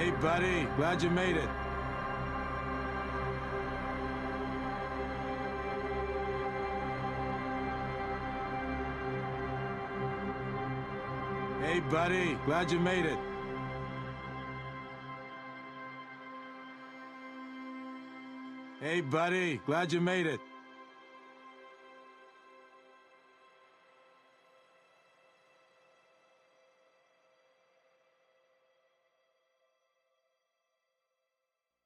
Hey, buddy. Glad you made it. Hey, buddy. Glad you made it. Hey, buddy. Glad you made it.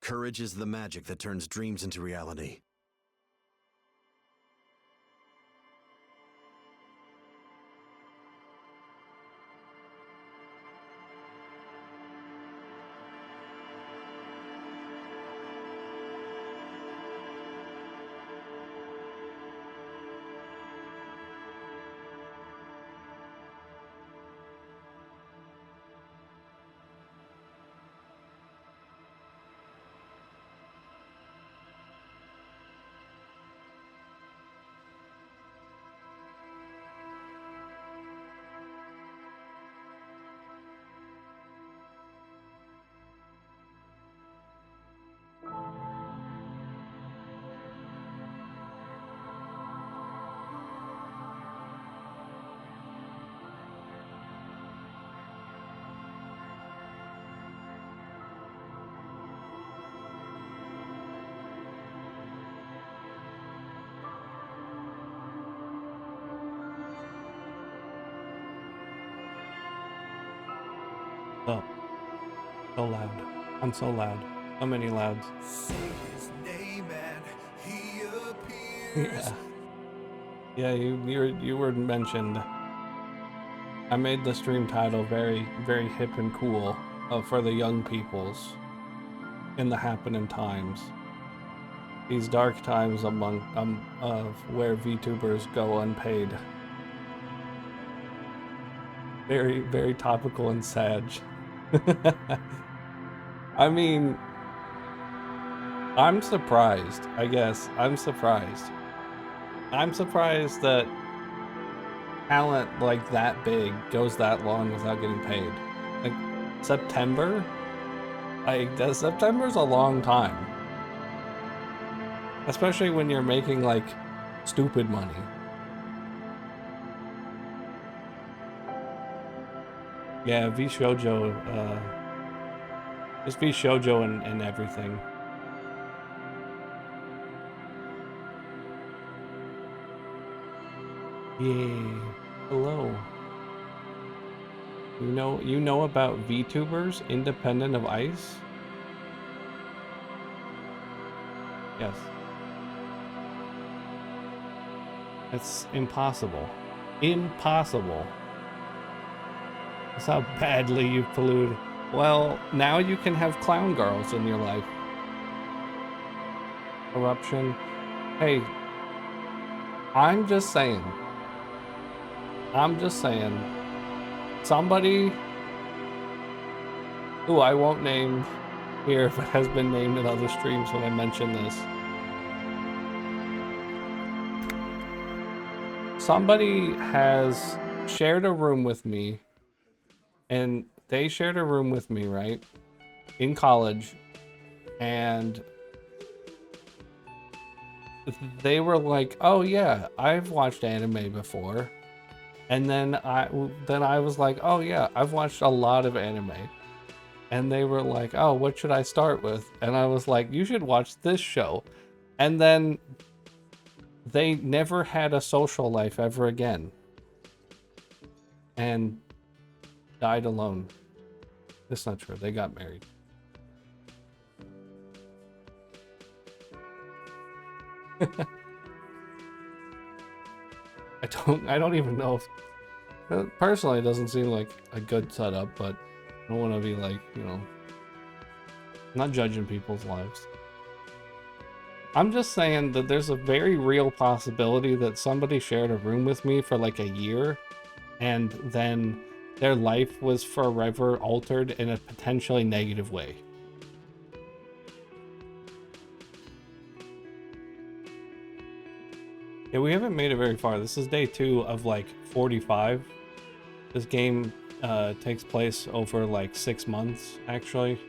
Courage is the magic that turns dreams into reality. Oh, so loud. I'm so loud. So many louds. Say his name and he appears. Yeah. Yeah, you were mentioned. I made the stream title very, very hip and cool for the young peoples in the happening times. These dark times among of where VTubers go unpaid. Very, very topical and sad. I mean, I'm surprised, I guess. I'm surprised. I'm surprised that talent like that big goes that long without getting paid. Like, September? September's a long time. Especially when you're making, like, stupid money. Yeah, V-Shoujo, just V-Shoujo and everything. Yay. Hello. You know about VTubers independent of ICE? Yes. It's impossible. Impossible. That's how badly you've polluted. Well, now you can have clown girls in your life. Corruption. Hey, I'm just saying. Somebody who I won't name here but has been named in other streams when I mention this. Somebody has shared a room with me, and they shared a room with me, right? In college, and they were like, "Oh yeah, I've watched anime before." And then I was like, "Oh yeah, I've watched a lot of anime." And they were like, "Oh, what should I start with?" And I was like, "You should watch this show." And then they never had a social life ever again. And died alone. That's not true. They got married. I don't even know if... Personally, it doesn't seem like a good setup, but I don't want to be like, you know... I'm not judging people's lives. I'm just saying that there's a very real possibility that somebody shared a room with me for like a year, and then their life was forever altered in a potentially negative way. Yeah, we haven't made it very far. This is day 2 of like 45. This game takes place over like 6 months, actually.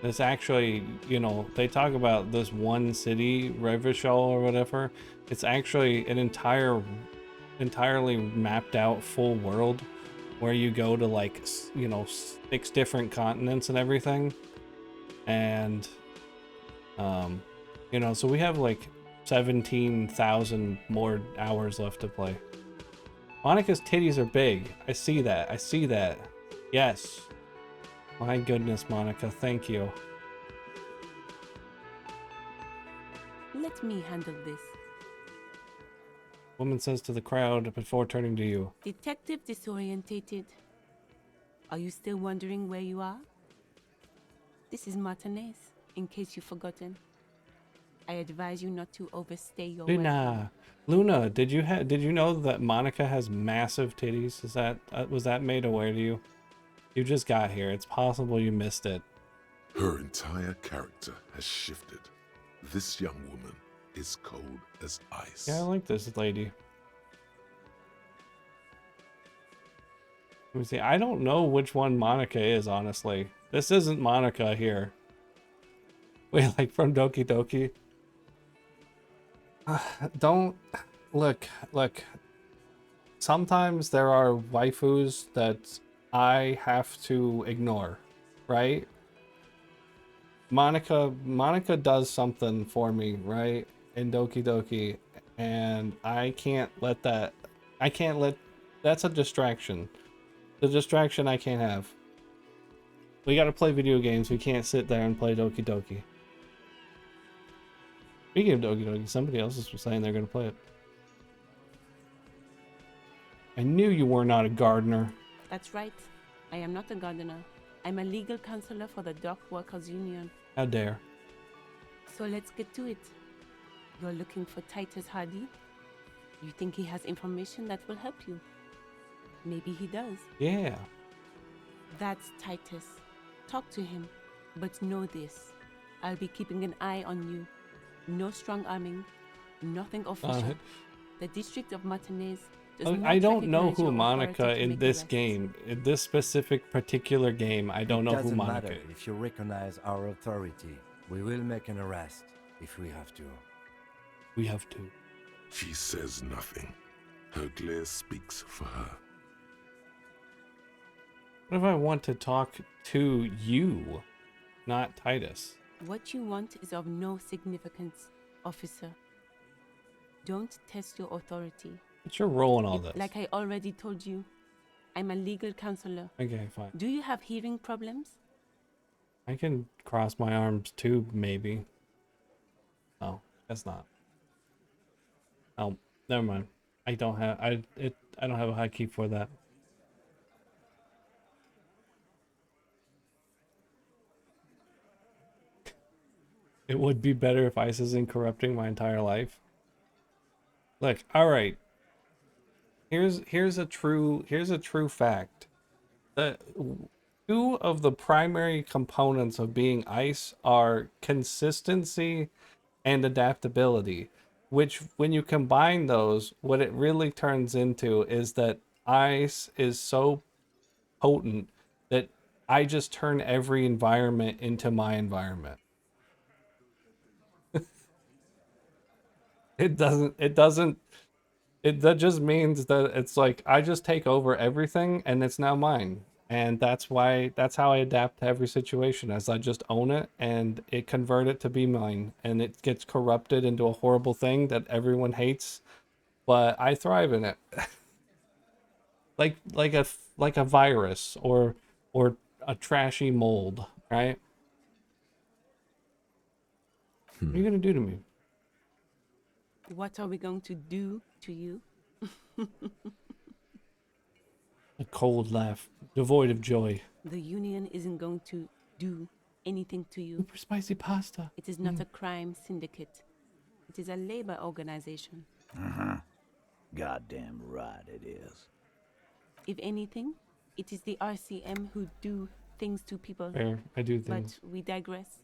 It's actually, you know, they talk about this one city, Revachol or whatever. It's actually an entirely mapped out full world where you go to like, you know, 6 different continents and everything. And, you know, so we have like 17,000 more hours left to play. Monica's titties are big. I see that. I see that. Yes. My goodness, Monica, thank you. Let me handle this. Woman says to the crowd before turning to you. Detective disorientated. Are you still wondering where you are? This is Martinez, in case you've forgotten. I advise you not to overstay your welcome. Luna, did you know that Monica has massive titties? Is that was that made aware to you? You just got here. It's possible you missed it. Her entire character has shifted. This young woman is cold as ice. Yeah, I like this lady. Let me see. I don't know which one Monica is, honestly. This isn't Monica here. Wait, like from Doki Doki? Don't... Look. Sometimes there are waifus that I have to ignore, right? Monica does something for me, right? In Doki Doki, and I can't let that's a distraction. The distraction I can't have. We gotta play video games, we can't sit there and play Doki Doki. Speaking of Doki Doki, somebody else is saying they're gonna play it. I knew you were not a gardener. That's right. I am not a gardener. I'm a legal counselor for the Dock Workers Union. How dare. So let's get to it. You're looking for Titus Hardie? You think he has information that will help you? Maybe he does. Yeah. That's Titus. Talk to him. But know this. I'll be keeping an eye on you. No strong arming. Nothing official. The District of Martinez does not I don't know recognize who your Monica authority to in make this arrests. game, in this specific particular game, I don't know who Doesn't Monica matter is. if you recognize our authority. We will make an arrest if we have to. We have to. She says nothing. Her glare speaks for her. What if I want to talk to you, not Titus? What you want is of no significance, officer. Don't test your authority. What's your role in all this? Like I already told you, I'm a legal counselor. Okay, fine. Do you have hearing problems? I can cross my arms too, maybe. Oh, that's not. Oh, never mind. I don't have I don't have a hotkey for that. It would be better if ICE isn't corrupting my entire life. Look, all right. Here's a true fact. The two of the primary components of being ICE are consistency and adaptability, which when you combine those, what it really turns into is that ICE is so potent that I just turn every environment into my environment. That just means that it's like I just take over everything and it's now mine. And that's how I adapt to every situation, as I just own it and it convert it to be mine, and it gets corrupted into a horrible thing that everyone hates, but I thrive in it. like a virus or a trashy mold, right? What are you gonna do to me? What are we going to do to you? A cold laugh, devoid of joy. The union isn't going to do anything to you. Super spicy pasta. It is not a crime syndicate. It is a labor organization. Goddamn right it is. If anything, it is the RCM who do things to people. Fair, I do things. But we digress.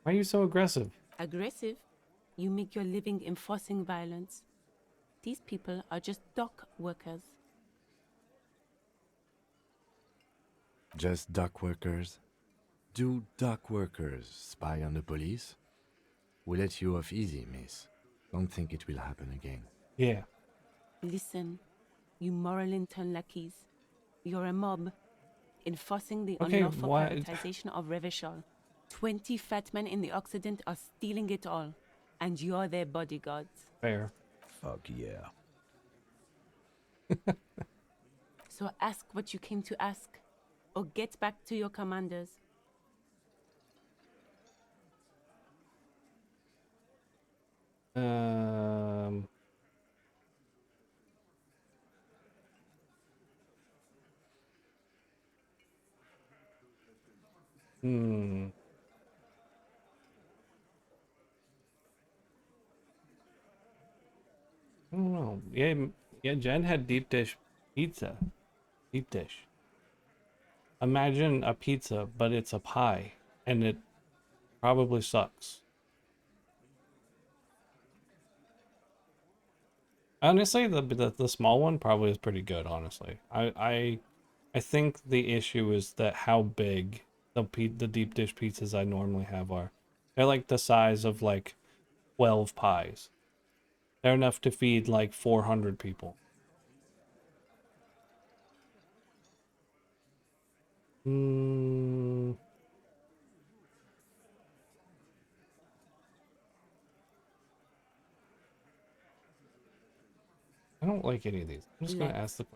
Why are you so aggressive? Aggressive? You make your living enforcing violence. These people are just dock workers. Just dock workers? Do dock workers spy on the police? We'll let you off easy, miss. Don't think it will happen again. Yeah. Listen, you moral intern lackeys. You're a mob, enforcing the Okay, unlawful why- privatization of Revachol. 20 fat men in the Occident are stealing it all, and you're their bodyguards. Fair. Fuck yeah. So ask what you came to ask, or get back to your commanders. Um. Hmm. I don't know. Yeah, Jen had deep dish pizza. Deep dish. Imagine a pizza, but it's a pie, and it probably sucks. Honestly, the small one probably is pretty good. Honestly, I think the issue is that how big the deep dish pizzas I normally have are. They're like the size of like 12 pies. They're enough to feed like 400 people. Hmm. I don't like any of these. I'm just gonna ask the.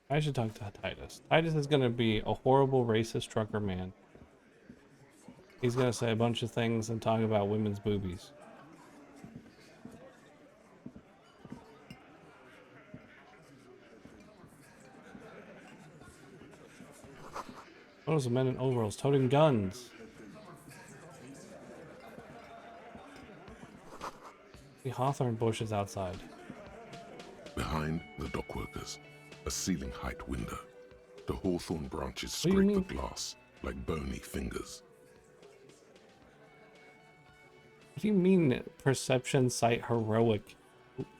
I should talk to Titus. Titus is gonna be a horrible racist trucker man. He's gonna say a bunch of things and talk about women's boobies. Those are men in overalls toting guns. The hawthorn bushes outside. Behind the dock workers, a ceiling height window. The hawthorn branches What do you scrape the mean? glass like bony fingers. What do you mean perception sight heroic?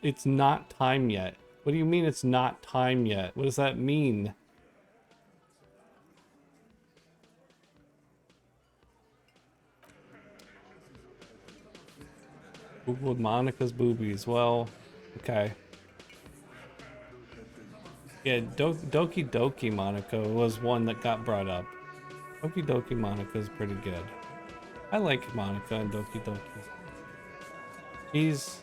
It's not time yet. What do you mean it's not time yet? What does that mean? Googled Monica's boobies. Well, okay. Yeah, Doki Doki Monica was one that got brought up. Doki Doki Monica is pretty good. I like Monica and Doki Doki. He's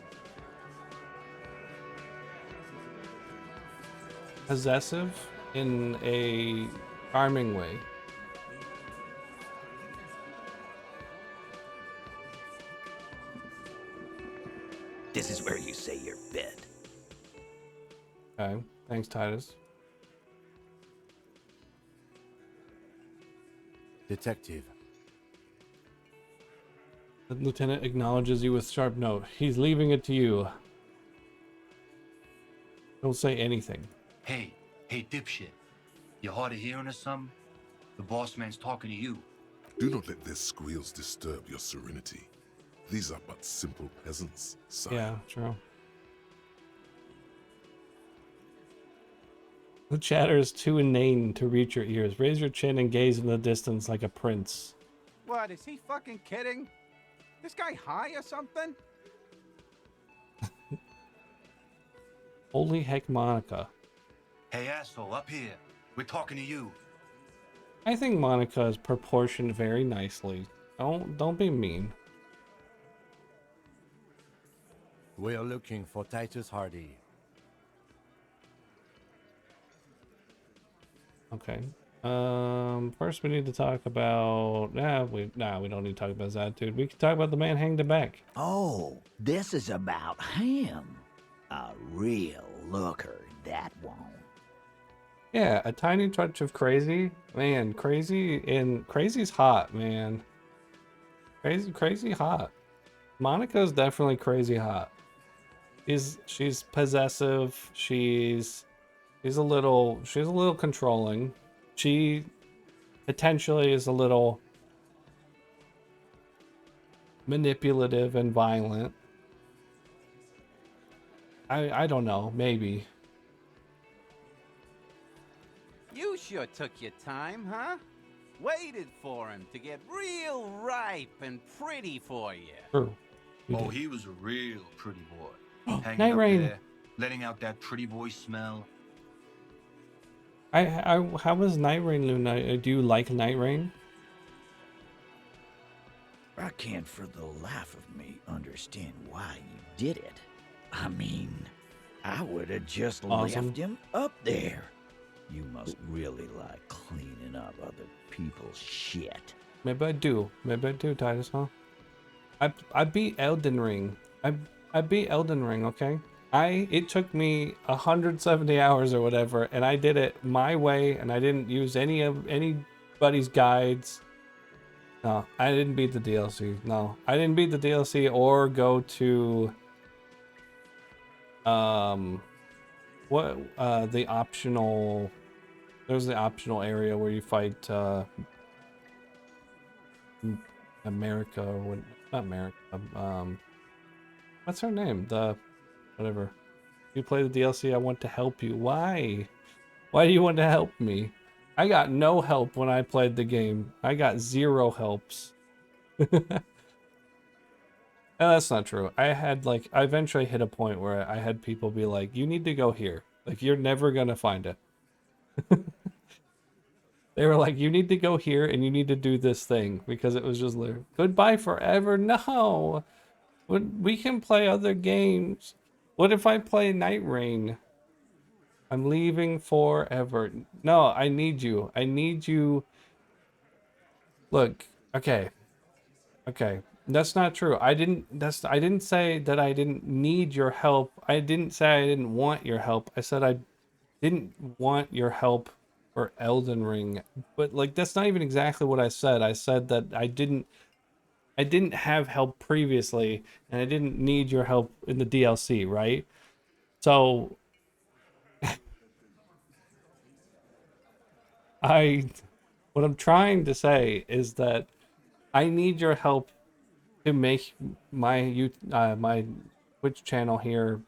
possessive in a charming way. This is where you say your bed. Okay, thanks, Titus. Detective, The lieutenant acknowledges you with sharp note. He's leaving it to you. Don't say anything. Hey, dipshit. You hard of hearing or something? The boss man's talking to you. Do not let their squeals disturb your serenity. These are but simple peasants, sire. Yeah, true. The chatter is too inane to reach your ears. Raise your chin and gaze in the distance like a prince. What, is he fucking kidding? This guy high or something? Holy heck, Monica. Hey, asshole, up here. We're talking to you. I think Monica is proportioned very nicely. Don't be mean. we are looking for Titus Hardie. Okay. First we need to talk about we don't need to talk about his attitude. We can talk about the man hanged him back. Oh, this is about him. A real looker, that one. Yeah, a tiny touch of crazy. Man, crazy's hot, man. Crazy hot. Monica's definitely crazy hot. She's possessive. She's a little controlling. She potentially is a little manipulative and violent. I don't know, maybe. You sure took your time, huh? Waited for him to get real ripe and pretty for you. True. Oh, he was a real pretty boy. Hanging Night up Rain. there, letting out that pretty boy smell. How was Night Rain, Luna? Do you like Night Rain? I can't for the life of me understand why you did it. I mean, I would have just Awesome. left him up there. You must really like cleaning up other people's shit. Maybe I do. Maybe I do, Titus, huh? I beat Elden Ring. I beat Elden Ring, okay? It took me 170 hours or whatever, and I did it my way, and I didn't use anybody's guides. No, I didn't beat the DLC. No, I didn't beat the DLC or go to the optional. There's the optional area where you fight America or what? Not America. What's her name? The whatever. You play the DLC. I want to help you. Why? Why do you want to help me? I got no help when I played the game. I got 0 helps. And that's not true. I eventually hit a point where I had people be like, you need to go here. Like, you're never gonna find it. They were like, you need to go here and you need to do this thing, because it was just like, goodbye forever. No, we can play other games. What if I play Night Rain? I'm leaving forever. No, I need you. I need you. Look, okay. That's not true. I didn't say that I didn't need your help. I didn't say I didn't want your help. I said I didn't want your help for Elden Ring. But like, that's not even exactly what I said. I said that I didn't have help previously, and I didn't need your help in the DLC, right? So what I'm trying to say is that I need your help to make my my Twitch channel here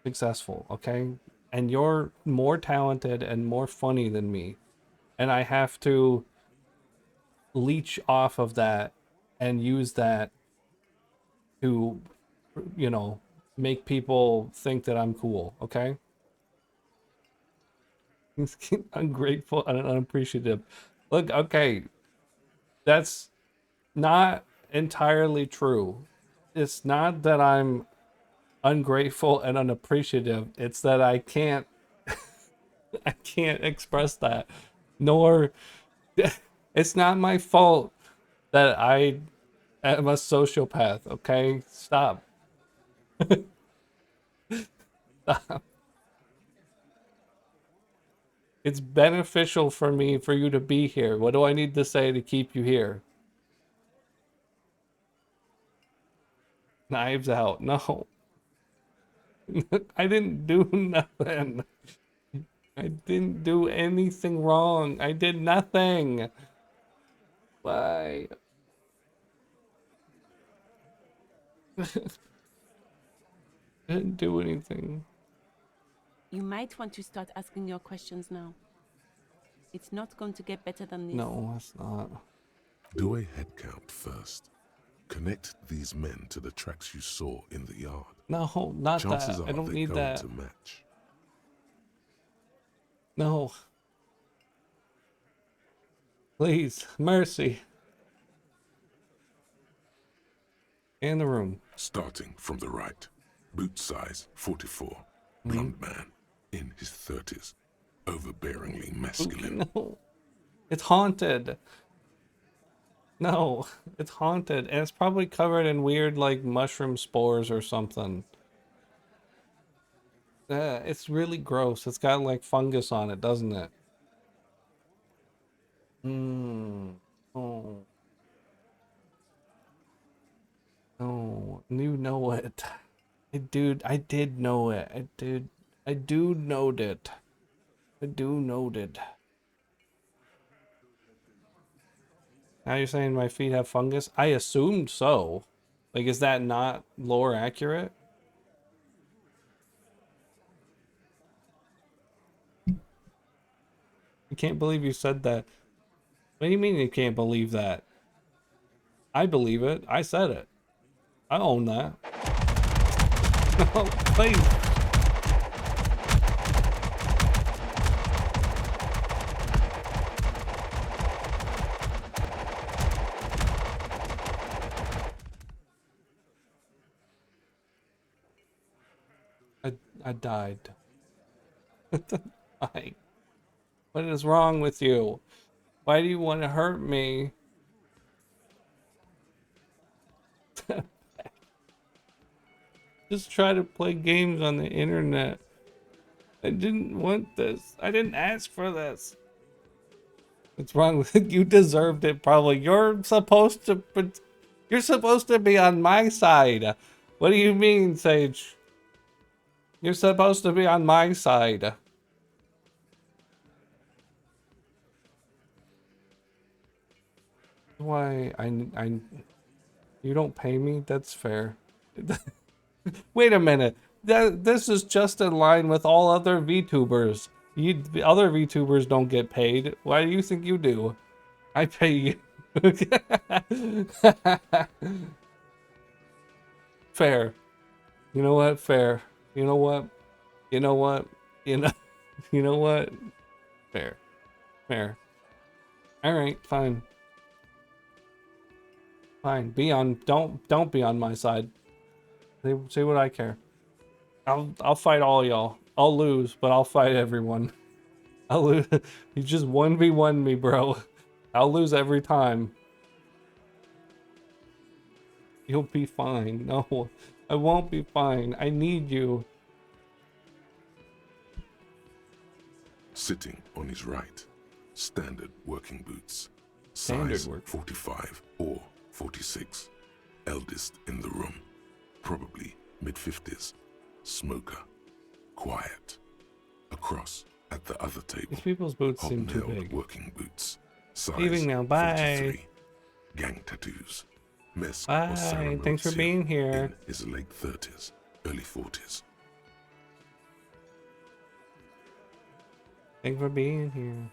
successful, okay? And you're more talented and more funny than me, and I have to leech off of that and use that to, you know, make people think that I'm cool, okay? Ungrateful and unappreciative. Look, okay, that's not entirely true. It's not that I'm ungrateful and unappreciative. It's that I can't I can't express that. Nor it's not my fault that I am a sociopath, okay? Stop. Stop. It's beneficial for me for you to be here. What do I need to say to keep you here? Knives out. No. I didn't do nothing. I didn't do anything wrong. I did nothing. Why? Didn't do anything. You might want to start asking your questions now. It's not going to get better than this. No, it's not. Do a head count first. Connect these men to the tracks you saw in the yard. No, not Chances that. are I don't they're need going that. to match. No. Please, mercy. In the room. Starting from the right. Boot size 44. Blonde man. In his 30s. Overbearingly masculine. No. It's haunted. No, it's haunted. And it's probably covered in weird, like, mushroom spores or something. It's really gross. It's got, like, fungus on it, doesn't it? Oh. Oh, you know it. I did know it. I do know it. I do know it. Now you're saying my feet have fungus? I assumed so. Like, is that not lore accurate? I can't believe you said that. What do you mean you can't believe that? I believe it. I said it. I own that. No, please. I died. Why? What is wrong with you? Why do you want to hurt me? Just try to play games on the internet. I didn't want this. I didn't ask for this. What's wrong with it? You deserved it probably. You're supposed to be on my side. What do you mean, Sage? You're supposed to be on my side. Why you don't pay me? That's fair. Wait a minute. This is just in line with all other VTubers. The other VTubers don't get paid. Why do you think you do? I pay you. Fair. You know what? Fair. You know what? You know what? You know you know what? Fair. Fair. Alright, fine. Fine. Don't be on my side. See what I care. I'll fight all y'all. I'll lose, but I'll fight everyone. I'll lose. You just 1v1 me, bro. I'll lose every time. You'll be fine. No, I won't be fine. I need you. Sitting on his right, standard working boots. Standard Size work. 45 or 46. Eldest in the room. Probably mid-50s. Smoker. Quiet. Across at the other table. These people's boots seem too Hobnailed big. working boots. Size Leaving now. Bye. 43. Gang tattoos. Mesk Bye. or Sarah Thanks for Maurizio being here. In his late 30s, early 40s. Thanks for being here.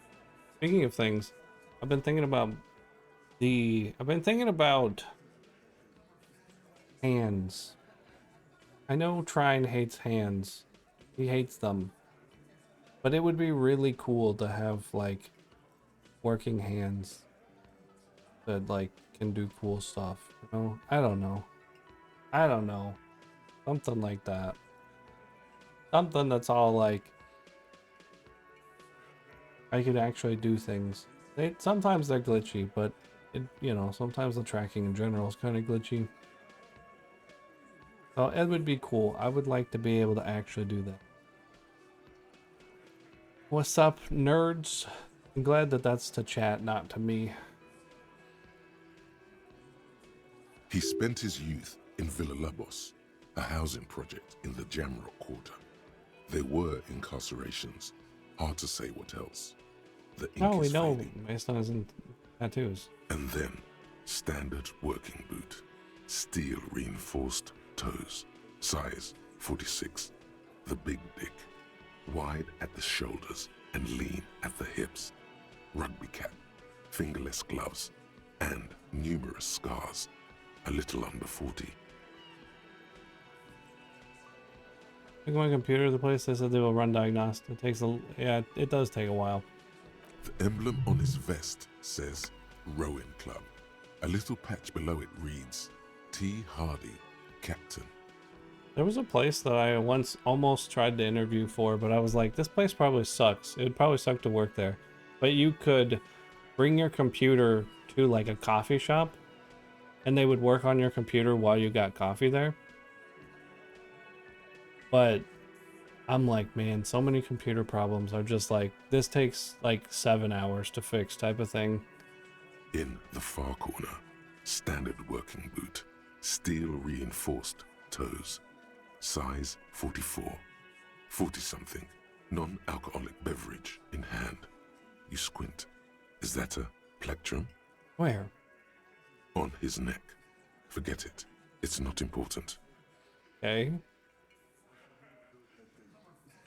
Speaking of things, I've been thinking about hands. I know Trine hates hands. He hates them. But it would be really cool to have like working hands that like can do cool stuff, you know? I don't know. Something like that. Something that's all like I could actually do things. Sometimes they're glitchy, but you know, sometimes the tracking in general is kind of glitchy. So it would be cool. I would like to be able to actually do that. What's up, nerds? I'm glad that that's to chat, not to me. He spent his youth in Villa Labos, a housing project in the Jamrock quarter. There were incarcerations. Hard to say what else. The ink Oh, we is know fading. based on his tattoos. And then, standard working boot. Steel reinforced toes. Size 46. The big dick. Wide at the shoulders and lean at the hips. Rugby cap. Fingerless gloves. And numerous scars. A little under 40. Look at my computer, the place they said they will run diagnostic. It takes yeah, it does take a while. The emblem on his vest says Rowing Club. A little patch below it reads T. Hardie, Captain. There was a place that I once almost tried to interview for, but I was like, this place probably sucks. It would probably suck to work there. But you could bring your computer to like a coffee shop and they would work on your computer while you got coffee there. But I'm like, man, so many computer problems are just like, this takes like 7 hours to fix type of thing. In the far corner, standard working boot. Steel reinforced toes. Size 44. 40-something. Non-alcoholic beverage in hand. You squint. Is that a plectrum? Where? On his neck. Forget it. It's not important. Okay.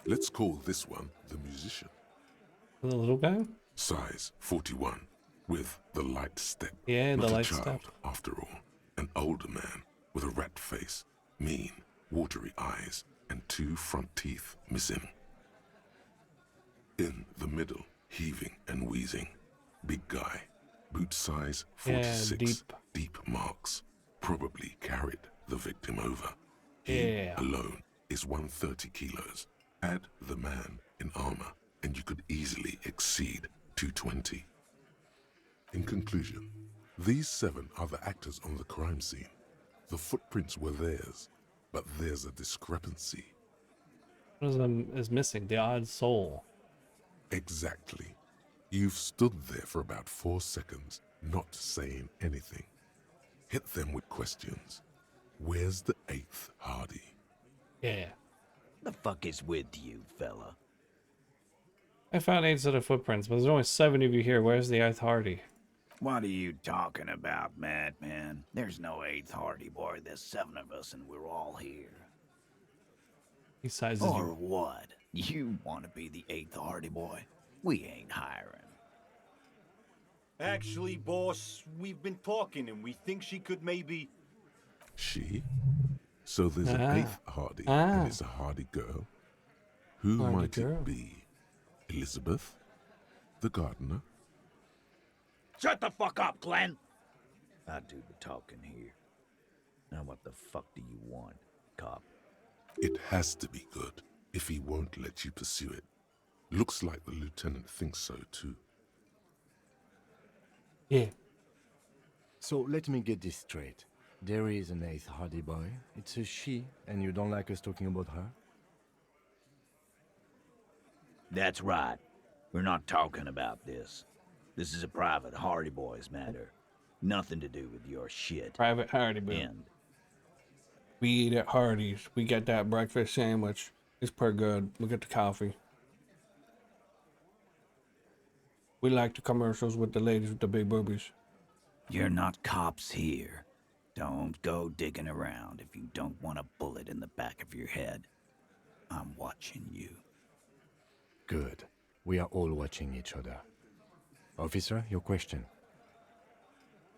Let's call this one the musician. The little guy? size 41, with the light step. Yeah, the Not light a child, step. after all. An older man with a rat face, mean, watery eyes, and 2 front teeth missing. In the middle, heaving and wheezing, big guy, boot size 46, Yeah, deep marks, probably carried the victim over. Yeah. He alone is 130 kilos. Add the man in armor, and you could easily exceed 220. In conclusion, these 7 are the actors on the crime scene. The footprints were theirs, but there's a discrepancy. One of them is missing, the odd soul. Exactly. You've stood there for about 4 seconds, not saying anything. Hit them with questions. Where's the 8th Hardie? Yeah. The fuck is with you, fella? I found 8 set of footprints, but there's only 7 of you here. Where's the 8th Hardie? What are you talking about, madman? There's no 8th Hardie boy. There's 7 of us and we're all here. He sizes Or you. what? You want to be the 8th Hardie boy? We ain't hiring. Actually, boss, we've been talking and we think she could maybe... She? So there's an 8th Hardie, and it's a Hardie girl? Who Hardie might girl. it be? Elizabeth? The gardener? Shut the fuck up, Glenn! I do the talking here. Now what the fuck do you want, cop? It has to be good, if he won't let you pursue it. Looks like the lieutenant thinks so too. Yeah. So let me get this straight. There is an 8th Hardie boy. It's a she, and you don't like us talking about her? That's right. We're not talking about this. This is a private Hardie boys matter. Nothing to do with your shit. Private Hardie, bro. End. We eat at Hardie's. We get that breakfast sandwich. It's pretty good. We get the coffee. We like the commercials with the ladies with the big boobies. You're not cops here. Don't go digging around if you don't want a bullet in the back of your head. I'm watching you. Good. We are all watching each other. Officer, your question.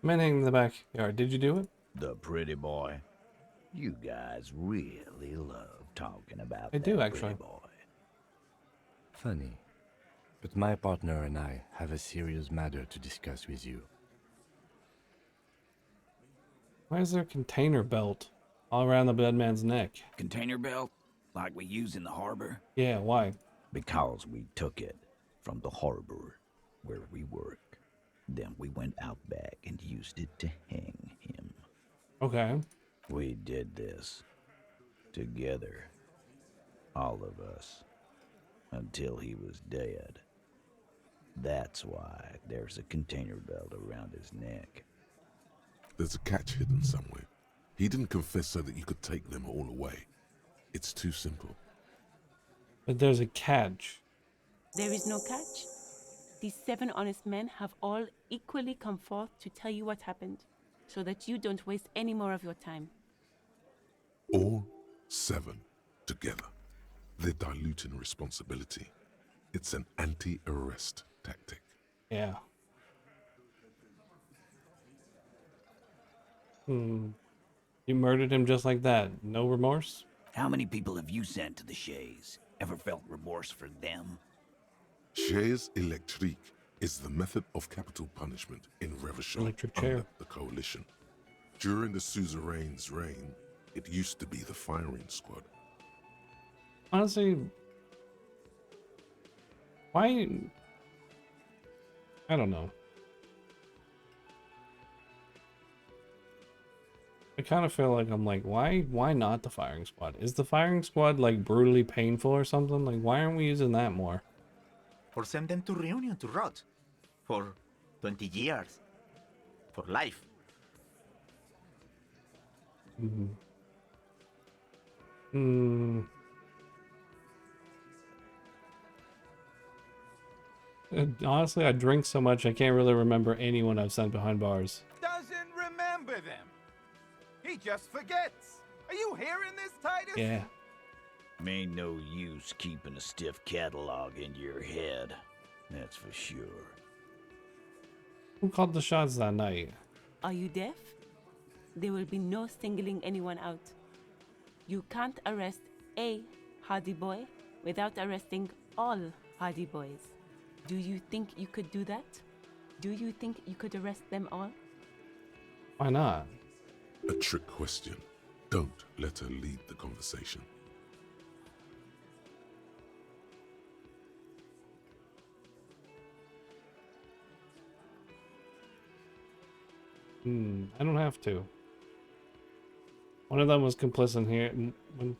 Man hanging in the backyard. Did you do it? The pretty boy. You guys really love talking about I that do, pretty actually. boy. Funny. But my partner and I have a serious matter to discuss with you. Why is there a container belt all around the dead man's neck? Container belt? Like we use in the harbor? Yeah, why? Because we took it from the harbor where we work. Then we went out back and used it to hang him. Okay. We did this together, all of us, until he was dead. That's why there's a container belt around his neck. There's a catch hidden somewhere. He didn't confess so that you could take them all away. It's too simple. But there's a catch. There is no catch. These 7 honest men have all equally come forth to tell you what happened, so that you don't waste any more of your time. All 7 together. They're diluting responsibility. It's an anti-arrest tactic. Yeah. You murdered him just like that. No remorse? How many people have you sent to the Shays? Ever felt remorse for them? Chaise électrique is the method of capital punishment in Revachol Electric chair. under the coalition. During the suzerain's reign, it used to be the firing squad. Honestly, why? I don't know. I kind of feel like I'm like, why not the firing squad? Is the firing squad like brutally painful or something? Like, why aren't we using that more? Or send them to Reunion to rot. For 20 years. For life. Honestly, I drink so much I can't really remember anyone I've sent behind bars. Doesn't remember them. He just forgets. Are you hearing this, Titus? Yeah. Ain't no use keeping a stiff catalog in your head. That's for sure. Who called the shots that night? Are you deaf? There will be no singling anyone out. You can't arrest a Hardie boy without arresting all Hardie boys. Do you think you could do that? Do you think you could arrest them all? Why not? A trick question. Don't let her lead the conversation. I don't have to. One of them was complicit here,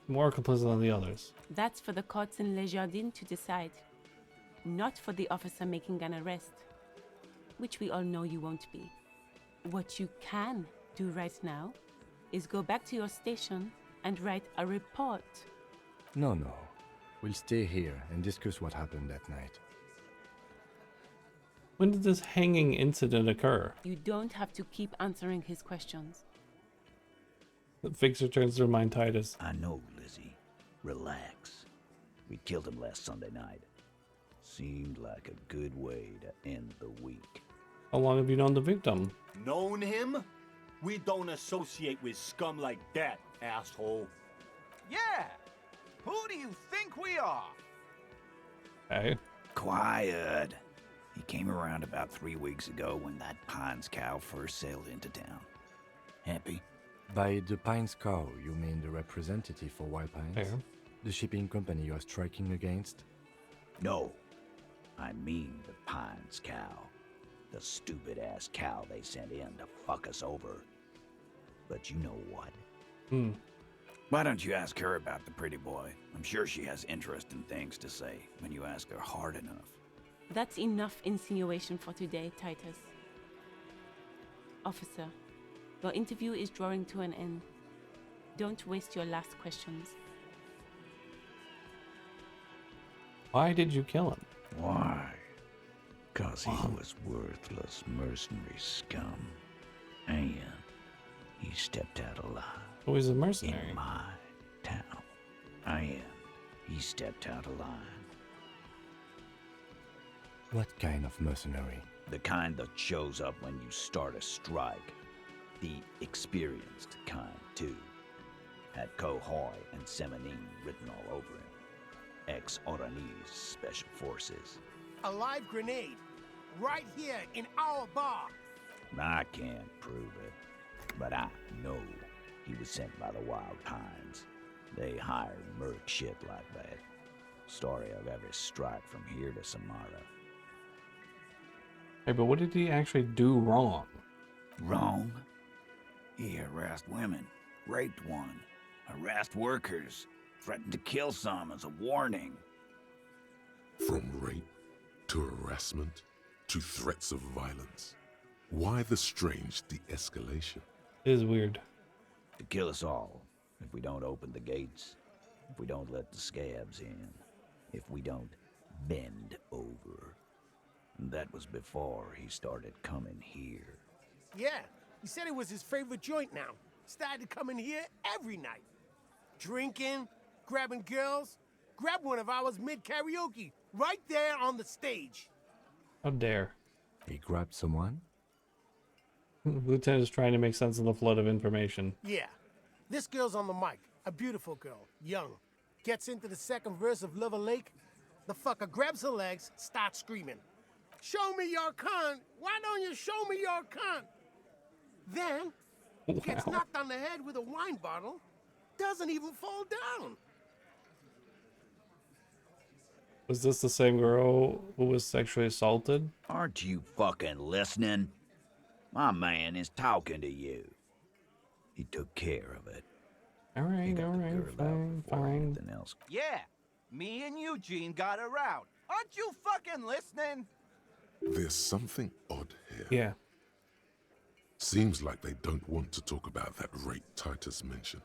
more complicit than the others. That's for the courts in Les Jardins to decide, not for the officer making an arrest, which we all know you won't be. What you can do right now is go back to your station and write a report. No. We'll stay here and discuss what happened that night. When did this hanging incident occur? You don't have to keep answering his questions. The fixer turns to remind Titus. I know, Lizzie. Relax. We killed him last Sunday night. Seemed like a good way to end the week. How long have you known the victim? Known him? We don't associate with scum like that, asshole. Yeah! Who do you think we are? Okay. Quiet. He came around about 3 weeks ago when that Pines cow first sailed into town. Happy? By the Pines cow, you mean the representative for Wild Pines? Fair. The shipping company you are striking against? No. I mean the Pines cow. The stupid-ass cow they sent in to fuck us over. But you know what? Why don't you ask her about the pretty boy? I'm sure she has interesting things to say when you ask her hard enough. That's enough insinuation for today, Titus. Officer, your interview is drawing to an end. Don't waste your last questions. Why did you kill him? Why? 'Cause he was worthless mercenary scum. And he stepped out alive. Oh, he's a mercenary. In my town. And he stepped out alive. What kind of mercenary? The kind that shows up when you start a strike. The experienced kind, too. Had Cohoy and Semenine written all over him. Ex-Oranese Special Forces. A live grenade. Right here in our bar. I can't prove it, but I know he was sent by the Wild Pines. They hire merc shit like that. Story of every strike from here to Samara. Hey, but what did he actually do wrong? Wrong? He harassed women, raped one, harassed workers, threatened to kill some as a warning. From rape to harassment to threats of violence. Why the strange de-escalation? It is weird. To kill us all, if we don't open the gates, if we don't let the scabs in, if we don't bend over. And that was before he started coming here. Yeah, he said it was his favorite joint now. Started coming here every night. Drinking, grabbing girls. Grabbed one of ours mid-karaoke, right there on the stage. How dare. He grabbed someone? Lieutenant is trying to make sense of the flood of information. Yeah, this girl's on the mic. A beautiful girl, young. Gets into the second verse of Lover Lake. The fucker grabs her legs, starts screaming. Show me your cunt! Why don't you show me your cunt? Then, gets knocked on the head with a wine bottle. Doesn't even fall down. Was this the same girl who was sexually assaulted? Aren't you fucking listening? My man is talking to you. He took care of it. Alright, fine. Else. Yeah, me and Eugene got her out. Aren't you fucking listening? There's something odd here. Yeah. Seems like they don't want to talk about that rape Titus mentioned.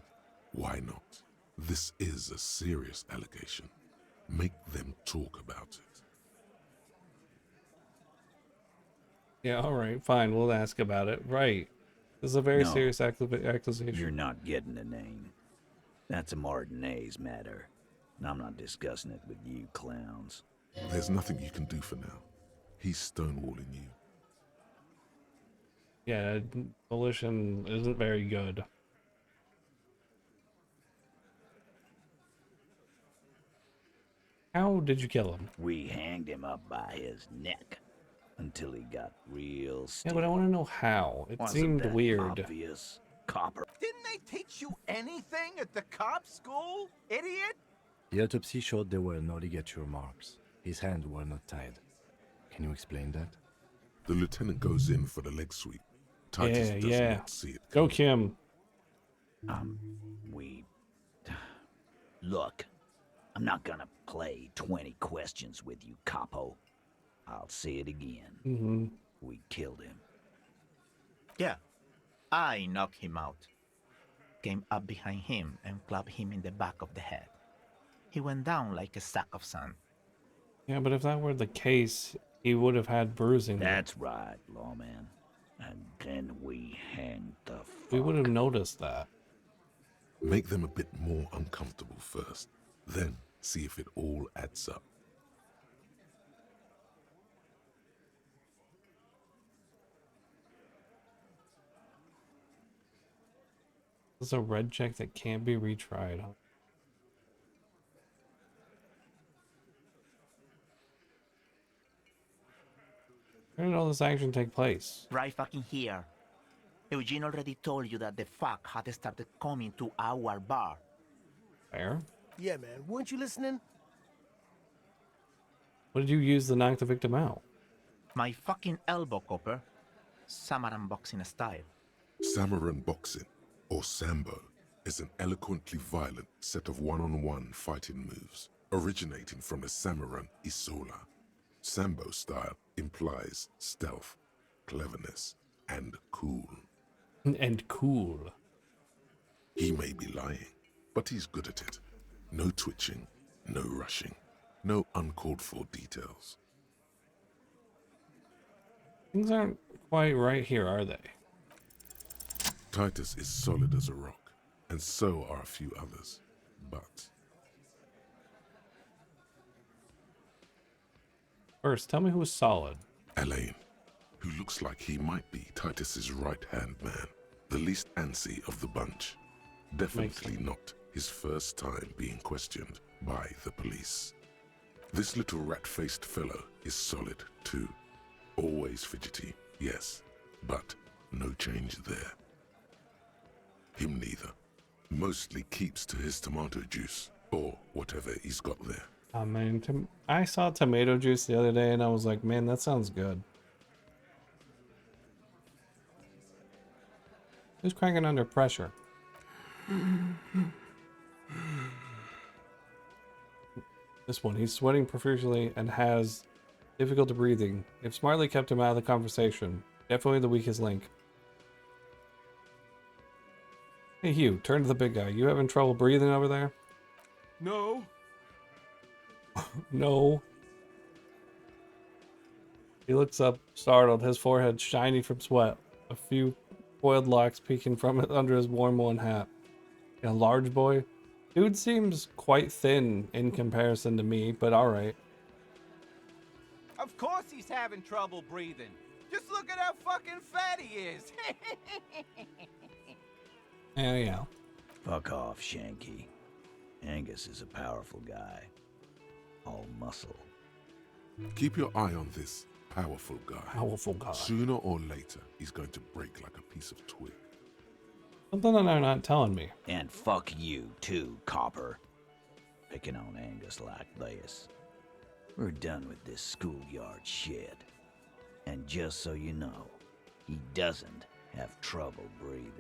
Why not? This is a serious allegation. Make them talk about it. Yeah, alright, fine, we'll ask about it. Right. This is a very serious accusation. You're not getting the name. That's a Martinez matter. And I'm not discussing it with you clowns. There's nothing you can do for now. He's stonewalling you. Yeah, volition isn't very good. How did you kill him? We hanged him up by his neck until he got real still. Yeah, but I want to know how. It Wasn't seemed that weird. obvious, Copper? Didn't they teach you anything at the cop school, idiot? The autopsy showed there were no ligature marks. His hands were not tied. Can you explain that? The lieutenant goes in for the leg sweep. Titus does not see it. Go, Kim. Look, I'm not gonna play 20 questions with you, Capo. I'll say it again. We killed him. Yeah, I knocked him out. Came up behind him and clubbed him in the back of the head. He went down like a sack of sand. Yeah, but if that were the case, he would have had bruising. That's right, lawman. And then we hanged the fuck. We would have noticed that. Make them a bit more uncomfortable first. Then see if it all adds up. This is a red check that can't be retried. Where did all this action take place? Right fucking here. Eugene already told you that the fuck had started coming to our bar. Fair. Yeah, man. Weren't you listening? What did you use to knock the victim out? My fucking elbow, Copper. Samaran boxing style. Samaran boxing, or Sambo, is an eloquently violent set of one-on-one fighting moves, originating from the Samaran Isola. Sambo style implies stealth, cleverness, and cool. And cool. He may be lying, but he's good at it. No twitching, no rushing, no uncalled for details. Things aren't quite right here, are they? Titus is solid as a rock, and so are a few others. But first, tell me who is solid. Elaine, who looks like he might be Titus's right-hand man, the least antsy of the bunch. Definitely not his first time being questioned by the police. This little rat-faced fellow is solid too. Always fidgety, yes, but no change there. Him neither. Mostly keeps to his tomato juice, or whatever he's got there. Oh man, I saw tomato juice the other day and I was like, man, that sounds good. Who's cranking under pressure? This one, he's sweating profusely and has difficulty breathing. If Smartly kept him out of the conversation, definitely the weakest link. Hey Hugh, turn to the big guy. You having trouble breathing over there? No. No. He looks up, startled, his forehead shiny from sweat. A few coiled locks peeking from it under his warm woolen hat. A large boy? Dude seems quite thin in comparison to me, but alright. Of course he's having trouble breathing. Just look at how fucking fat he is. Yeah. Fuck off, Shanky. Angus is a powerful guy. All muscle. Keep your eye on this powerful guy. Powerful guy. Sooner or later, he's going to break like a piece of twig. Something that they're not telling me. And fuck you, too, Copper. Picking on Angus like this. We're done with this schoolyard shit. And just so you know, he doesn't have trouble breathing.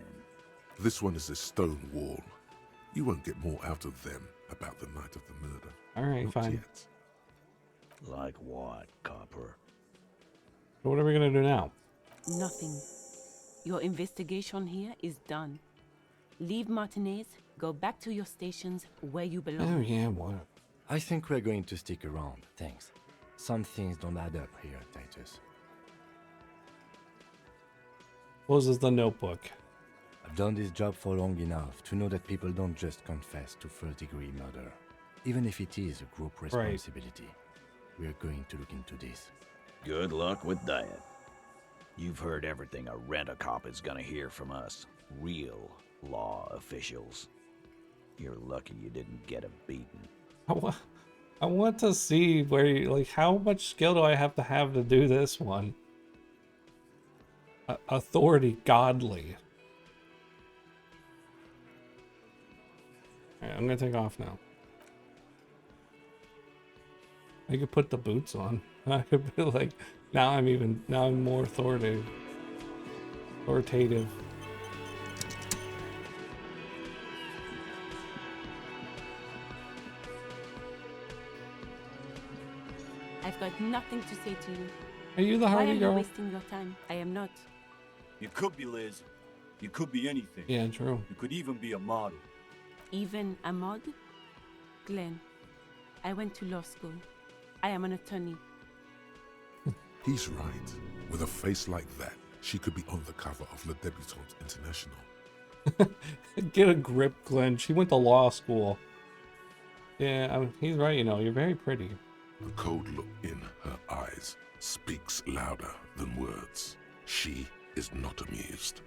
This one is a stone wall. You won't get more out of them about the night of the murder. Alright, Not fine. yet. Like what, Copper? So what are we gonna do now? Nothing. Your investigation here is done. Leave Martinez, go back to your stations where you belong. Oh yeah, what? I think we're going to stick around, thanks. Some things don't add up here, Titus. Closes the notebook. I've done this job for long enough to know that people don't just confess to first-degree murder. Even if it is a group responsibility. We're going to look into this. Good luck with that. You've heard everything a rent-a-cop is gonna hear from us, real law officials. You're lucky you didn't get a beating. I want to see where you, like, how much skill do I have to do this one? Authority godly. Alright, I'm gonna take off now. I could put the boots on. I could be like, now I'm more authoritative. I've got nothing to say to you. Are you the Why are Hardie you girl? wasting your time? I am not. You could be Liz. You could be anything. Yeah, true. You could even be a model. Even a mod? Glenn, I went to law school. I am an attorney. He's right. With a face like that, she could be on the cover of Le Debutante International. Get a grip, Glenn. She went to law school. Yeah, he's right, you know, you're very pretty. The cold look in her eyes speaks louder than words. She is not amused.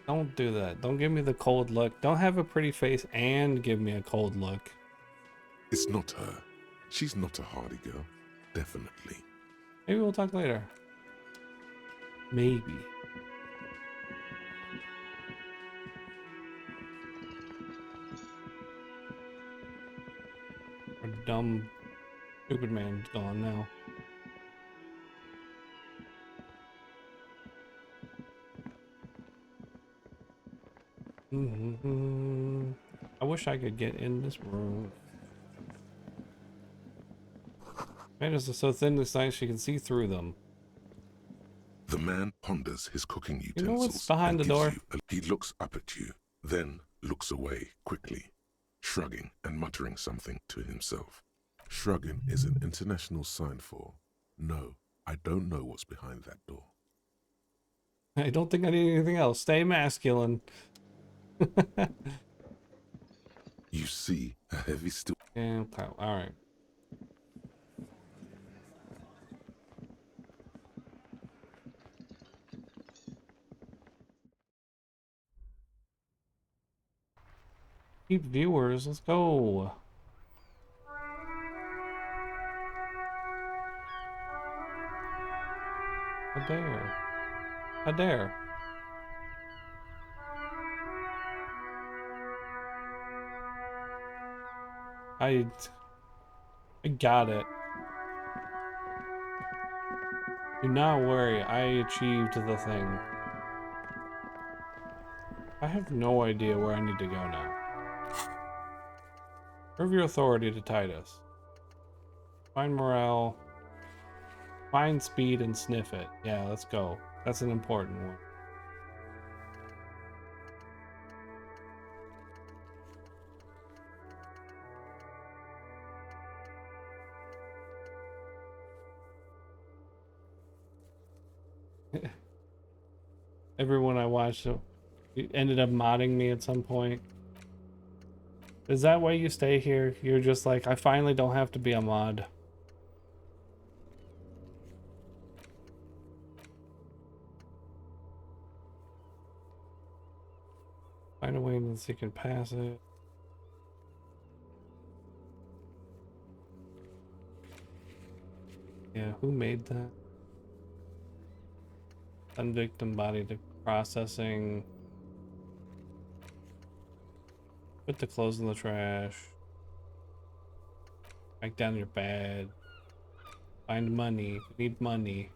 Don't do that. Don't give me the cold look. Don't have a pretty face and give me a cold look. It's not her. She's not a Hardie girl. Definitely. Maybe we'll talk later. Maybe. Our dumb, stupid man's gone now. I wish I could get in this room. Tomatoes are so thin this night she can see through them. The man ponders his cooking utensils. You know what's behind the door? He looks up at you, then looks away quickly, shrugging and muttering something to himself. Shrugging is an international sign for, no, I don't know what's behind that door. I don't think I need anything else. Stay masculine. You see a heavy steel. Yeah, all right. Keep viewers. Let's go. A dare. A dare. I got it. Do not worry, I achieved the thing. I have no idea where I need to go now. Prove your authority to Titus. Find morale. Find speed and sniff it. Yeah, let's go. That's an important one. Everyone I watched ended up modding me at some point. Is that why you stay here? You're just like, I finally don't have to be a mod. Find a way that you can pass it. Yeah, who made that? Send victim body to processing. Put the clothes in the trash. Write down your bed. Find money. We need money.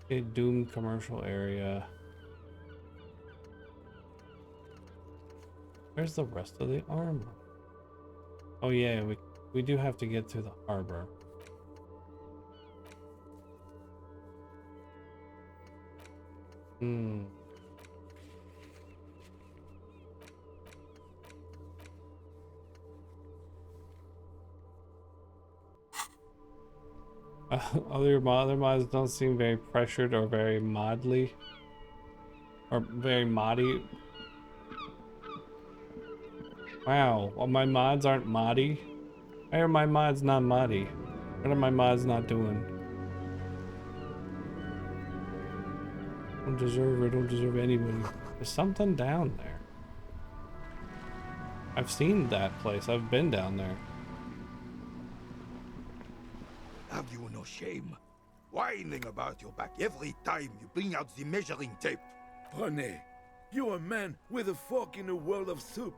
Okay, doomed commercial area. Where's the rest of the armor? Oh yeah, we do have to get to the harbor. Other mods don't seem very pressured or very modly. Or very moddy. Wow, well, my mods aren't moddy? Why are my mods not moddy? What are my mods not doing? Don't deserve anybody. There's something down there. I've seen that place. I've been down there. Have you no shame? Whining about your back every time you bring out the measuring tape. René, you're a man with a fork in a world of soup.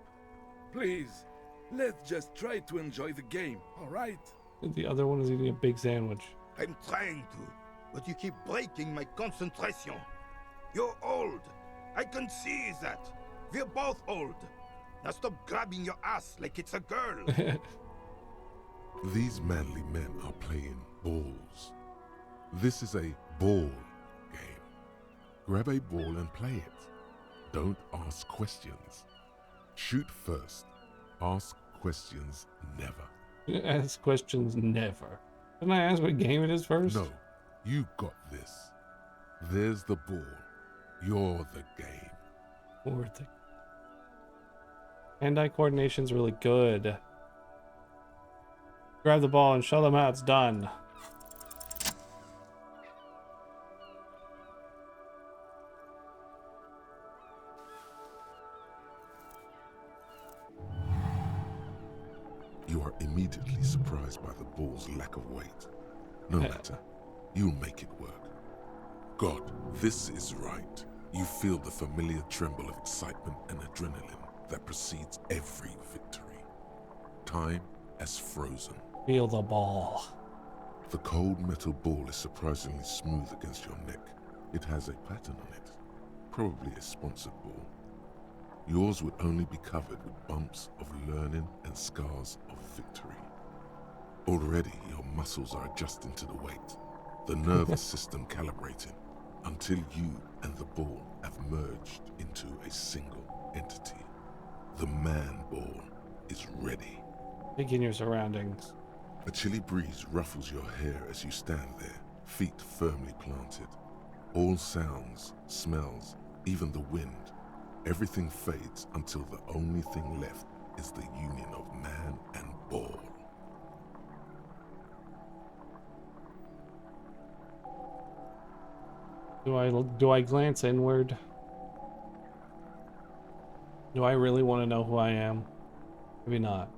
Please, let's just try to enjoy the game, alright? The other one is eating a big sandwich. I'm trying to, but you keep breaking my concentration. You're old. I can see that. We're both old. Now stop grabbing your ass like it's a girl. These manly men are playing balls. This is a ball game. Grab a ball and play it. Don't ask questions. Shoot first. Ask questions never. Ask questions never. Didn't I ask what game it is first? No, you got this. There's the ball. You're the game. Or the... Hand-eye coordination's really good. Grab the ball and show them how it's done. You are immediately surprised by the ball's lack of weight. No matter, you'll make it work. God, this is right. You feel the familiar tremble of excitement and adrenaline that precedes every victory. Time has frozen. Feel the ball. The cold metal ball is surprisingly smooth against your neck. It has a pattern on it, probably a sponsored ball. Yours would only be covered with bumps of learning and scars of victory. Already your muscles are adjusting to the weight, the nervous system calibrating, until you and the ball have merged into a single entity. The man ball is ready. Take in your surroundings. A chilly breeze ruffles your hair as you stand there, feet firmly planted. All sounds, smells, even the wind, everything fades until the only thing left is the union of man and ball. Do I glance inward? Do I really want to know who I am? Maybe not.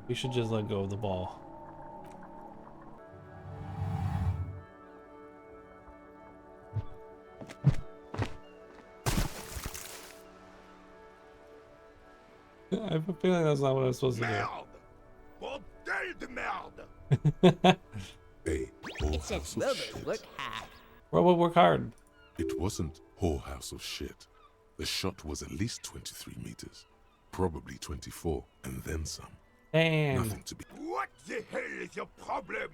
We should just let go of the ball. I have a feeling that's not what I'm supposed to do. Bordel de merde! Hey, It's a robot work hard. Robot work hard. It wasn't whorehouse of shit. The shot was at least 23 meters, probably 24, and then some. Damn. Nothing to be. What the hell is your problem?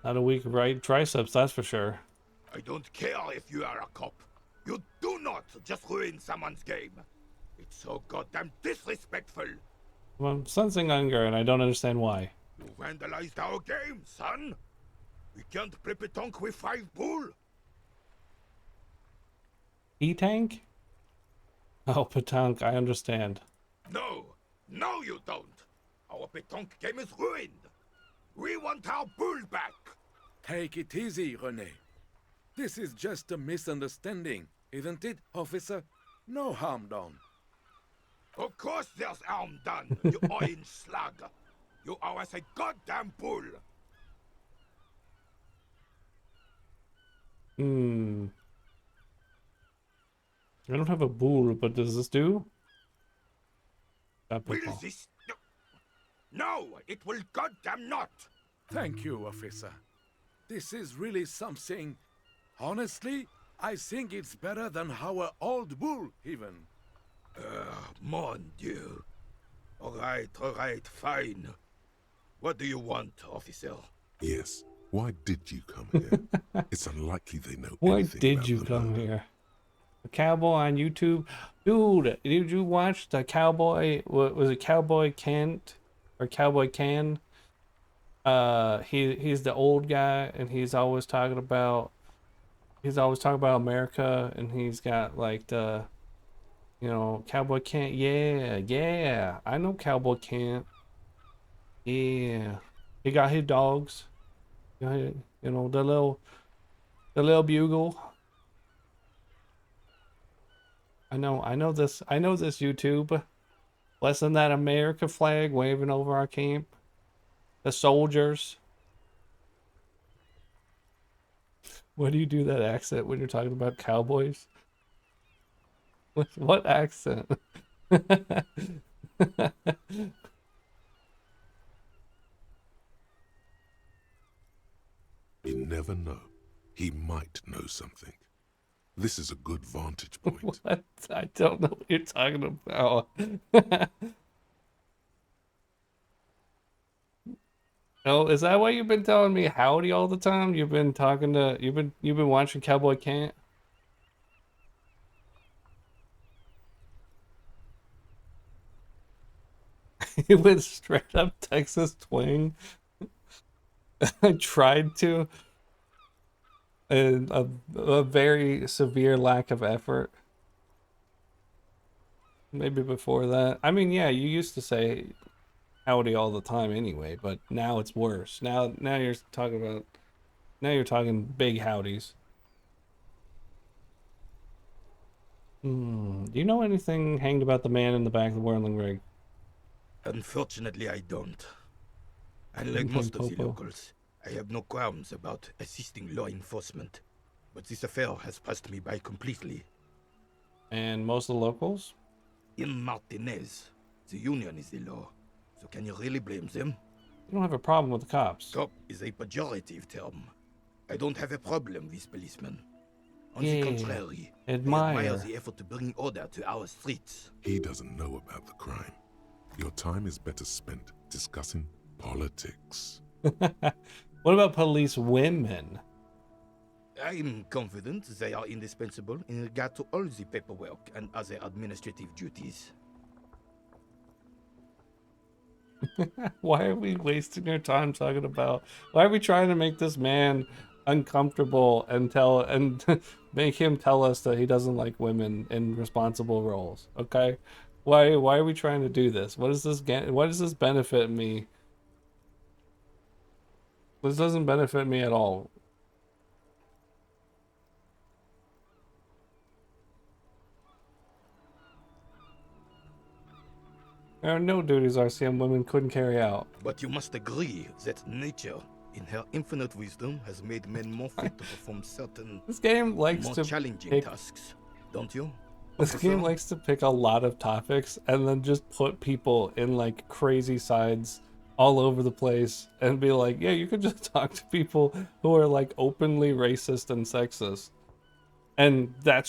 Not a weak right triceps, that's for sure. I don't care if you are a cop. You do not just ruin someone's game. It's so goddamn disrespectful. Well, I'm sensing anger and I don't understand why. You vandalized our game, son. We can't play petanque with 5 bull. E-tank? Oh, petanque, I understand. No, you don't. Our petanque game is ruined. We want our bull back. Take it easy, René. This is just a misunderstanding, isn't it, officer? No harm done. Of course there's harm done, you orange slug. You owe us a goddamn bull. I don't have a bull, but does this do? Will this... No, it will goddamn not. Thank you, officer. This is really something. Honestly, I think it's better than our old bull, even. Mon Dieu. All right, fine. What do you want, officer? Yes. Why did you come here? It's unlikely they know Why anything did about you the come murder. here? A cowboy on YouTube? Dude, did you watch the cowboy? What was it, Cowboy Kent? Or Cowboy Can? he's the old guy, and he's always talking about America, and he's got like the, you know, cowboy can't. Yeah, I know cowboy can't. Yeah, he got his dogs. You know, the little bugle. I know this YouTube. Blessing that America flag waving over our camp. The soldiers. Why do you do that accent when you're talking about cowboys? What accent? You never know. He might know something. This is a good vantage point. What? I don't know what you're talking about. Oh, is that why you've been telling me howdy all the time? You've been watching Cowboy Can't? He went straight up Texas twang. I tried to, and a very severe lack of effort. Maybe before that. I mean, yeah, you used to say howdy all the time anyway, but now it's worse. Now you're talking big howdies. Do you know anything hanged about the man in the back of the whirling rig? Unfortunately, I don't. Unlike most of the locals, I have no qualms about assisting law enforcement, but this affair has passed me by completely. And most of the locals? In Martinez, the union is the law, so can you really blame them? You don't have a problem with the cops. Cop is a pejorative term. I don't have a problem with policemen. On Yeah, the contrary, admire. I admire the effort to bring order to our streets. He doesn't know about the crime. Your time is better spent discussing politics. What about police women? I'm confident they are indispensable in regard to all the paperwork and other administrative duties. Why are we wasting our time talking about? Why are we trying to make this man uncomfortable and make him tell us that he doesn't like women in responsible roles? Okay, why are we trying to do this? What does this benefit me? This doesn't benefit me at all. There are no duties RCM women couldn't carry out. But you must agree that nature, in her infinite wisdom, has made men more fit to perform certain This game likes more to challenging pick, tasks, don't you? This game likes to pick a lot of topics and then just put people in like crazy sides all over the place and be like, yeah, you could just talk to people who are like openly racist and sexist. And they're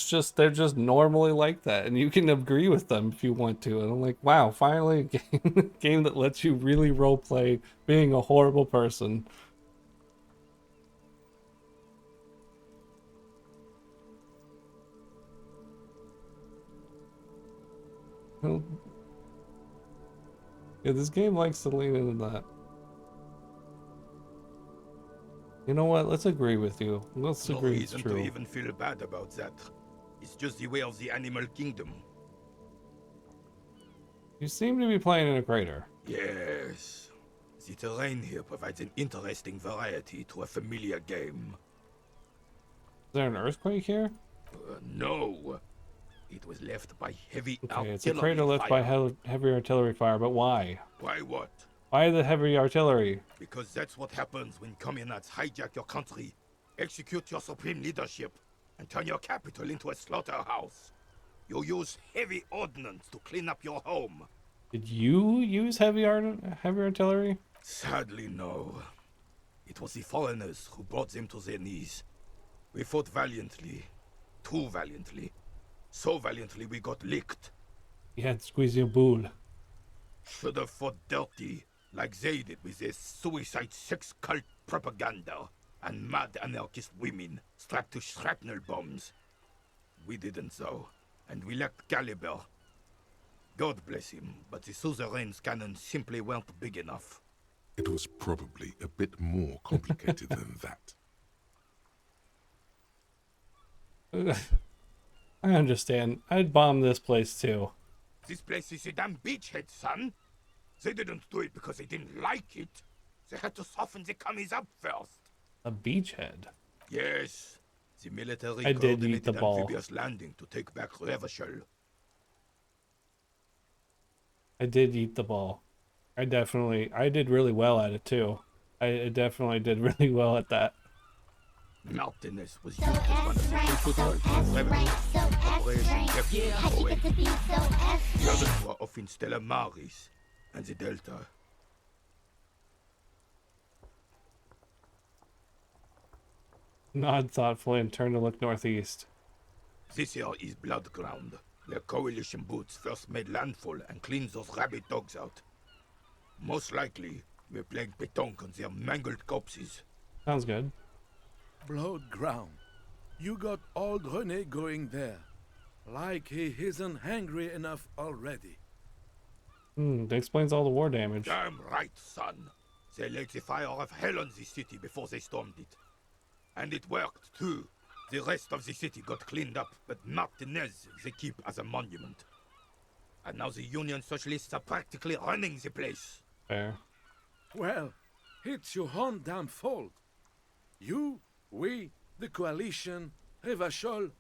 just normally like that, and you can agree with them if you want to. And I'm like, wow, finally a game that lets you really roleplay being a horrible person. Well, yeah, this game likes to lean into that. You know what? Let's agree with you. Let's agree it's true. No reason to even feel bad about that. It's just the way of the animal kingdom. You seem to be playing in a crater. Yes. The terrain here provides an interesting variety to a familiar game. Is there an earthquake here? No. It was left by heavy artillery it's a crater left by heavy artillery fire, but why? Why what? Why the heavy artillery? Because that's what happens when communards hijack your country, execute your supreme leadership, and turn your capital into a slaughterhouse. You use heavy ordnance to clean up your home. Did you use heavy artillery? Sadly, no. It was the foreigners who brought them to their knees. We fought valiantly. Too valiantly. So valiantly we got licked. You had to squeeze your bull. Should have fought dirty, like they did with their suicide sex cult propaganda and mad anarchist women strapped to shrapnel bombs. We didn't though, and we lacked caliber. God bless him, but the suzerain's cannons simply weren't big enough. It was probably a bit more complicated than that. I understand. I'd bomb this place too. This place is a damn beachhead, son. They didn't do it because they didn't like it. They had to soften the commies up first. A beachhead? Yes. The military I did eat the coordinated ball. amphibious landing to take back Revachol. I did eat the ball. I did really well at it too. I definitely did really well at that. Martinez was used as one of the footballs of Revachol. Operation Captain Away. The others were off in Stella Maris and the Delta. Nod thoughtfully and turned to look northeast. This here is Blood Ground, where coalition boots first made landfall and cleaned those rabid dogs out. Most likely, we're playing pétanque on their mangled corpses. Sounds good. Blood Ground. You got old René going there. Like he isn't hungry enough already. That explains all the war damage. Damn right, son. They laid the fire of hell on the city before they stormed it. And it worked, too. The rest of the city got cleaned up, but Martinez they keep as a monument. And now the Union Socialists are practically running the place. Fair. Well, it's your own damn fault. You, we, the coalition, Revachol,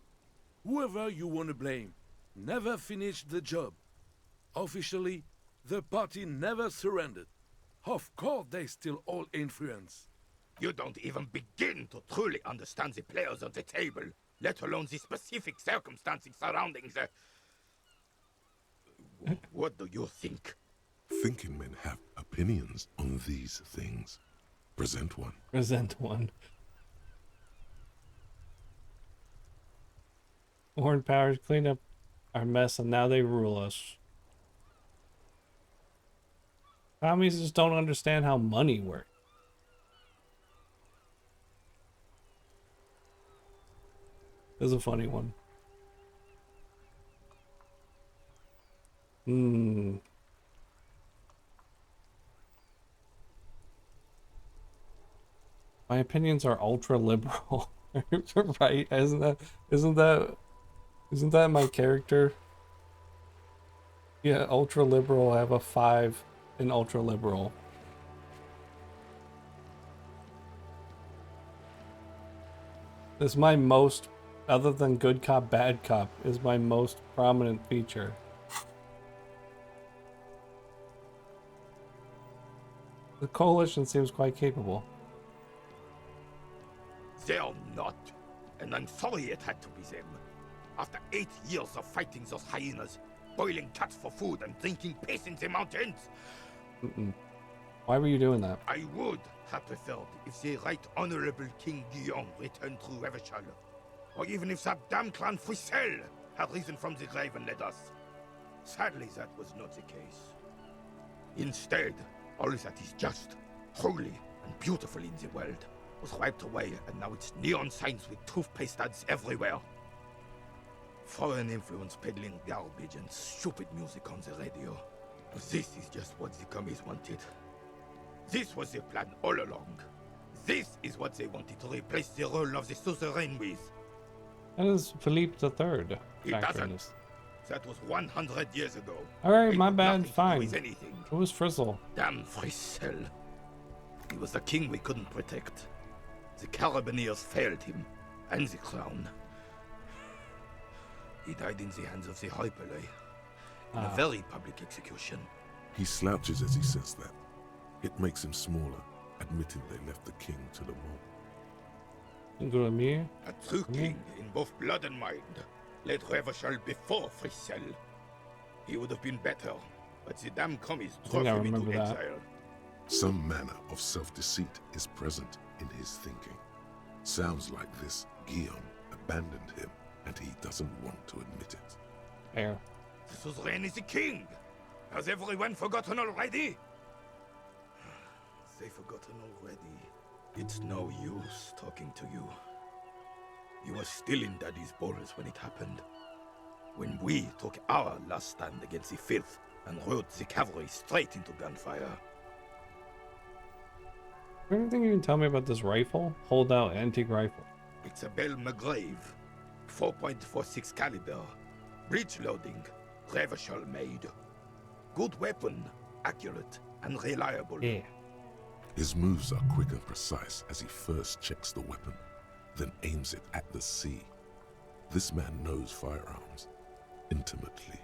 whoever you want to blame, never finished the job. Officially, the party never surrendered. Of course they still hold influence. You don't even begin to truly understand the players on the table, let alone the specific circumstances surrounding the... What do you think? Thinking men have opinions on these things. Present one. Present one. Foreign powers cleaned up our mess and now they rule us. Commies just don't understand how money works. This is a funny one. My opinions are ultra liberal. Right? Isn't that my character? Yeah, ultra liberal. I have a 5 in ultra liberal. This is my most, other than good cop, bad cop, is my most prominent feature. The coalition seems quite capable. They're not. And I'm sorry it had to be them. After 8 years of fighting those hyenas, boiling cats for food and drinking piss in the mountains. Why were you doing that? I would have preferred if the Right Honorable King Guillaume returned through Revachol. Or even if that damn clan Frisel had risen from the grave and led us. Sadly, that was not the case. Instead, all that is just, holy, and beautiful in the world was wiped away, and now it's neon signs with toothpaste ads everywhere. Foreign influence peddling garbage and stupid music on the radio. This is just what the commies wanted. This was their plan all along. This is what they wanted to replace the role of the suzerain with. That is Philippe III. It doesn't. That was 100 years ago. Alright, my It bad, had fine. nothing to do with anything. It was Frizzle. Damn Frisel. He was the king we couldn't protect. The Carabineers failed him, and the crown. He died in the hands of the Hyperlay, in a very public execution. He slouches as he says that. It makes him smaller, admitting they left the king to the mob. A true king in both blood and mind led Revachol before Frisel. He would have been better, but the damn commies drove him into exile. Some manner of self-deceit is present in his thinking. Sounds like this Guillaume abandoned him, and he doesn't want to admit it. Fair. The suzerain is the king! Has everyone forgotten already? They've forgotten already. It's no use talking to you. You were still in Daddy's balls when it happened. When we took our last stand against the filth and rode the cavalry straight into gunfire. Anything you can tell me about this rifle? Hold out antique rifle. It's a Bell McGrave. 4.46 caliber. Breech loading. Revachol made. Good weapon. Accurate and reliable. Yeah. His moves are quick and precise as he first checks the weapon, then aims it at the sea. This man knows firearms intimately.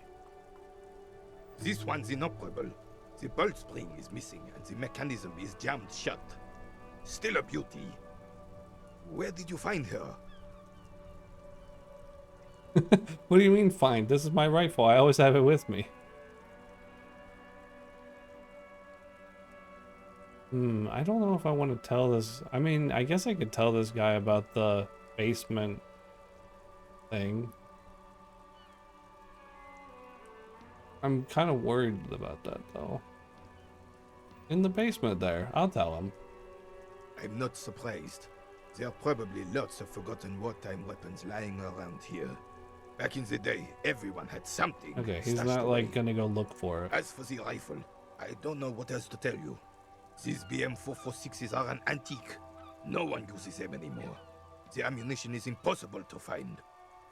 This one's inoperable. The bolt spring is missing and the mechanism is jammed shut. Still a beauty. Where did you find her? What do you mean find? This is my rifle. I always have it with me. I don't know if I want to tell this. I mean, I guess I could tell this guy about the basement thing. I'm kind of worried about that, though. In the basement there. I'll tell him. I'm not surprised. There are probably lots of forgotten wartime weapons lying around here. Back in the day, everyone had something. Okay, he's stashed not away. like gonna go look for it. As for the rifle, I don't know what else to tell you. These BM-446s are an antique. No one uses them anymore. The ammunition is impossible to find.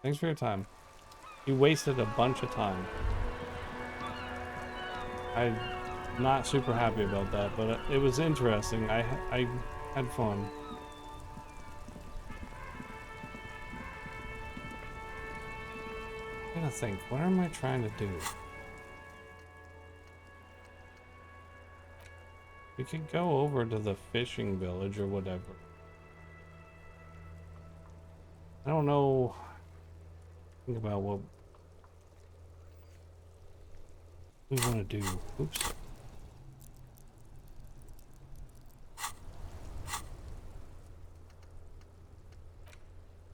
Thanks for your time. You wasted a bunch of time. I'm not super happy about that, but it was interesting. I had fun. I gotta think, what am I trying to do? We could go over to the fishing village or whatever. I don't know. Think about what we want to do. Oops.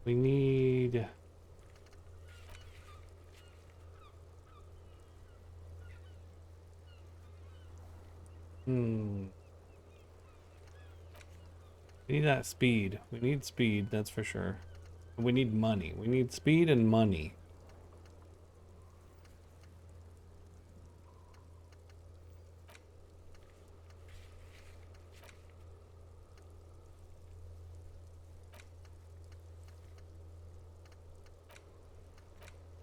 We need... We need that speed. We need speed, that's for sure. We need money. We need speed and money.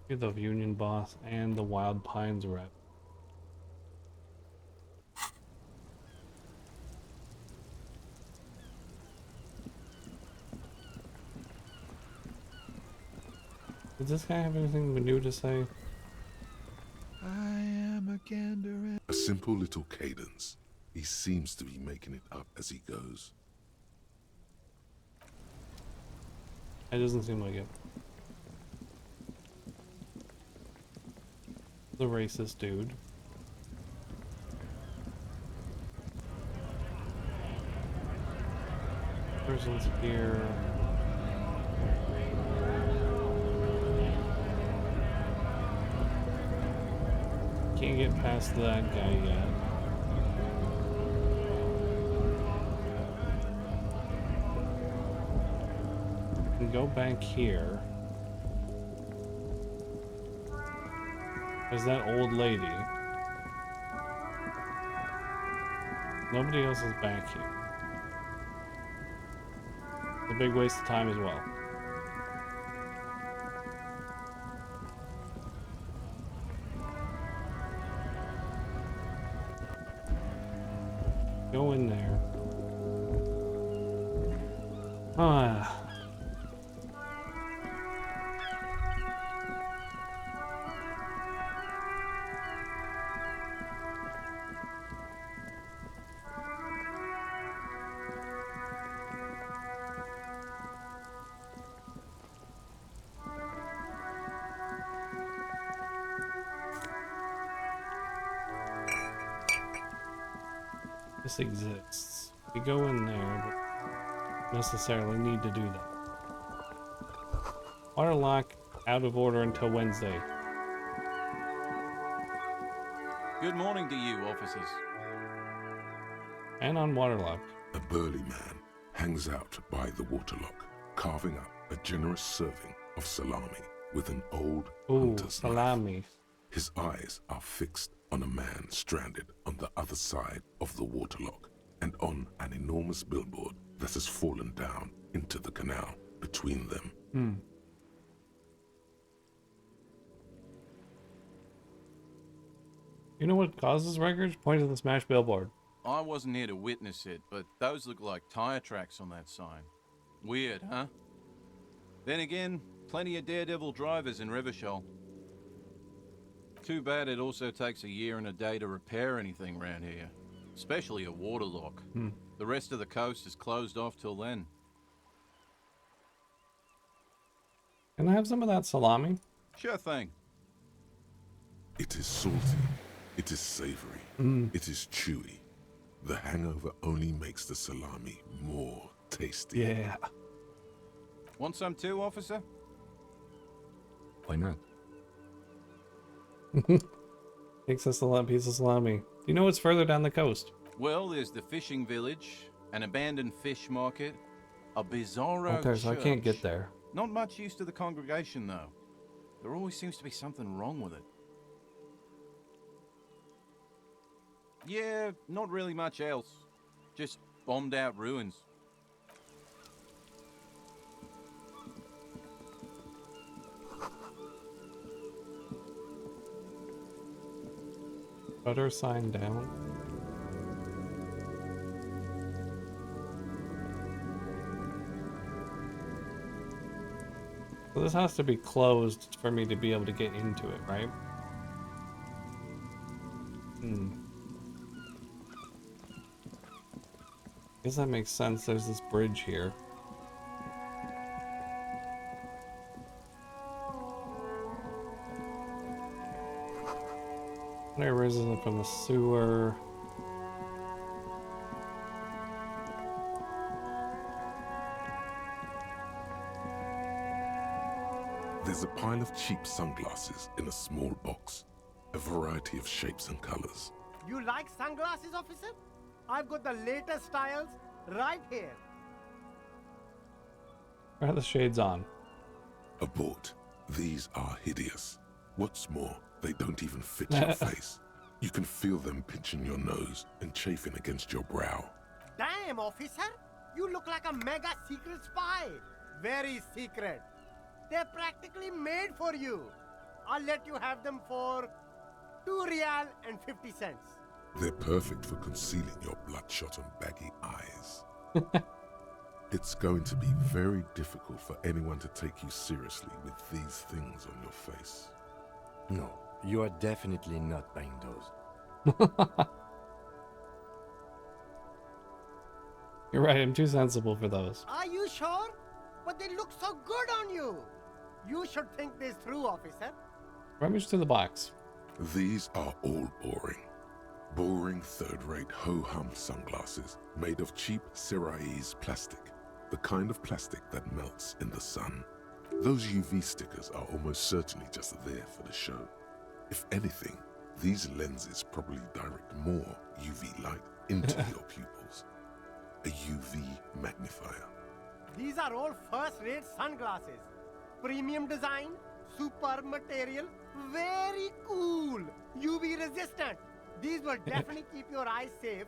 You're the Union boss and the Wild Pines rep. Does this guy have anything new to say? I am a gander. A simple little cadence. He seems to be making it up as he goes. It doesn't seem like it. The racist dude. Person's here. Can't get past that guy yet. Can go back here. There's that old lady. Nobody else is back here. It's a big waste of time as well. Go in there. Ah. This exists. We go in there, but necessarily need to do that. Water lock out of order until Wednesday. Good morning to you, officers. And on waterlock. A burly man hangs out by the waterlock, carving up a generous serving of salami with an old hunter's salami. knife. His eyes are fixed on a man stranded on the other side of the waterlock. and on an enormous billboard that has fallen down into the canal between them. You know what causes wreckage? Point to the smashed billboard. I wasn't here to witness it, but those look like tire tracks on that sign. Weird, huh? Then again, plenty of daredevil drivers in Rivashol. Too bad it also takes a year and a day to repair anything around here. Especially a waterlock. The rest of the coast is closed off till then. Can I have some of that salami? Sure thing. It is salty. It is savory. It is chewy. The hangover only makes the salami more tasty. Yeah. Want some too, officer? Why not? Takes us a piece of salami. Do you know what's further down the coast? Well, there's the fishing village, an abandoned fish market, a bizarro Okay, so I can't get church. there. Not much use to the congregation, though. There always seems to be something wrong with it. Yeah, not really much else. Just bombed out ruins. Shutter sign down. So this has to be closed for me to be able to get into it, right? Guess that makes sense. There's this bridge here. Whatever is it from the sewer. There's a pile of cheap sunglasses in a small box, a variety of shapes and colors. You like sunglasses, officer? I've got the latest styles right here. Why are the shades on? Abort. These are hideous. What's more, they don't even fit your face. You can feel them pinching your nose and chafing against your brow. Damn, officer! You look like a mega secret spy. Very secret. They're practically made for you. I'll let you have them for 2 real and 50 cents. They're perfect for concealing your bloodshot and baggy eyes. It's going to be very difficult for anyone to take you seriously with these things on your face. No, you are definitely not buying those. You're right, I'm too sensible for those. Are you sure? But they look so good on you. You should think this through, officer. Rummage through the box. These are all boring. Boring third-rate ho-hum sunglasses made of cheap Syrahese plastic. The kind of plastic that melts in the sun. Those UV stickers are almost certainly just there for the show. If anything, these lenses probably direct more UV light into your pupils. A UV magnifier. These are all first-rate sunglasses. Premium design, super material, very cool. UV resistant. These will definitely keep your eyes safe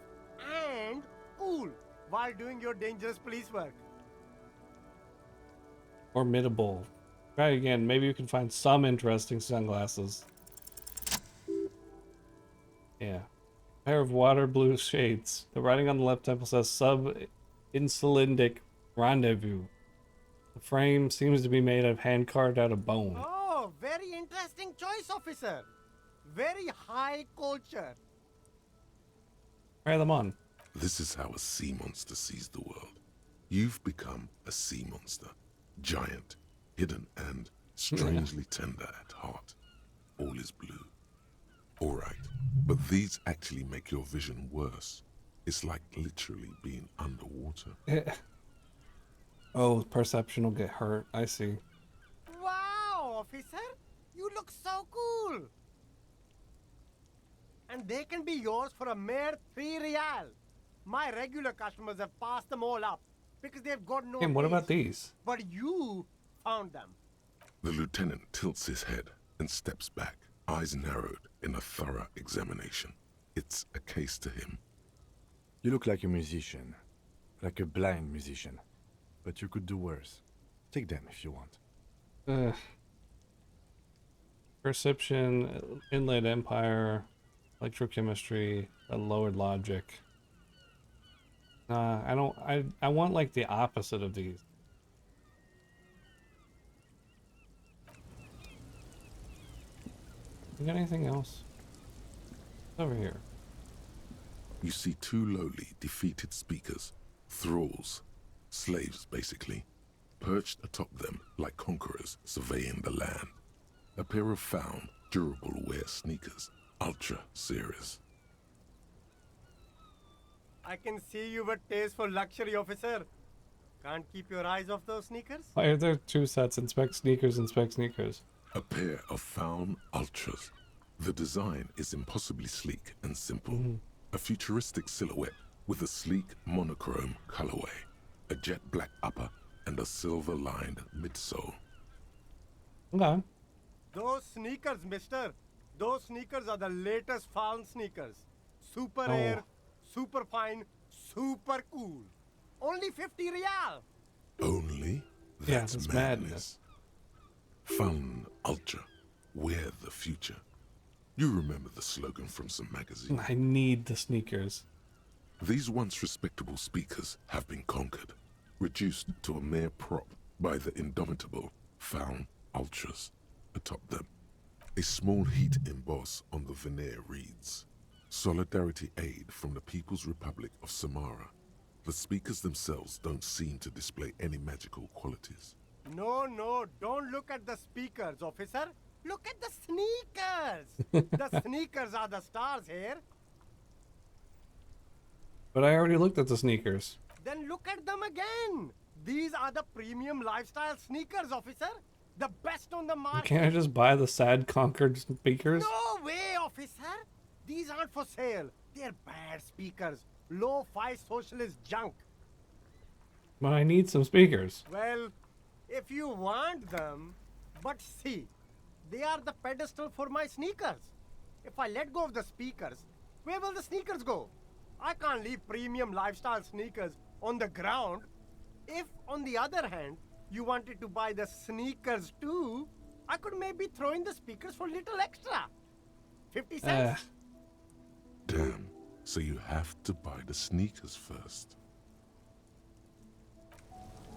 and cool while doing your dangerous police work. Formidable. Try again. Maybe you can find some interesting sunglasses. Yeah. Pair of water blue shades. The writing on the left temple says sub-insulindic rendezvous. The frame seems to be made of hand carved out of bone. Oh, very interesting choice, officer. Very high culture. Try them on. This is how a sea monster sees the world. You've become a sea monster. Giant, hidden, and strangely tender at heart. All is blue. Alright, but these actually make your vision worse. It's like literally being underwater. Oh, perception will get hurt. I see. Wow, officer. You look so cool. And they can be yours for a mere 3 real. My regular customers have passed them all up because they've got no And what about taste. these? But you found them. The lieutenant tilts his head and steps back, eyes narrowed in a thorough examination. It's a case to him. You look like a musician. Like a blind musician. But you could do worse. Take them if you want. Perception, inlaid empire, electrochemistry, a lowered logic. I don't. I want like the opposite of these. You got anything else? What's over here? You see two lowly, defeated speakers, thralls, slaves basically, perched atop them like conquerors surveying the land. A pair of found, durable wear sneakers, ultra serious. I can see you with taste for luxury, officer. Can't keep your eyes off those sneakers? Why are there two sets? Inspect sneakers, inspect sneakers. A pair of found ultras. The design is impossibly sleek and simple. A futuristic silhouette with a sleek monochrome colorway, a jet black upper, and a silver-lined midsole. Okay. Those sneakers, mister. Those sneakers are the latest found sneakers. Super air, super fine, super cool. Only 50 real. Only? That's madness. Fun ultra. Wear the future. You remember the slogan from some magazine. I need the sneakers. These once respectable speakers have been conquered, reduced to a mere prop by the indomitable found ultras atop them. A small heat emboss on the veneer reads, Solidarity Aid from the People's Republic of Samara. The speakers themselves don't seem to display any magical qualities. No, don't look at the speakers, officer. Look at the sneakers. The sneakers are the stars here. But I already looked at the sneakers. Then look at them again. These are the premium lifestyle sneakers, officer. The best on the market. Can't I just buy the sad conquered speakers? No way, officer. These aren't for sale. They're bad speakers. Low-fi socialist junk. But I need some speakers. Well, if you want them, but see, they are the pedestal for my sneakers. If I let go of the speakers, where will the sneakers go? I can't leave premium lifestyle sneakers on the ground. If, on the other hand, you wanted to buy the sneakers too, I could maybe throw in the speakers for little extra. 50 cents. Damn, so you have to buy the sneakers first.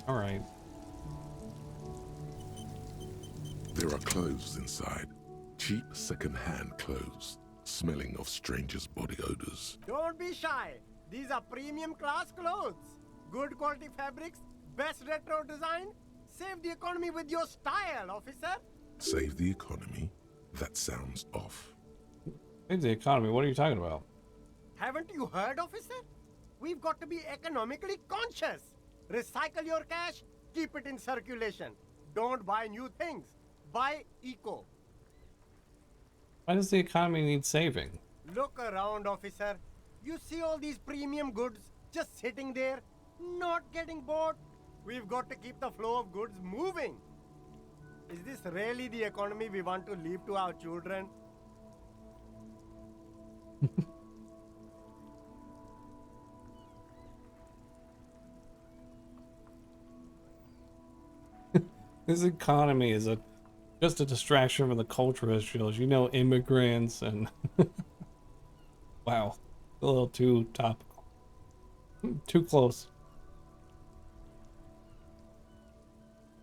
Alright. There are clothes inside. Cheap second-hand clothes, smelling of strangers' body odors. Don't be shy. These are premium class clothes. Good quality fabrics, best retro design. Save the economy with your style, officer. Save the economy? That sounds off. Save the economy? What are you talking about? Haven't you heard, officer? We've got to be economically conscious. Recycle your cash, keep it in circulation. Don't buy new things. Buy eco. Why does the economy need saving? Look around, officer. You see all these premium goods just sitting there, not getting bought? We've got to keep the flow of goods moving. Is this really the economy we want to leave to our children? This economy is just a distraction from the culture issues. You know, immigrants and... Wow. A little too topical. Too close.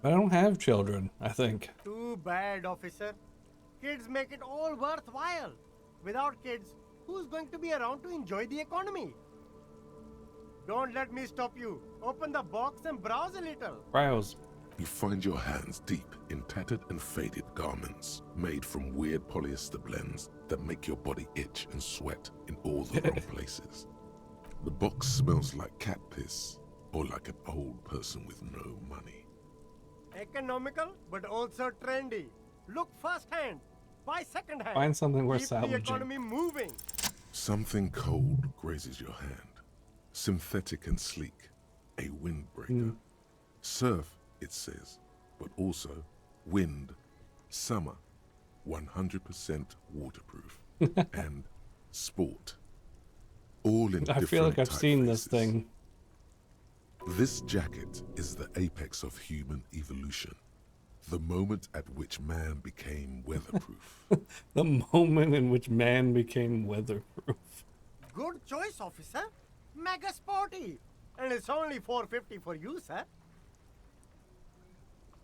But I don't have children, I think. Too bad, officer. Kids make it all worthwhile. Without kids, who's going to be around to enjoy the economy? Don't let me stop you. Open the box and browse a little. Browse. You find your hands deep in tattered and faded garments made from weird polyester blends that make your body itch and sweat in all the wrong places. The box smells like cat piss or like an old person with no money. Economical, but also trendy. Look firsthand. Buy secondhand. Find something worth Keep salvaging. the economy moving. Something cold grazes your hand. Synthetic and sleek. A windbreaker. Surf, it says, but also wind, summer, 100% waterproof, and sport. all in I feel like I've seen this thing. This jacket is the apex of human evolution, the moment at which man became weatherproof. The moment in which man became weatherproof. Good choice, officer. Mega sporty. And it's only $4.50 for you, sir.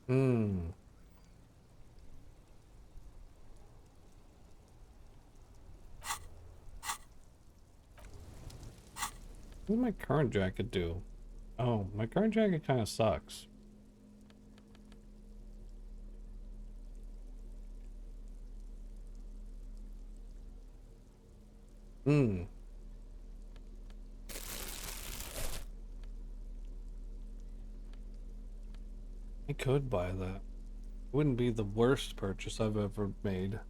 Hmm. What does my current jacket do? Oh, my current jacket kind of sucks. Hmm. I could buy that. Wouldn't be the worst purchase I've ever made.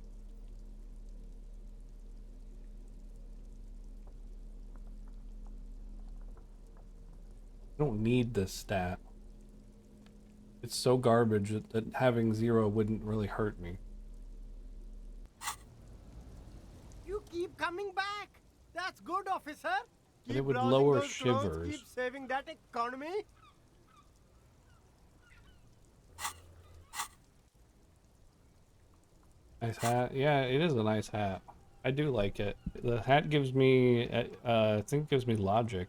I don't need this stat. It's so garbage that having 0 wouldn't really hurt me. You keep coming back. That's good, officer. But it Keep would browsing lower those clothes, shivers. keep saving that economy. Nice hat. Yeah, it is a nice hat. I do like it. The hat gives me, I think it gives me logic.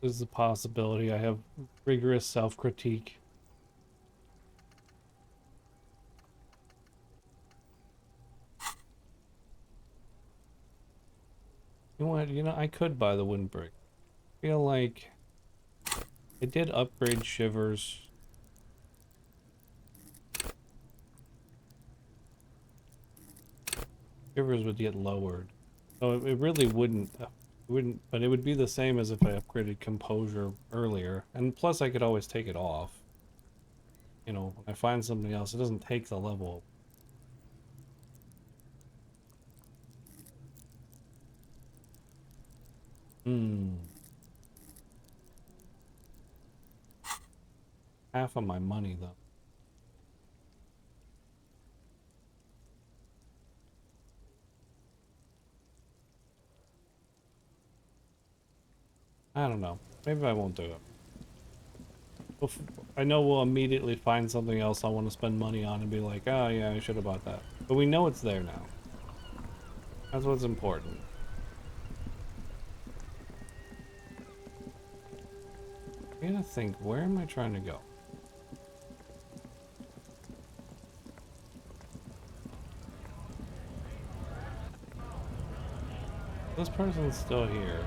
There's a possibility I have rigorous self-critique. You know what? You know, I could buy the windbreak. I feel like I did upgrade shivers. Shivers would get lowered. So it really wouldn't, but it would be the same as if I upgraded composure earlier. And plus I could always take it off. You know, when I find something else, it doesn't take the level. Half of my money, though. I don't know. Maybe I won't do it. I know we'll immediately find something else I want to spend money on and be like, oh yeah, I should have bought that. But we know it's there now. That's what's important. I gotta think, where am I trying to go? This person's still here.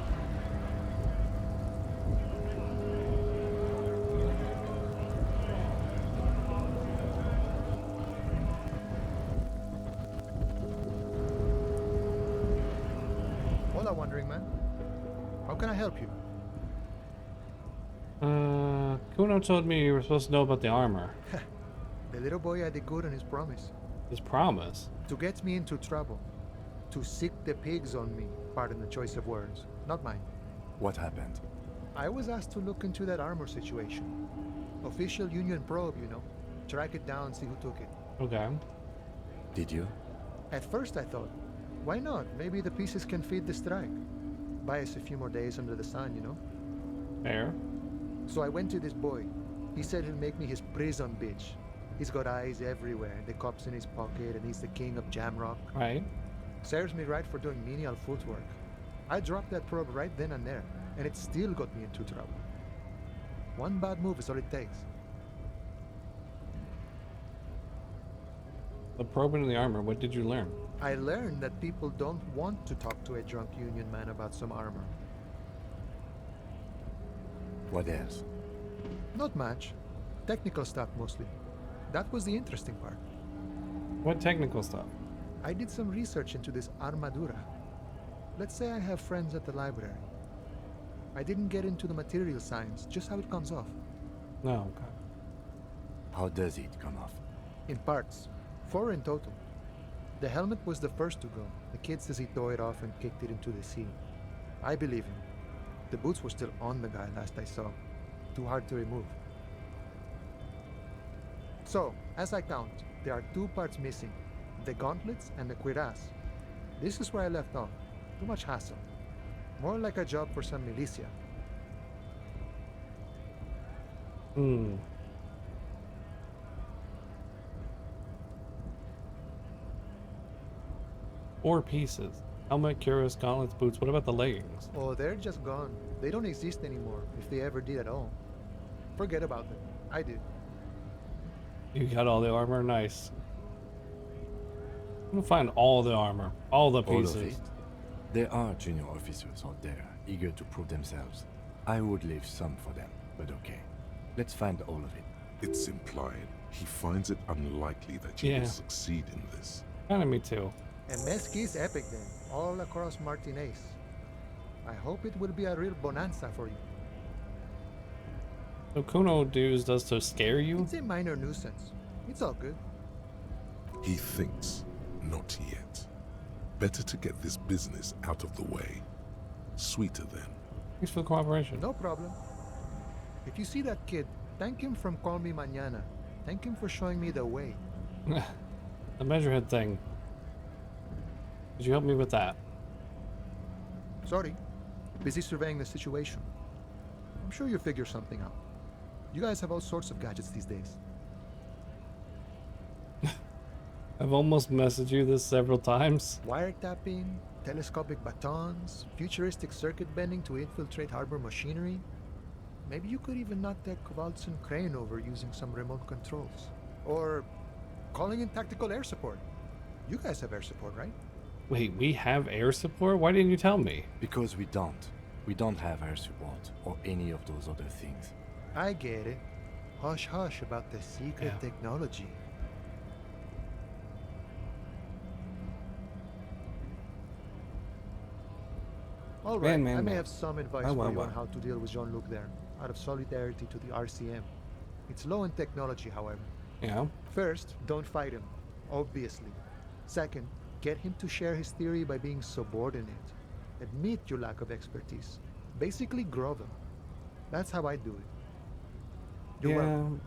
Hola, wandering man. How can I help you? Kuno told me you were supposed to know about the armor. The little boy had a good on his promise. His promise? To get me into trouble. To sick the pigs on me. Pardon the choice of words. Not mine. What happened? I was asked to look into that armor situation. Official Union probe, you know. Track it down, see who took it. Okay. Did you? At first I thought, why not? Maybe the pieces can feed the strike. Buy us a few more days under the sun, you know? Fair. So I went to this boy. He said he'll make me his prison bitch. He's got eyes everywhere, the cops in his pocket, and he's the king of Jamrock. Right. Serves me right for doing menial footwork. I dropped that probe right then and there, and it still got me into trouble. One bad move is all it takes. The probe into the armor, what did you learn? I learned that people don't want to talk to a drunk Union man about some armor. What else? Not much. Technical stuff mostly. That was the interesting part. What technical stuff? I did some research into this armadura. Let's say I have friends at the library. I didn't get into the material science, just how it comes off. No, okay. How does it come off? In parts. 4 in total. The helmet was the first to go. The kid says he tore it off and kicked it into the sea. I believe him. The boots were still on the guy last I saw. too hard to remove. So, as I count, there are 2 parts missing, the gauntlets and the cuirass. This is where I left off. Too much hassle. More like a job for some militia. Hmm. 4 pieces. Helmet, cuirass, gauntlets, boots. What about the leggings? Oh, they're just gone. They don't exist anymore, if they ever did at all. Forget about them. I did. You got all the armor? Nice. I'm gonna find all the armor. All the pieces. All of it? There are junior officers out there, eager to prove themselves. I would leave some for them, but okay. Let's find all of it. It's implied he finds it unlikely that you will succeed in this. Kinda me too. And Mesqui's epic then, all across Martinez. I hope it will be a real bonanza for you. So Kuno dues does to scare you? It's a minor nuisance. It's all good. He thinks, not yet. Better to get this business out of the way. Sweeter then. Thanks for the cooperation. No problem. If you see that kid, thank him from Call Me Mañana. Thank him for showing me the way. The measurehead thing. Could you help me with that? Sorry. Busy surveying the situation. I'm sure you'll figure something out. You guys have all sorts of gadgets these days. I've almost messaged you this several times. Wiretapping, telescopic batons, futuristic circuit bending to infiltrate harbor machinery. Maybe you could even knock that Kowalczyk crane over using some remote controls. Or calling in tactical air support. You guys have air support, right? Wait, we have air support? Why didn't you tell me? Because we don't. We don't have air support or any of those other things. I get it. Hush hush about the secret technology. All right, I may have some advice for you on how to deal with Jean-Luc there, out of solidarity to the RCM. It's low in technology, however. Yeah. First, don't fight him, obviously. Second, get him to share his theory by being subordinate. Admit your lack of expertise. Basically, grow them. That's how I do it. Do well.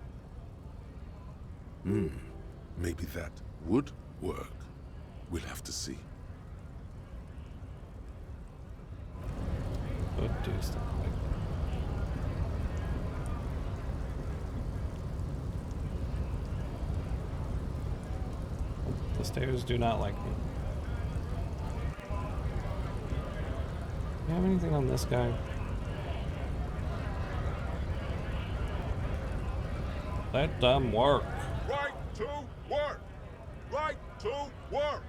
Maybe that would work. We'll have to see. Would do stuff like that. The stairs do not like me. You have anything on this guy? Let them work. Right to work! Right to work!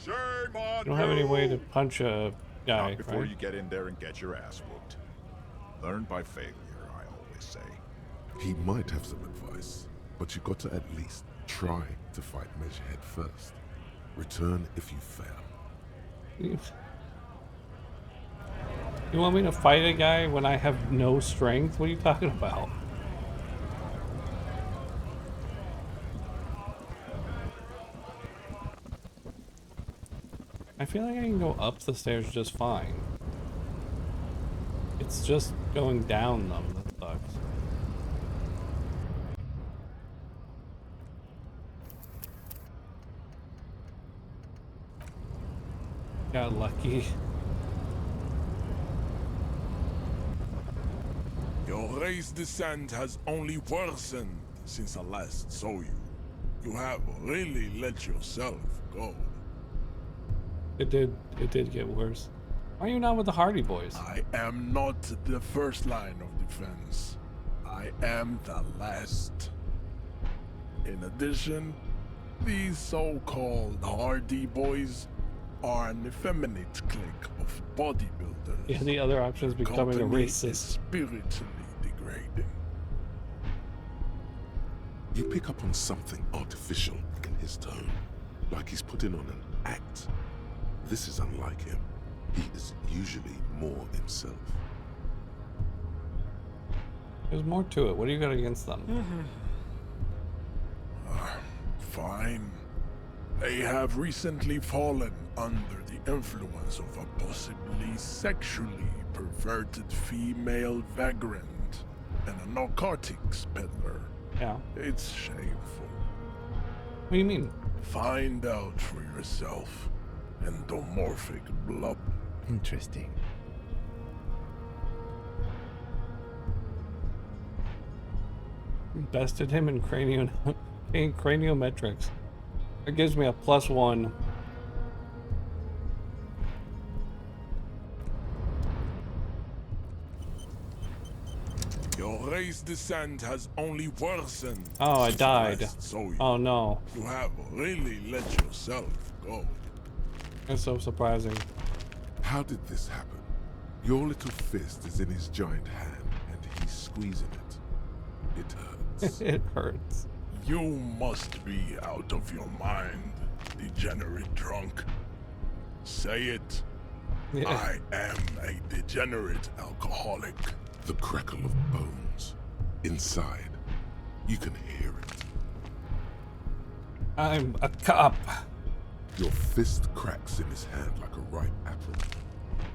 Shame on You don't have any way to punch a guy, Not before right? you get in there and get your ass whooped. Learn by failure, I always say. He might have some advice, but you got to at least try to fight Measurehead first. Return if you fail. You want me to fight a guy when I have no strength? What are you talking about? I feel like I can go up the stairs just fine. It's just going down them that sucks. Got lucky. Your race descent has only worsened since I last saw you. You have really let yourself go. It did get worse. Why are you not with the Hardie boys? I am not the first line of defense. I am the last. In addition, these so-called Hardie boys are an effeminate clique of bodybuilders. Yeah, the other option is becoming a Company racist. is spiritually degrading. You pick up on something artificial in his tone, like he's putting on an act. This is unlike him. He is usually more himself. There's more to it. What do you got against them? Fine. They have recently fallen under the influence of a possibly sexually perverted female vagrant. and a narcotics peddler. Yeah. It's shameful. What do you mean? Find out for yourself. Endomorphic blob. Interesting. Bested him in craniometrics. It gives me a +1. Your race descent has only worsened. Oh, I died. So Oh no. You have really let yourself go. That's so surprising. How did this happen? Your little fist is in his giant hand, and he's squeezing it. It hurts. It hurts. You must be out of your mind, degenerate drunk. Say it. Yeah. I am a degenerate alcoholic. The crackle of bones. Inside, you can hear it. I'm a cop. Your fist cracks in his hand like a ripe apple.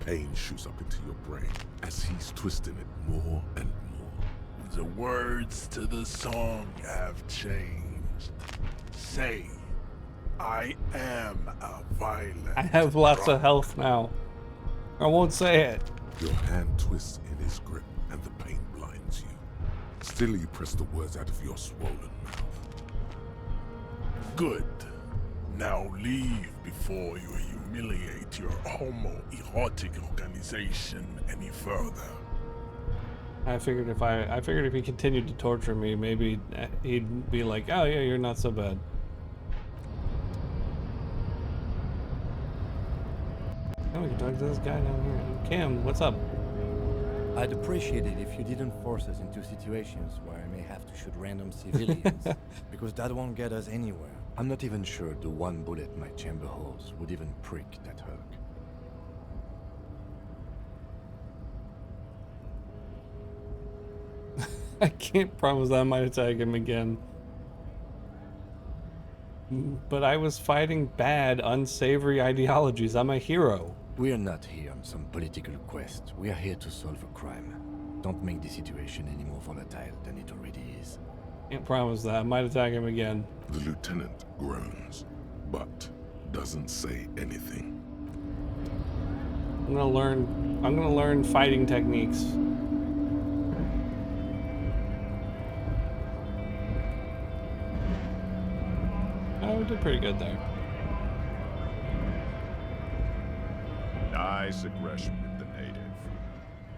Pain shoots up into your brain as he's twisting it more and more. The words to the song have changed. Say, I am a violent. I have lots of health now. I won't say it. Your hand twists in his grip and the pain blinds you. Still you press the words out of your swollen mouth. Good. Now leave before you humiliate your homoerotic organization any further. I figured if he continued to torture me, maybe he'd be like, "Oh yeah, you're not so bad." Oh, we can talk to this guy down here. Cam, what's up? I'd appreciate it if you didn't force us into situations where I may have to shoot random civilians, because that won't get us anywhere. I'm not even sure the one bullet my chamber holds would even prick that hug. I can't promise I might attack him again. But I was fighting bad, unsavory ideologies. I'm a hero. We are not here on some political quest. We are here to solve a crime. Don't make the situation any more volatile than it already is. Can't promise that. I might attack him again. The lieutenant groans, but doesn't say anything. I'm gonna learn fighting techniques. Oh, we did pretty good there. Nice aggression with the native.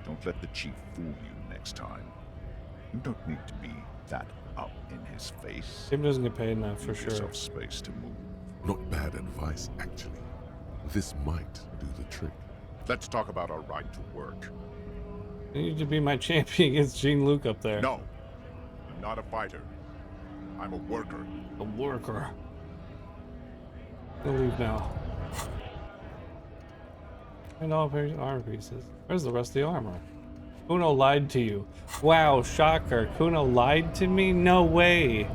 Don't let the chief fool you next time. You don't need to be that up in his face. Tim doesn't get paid enough for Give sure. yourself space to move. Not bad advice, actually. This might do the trick. Let's talk about our right to work. You need to be my champion against Jean-Luc up there. No, I'm not a fighter. I'm a worker. A worker. I'll leave now. And all armor pieces. Where's the rest of the armor? Kuno lied to you. Wow, shocker. Kuno lied to me? No way.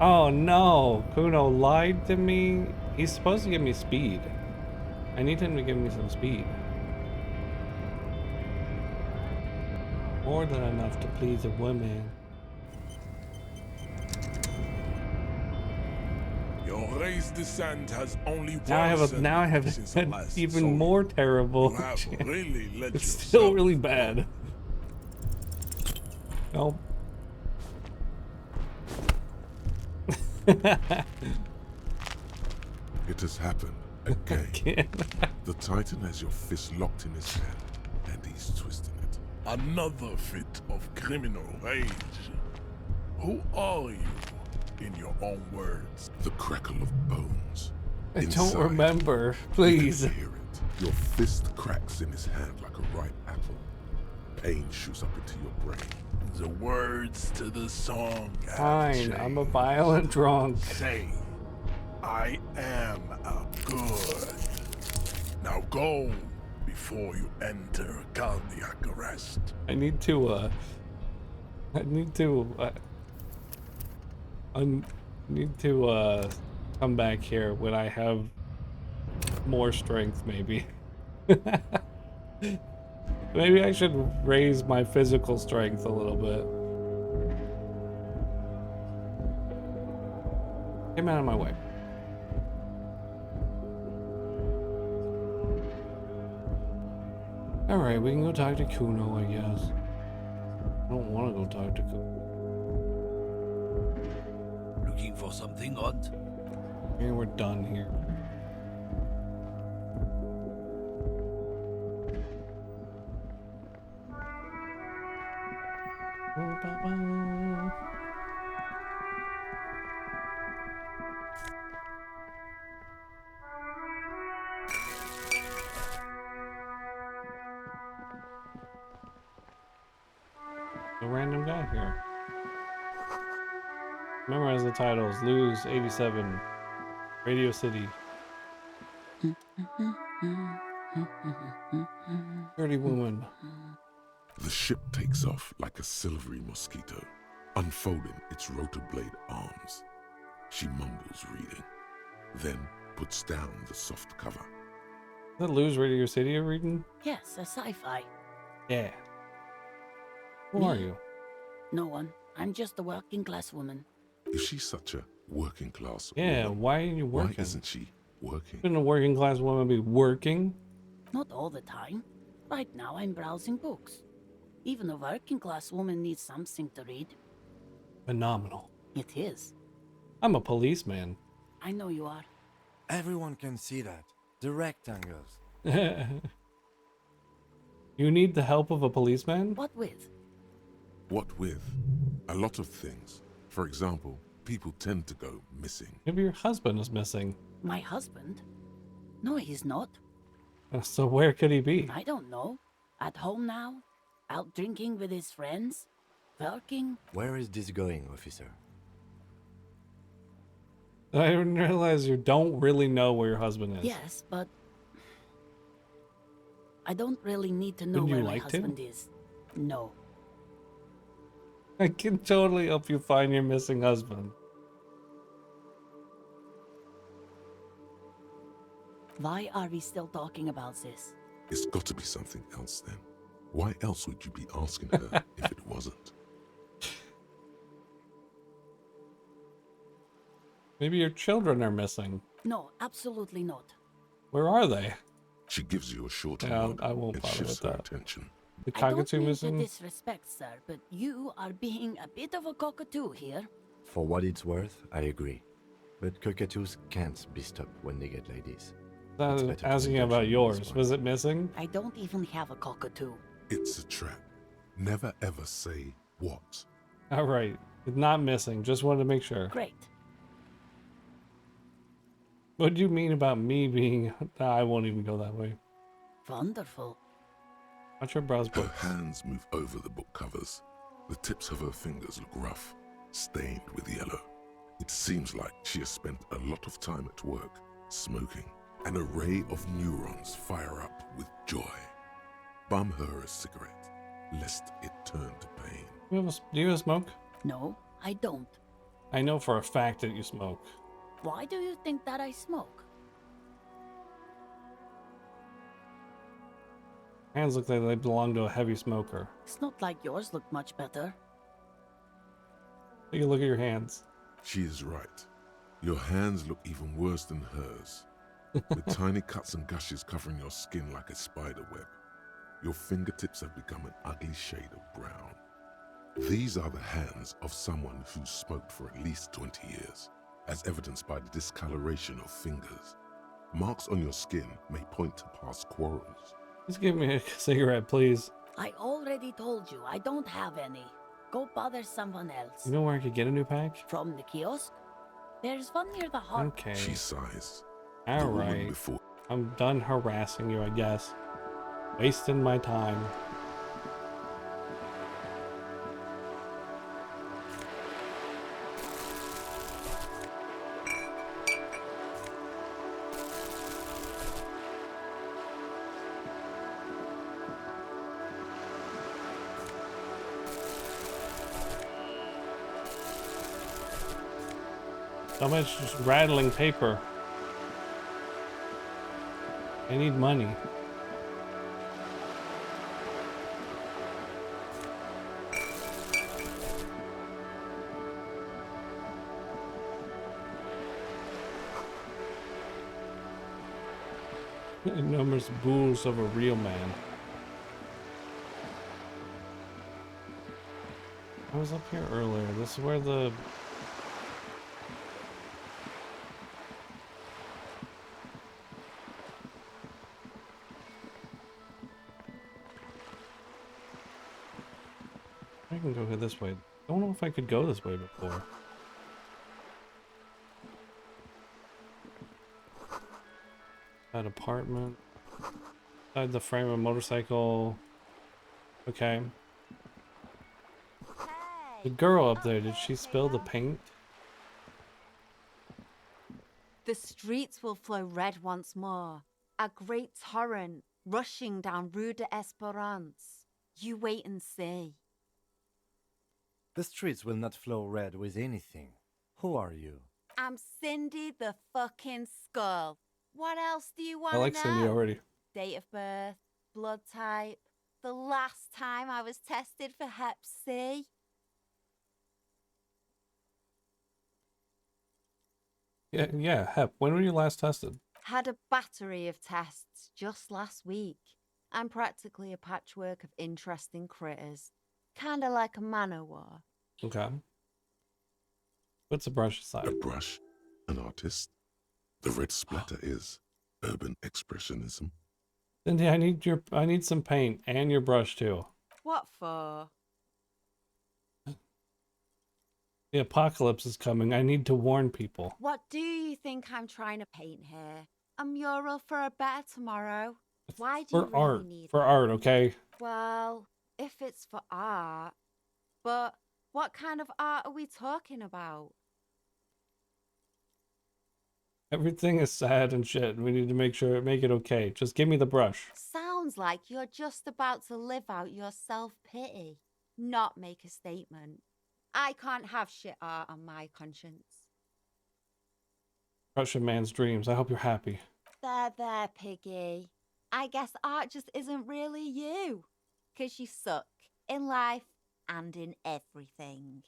Oh no. Kuno lied to me? He's supposed to give me speed. I need him to give me some speed. More than enough to please a woman. Your race descent has only Now I have an even more terrible chance. Really It's still really bad. Nope. It has happened again. The Titan has your fist locked in his hand, and he's twisting it. Another fit of criminal rage. Who are you, in your own words? The crackle of bones. I Inside, don't remember. Please. You can hear it. Your fist cracks in his hand like a ripe apple. Pain shoots up into your brain. The words to the song have Fine, changed. I'm a violent drunk. Say, I am a good. Now go before you enter cardiac arrest. I need to come back here when I have more strength, maybe. Maybe I should raise my physical strength a little bit. Get out of my way. Alright, we can go talk to Kuno, I guess. I don't want to go talk to Kuno. Looking for something odd? Okay, we're done here. A random guy here. Memorize the titles. Lose 87. Radio City. Dirty woman. The ship takes off like a silvery mosquito, unfolding its rotor blade arms. She mumbles reading, then puts down the soft cover. Is that Lose Radio City you're reading? Yes, a sci-fi. Yeah. Who are you? No one. I'm just a working class woman. Is she such a working class Yeah, woman? why are you working? Why isn't she working? Shouldn't a working class woman be working? Not all the time. Right now I'm browsing books. Even a working class woman needs something to read. Phenomenal. It is. I'm a policeman. I know you are. Everyone can see that. The rectangles. You need the help of a policeman? What with? What with? A lot of things. For example, people tend to go missing. Maybe your husband is missing. My husband? No, he's not. So where could he be? I don't know. At home now? Out drinking with his friends? Working? Where is this going, officer? I didn't realize you don't really know where your husband is. Yes, but I don't really need to know Wouldn't you where my like to? husband is. No. I can totally help you find your missing husband. Why are we still talking about this? It's got to be something else then. Why else would you be asking her if it wasn't? Maybe your children are missing. No, absolutely not. Where are they? She gives you a short Yeah, nod I won't and bother shifts with her that. attention. The I don't cockatoo mean missing? to disrespect, sir, but you are being a bit of a cockatoo here. For what it's worth, I agree. But cockatoos can't be stopped when they get like this. I was asking about yours. Was it missing? I don't even have a cockatoo. It's a trap. Never ever say what. Alright. It's not missing. Just wanted to make sure. Great. What do you mean about me being... Nah, I won't even go that way. Wonderful. Watch your browse Her books. hands move over the book covers. The tips of her fingers look rough, stained with yellow. It seems like she has spent a lot of time at work, smoking. An array of neurons fire up with joy. Bum her a cigarette, lest it turn to pain. Do you smoke? No, I don't. I know for a fact that you smoke. Why do you think that I smoke? Hands look like they belong to a heavy smoker. It's not like yours look much better. Take a look at your hands. She is right. Your hands look even worse than hers, with tiny cuts and gushes covering your skin like a spider web. Your fingertips have become an ugly shade of brown. These are the hands of someone who's smoked for at least 20 years, as evidenced by the discoloration of fingers. Marks on your skin may point to past quarrels. Just give me a cigarette, please. I already told you I don't have any. Go bother someone else. You know where I could get a new pack? From the kiosk? There's one near the harbor. Okay. She sighs. Alright. I'm done harassing you, I guess. Wasting my time. So much just rattling paper. I need money. Numerous bulls of a real man. I was up here earlier. This is where the... I can go this way. I don't know if I could go this way before. That apartment. Inside the frame of a motorcycle. Okay. The girl up there, did she spill the paint? The streets will flow red once more. A great torrent rushing down Rue de Esperance. You wait and see. The streets will not flow red with anything. Who are you? I'm Cindy the fucking Skull. What else do you want to know? I like Cindy already. Date of birth, blood type, the last time I was tested for Hep C. Yeah, Hep. When were you last tested? Had a battery of tests just last week. I'm practically a patchwork of interesting critters. Kinda like a man-o'-war. Okay. What's the brush aside? A brush? An artist? The red splatter is urban expressionism. Cindy, I need some paint and your brush too. What for? The apocalypse is coming. I need to warn people. What do you think I'm trying to paint here? A mural for a better tomorrow? Why do you For really art. need For it? art, okay? Well, if it's for art. But what kind of art are we talking about? Everything is sad and shit. We need to make it okay. Just give me the brush. Sounds like you're just about to live out your self-pity, not make a statement. I can't have shit art on my conscience. Crush a man's dreams. I hope you're happy. There, Piggy. I guess art just isn't really you. 'Cause you suck in life and in everything.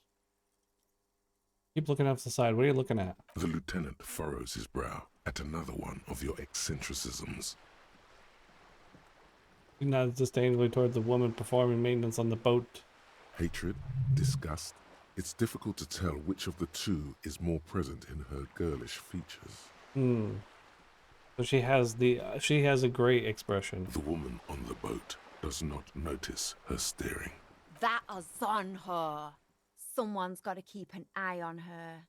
Keep looking off the side. What are you looking at? The lieutenant furrows his brow at another one of your eccentricisms. He nods disdainfully toward the woman performing maintenance on the boat. Hatred, disgust. It's difficult to tell which of the two is more present in her girlish features. So she has a great expression. The woman on the boat does not notice her staring. That Ozon her. Someone's got to keep an eye on her.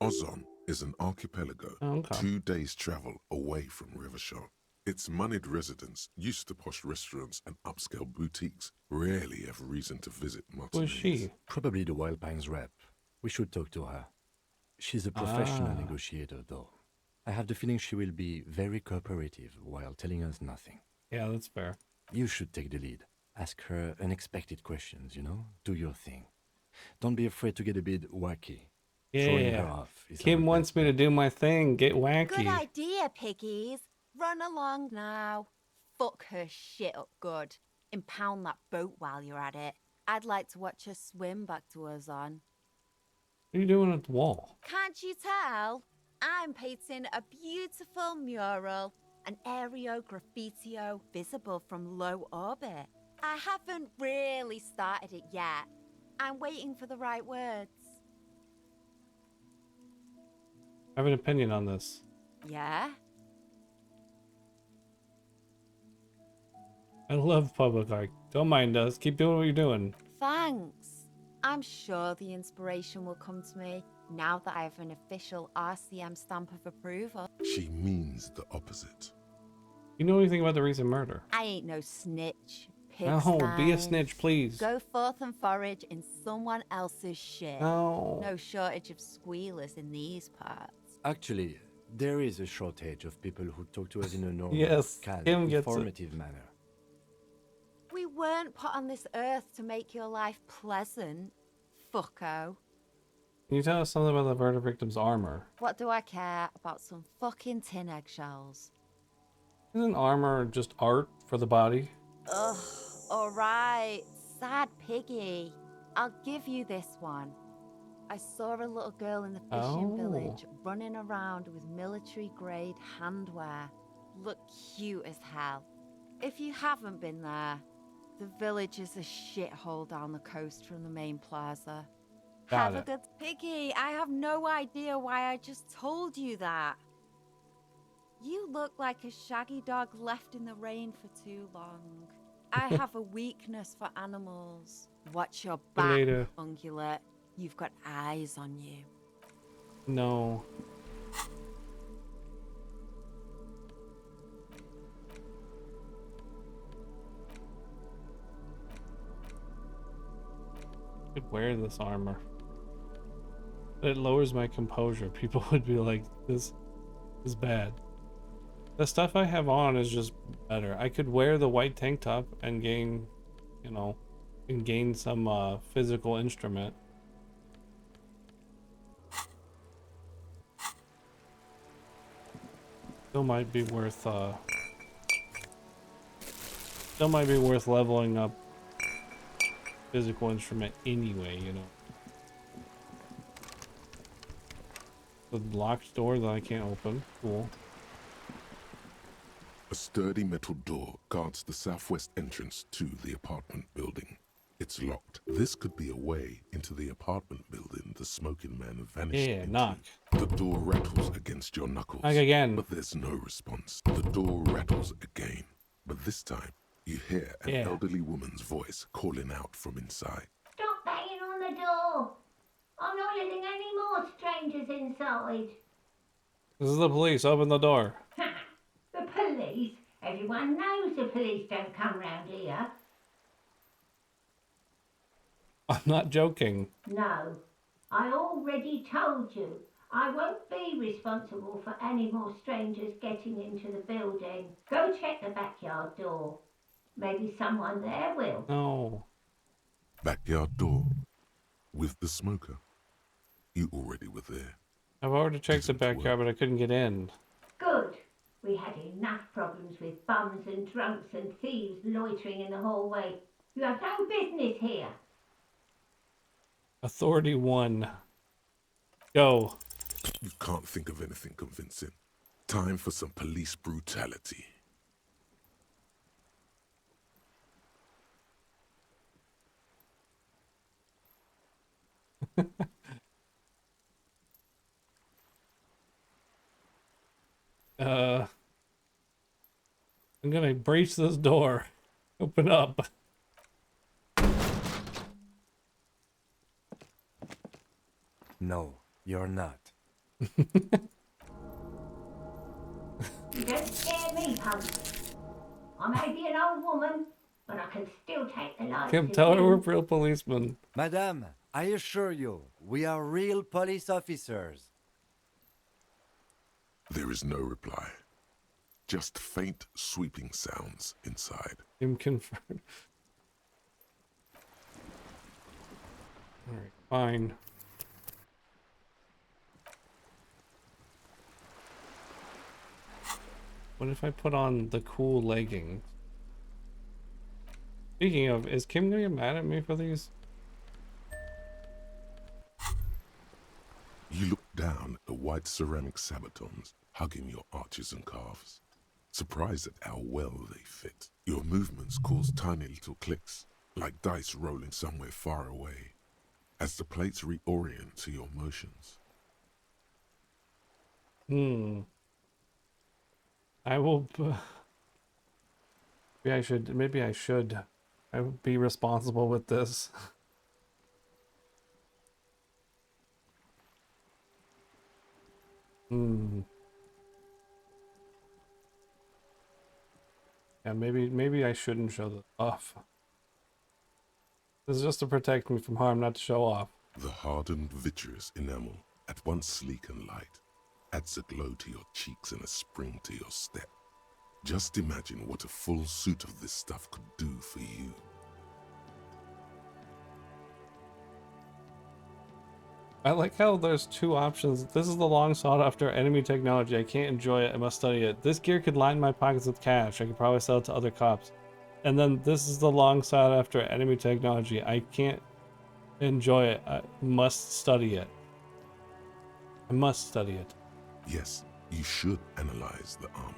Ozon is an archipelago, Okay. 2 days' travel away from Rivachol. Its moneyed residents, used to posh restaurants and upscale boutiques, rarely have reason to visit Martinique. Who is she? Probably the Wild Pines rep. We should talk to her. She's a professional negotiator, though. I have the feeling she will be very cooperative while telling us nothing. Yeah, that's fair. You should take the lead. Ask her unexpected questions, you know? Do your thing. Don't be afraid to get a bit wacky. Showing her Yeah. off is Kim our wants me to do my thing. Get wacky. Good idea, piggies. Run along now. Fuck her shit up good. Impound that boat while you're at it. I'd like to watch her swim back to Ozon. What are you doing at the wall? Can't you tell? I'm painting a beautiful mural, an aereo graffitio visible from low orbit. I haven't really started it yet. I'm waiting for the right words. I have an opinion on this. Yeah? I love public art. Don't mind us. Keep doing what you're doing. Thanks. I'm sure the inspiration will come to me now that I have an official RCM stamp of approval. She means the opposite. You know anything about the recent murder? I ain't no snitch. No, be a Pigsties. snitch, please. Go forth and forage in someone else's shit. No. No shortage of squealers in these parts. Actually, there is a shortage of people who talk to us in a normal, Yes, calm, Kim gets it. informative manner. We weren't put on this earth to make your life pleasant, fucko. Can you tell us something about the murder victim's armor? What do I care about some fucking tin eggshells? Isn't armor just art for the body? Ugh, alright, sad piggy. I'll give you this one. I saw a little girl in the fishing Oh. village running around with military grade handwear. look cute as hell. If you haven't been there, the village is a shithole down the coast from the main plaza. Have a good piggy. I have no idea why I just told you that. You look like a shaggy dog left in the rain for too long. I have a weakness for animals. Watch your back, Later. ungulate. You've got eyes on you. No. I could wear this armor. It lowers my composure. People would be like, this is bad. The stuff I have on is just better. I could wear the white tank top and gain, you know, and gain some physical instrument. Still might be worth leveling up physical instrument anyway, you know. The locked door that I can't open. Cool. A sturdy metal door guards the southwest entrance to the apartment building. It's locked. This could be a way into the apartment building the smoking man vanished into. Knock. The door rattles against your knuckles. Knock again. But there's no response. The door rattles again. But this time, you hear an elderly woman's voice calling out from inside. Stop banging on the door. I'm not letting any more strangers inside. This is the police. Open the door. The police? Everyone knows the police don't come round here. I'm not joking. No, I already told you. I won't be responsible for any more strangers getting into the building. Go check the backyard door. Maybe someone there will. No. Backyard door. With the smoker. You already were there. I've already checked the backyard, but I couldn't get in. Good. We had enough problems with bums and drunks and thieves loitering in the hallway. You have no business here. Authority 1. Go. You can't think of anything convincing. Time for some police brutality. I'm gonna breach this door. Open up. No, you're not. You don't scare me, punk. I may be an old woman, but I can still take the life Kim, of tell her you. we're real policemen. Madame, I assure you, we are real police officers. There is no reply. Just faint, sweeping sounds inside. Kim confirmed. Alright, fine. What if I put on the cool leggings? Speaking of, is Kim gonna get mad at me for these? You look down at the white ceramic sabatons hugging your arches and calves, surprised at how well they fit. Your movements cause tiny little clicks, like dice rolling somewhere far away, as the plates reorient to your motions. I will. Maybe I should. I would be responsible with this. Yeah, maybe I shouldn't show this off. This is just to protect me from harm, not to show off. The hardened vitreous enamel, at once sleek and light, adds a glow to your cheeks and a spring to your step. Just imagine what a full suit of this stuff could do for you. I like how there's two options. This is the long sought after enemy technology. I can't enjoy it. I must study it. This gear could line my pockets with cash. I could probably sell it to other cops. And then this is the long sought after enemy technology. I can't enjoy it. I must study it. I must study it. Yes, you should analyze the armor.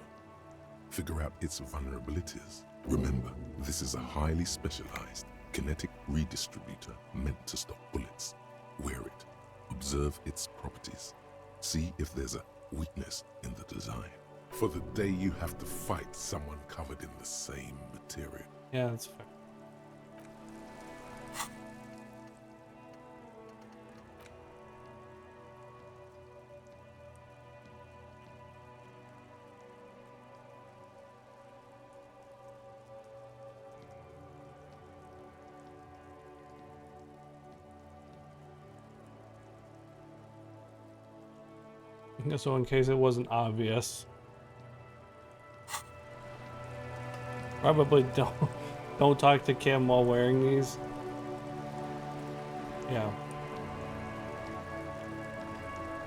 figure out its vulnerabilities. Remember, this is a highly specialized kinetic redistributor meant to stop bullets. Wear it, observe its properties, see if there's a weakness in the design. For the day you have to fight someone covered in the same material. Yeah, that's fair. So in case it wasn't obvious, probably don't talk to Kim while wearing these. Yeah.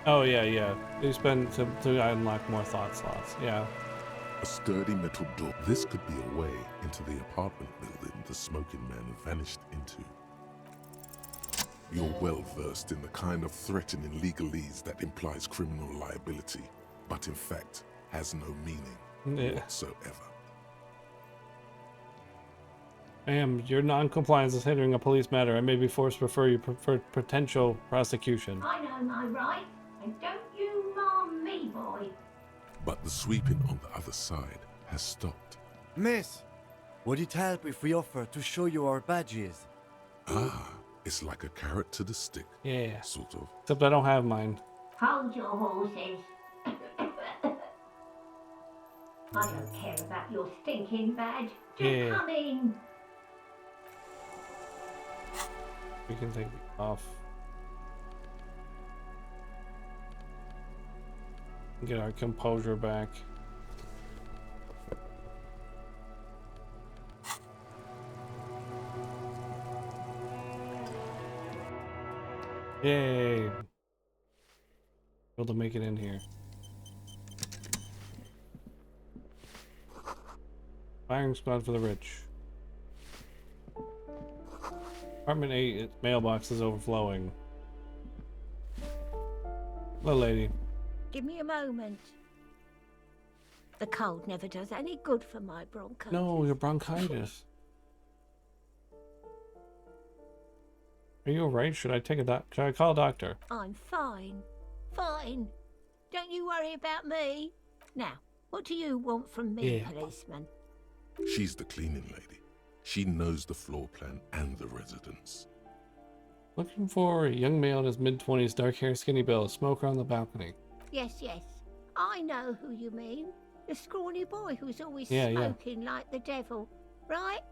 Oh yeah. You spend to unlock more thought slots. Yeah. A sturdy metal door. This could be a way into the apartment building the smoking man vanished into. You're well versed in the kind of threatening legalese that implies criminal liability, but in fact has no meaning whatsoever. Ma'am, your non-compliance is hindering a police matter. I may be forced to refer you for potential prosecution. I know my rights, and don't you marm me, boy. But the sweeping on the other side has stopped. Miss, would it help if we offer to show you our badges? Ah, it's like a carrot to the stick. Yeah. Sort of. Except I don't have mine. Hold your horses. I don't care about your stinking badge. Just come in. We can take it off. Get our composure back. Yay! Able to make it in here. Firing squad for the rich. Apartment 8, its mailbox is overflowing. Hello, lady. Give me a moment. The cold never does any good for my bronchitis. No, your bronchitis. Are you alright? Should I take a should I call a doctor? I'm fine. Fine. Don't you worry about me. Now, what do you want from me, policeman? She's the cleaning lady. She knows the floor plan and the residence. Looking for a young male in his mid-20s, dark hair, skinny build, smoker on the balcony. Yes. I know who you mean. The scrawny boy who's always Yeah. smoking like the devil, right?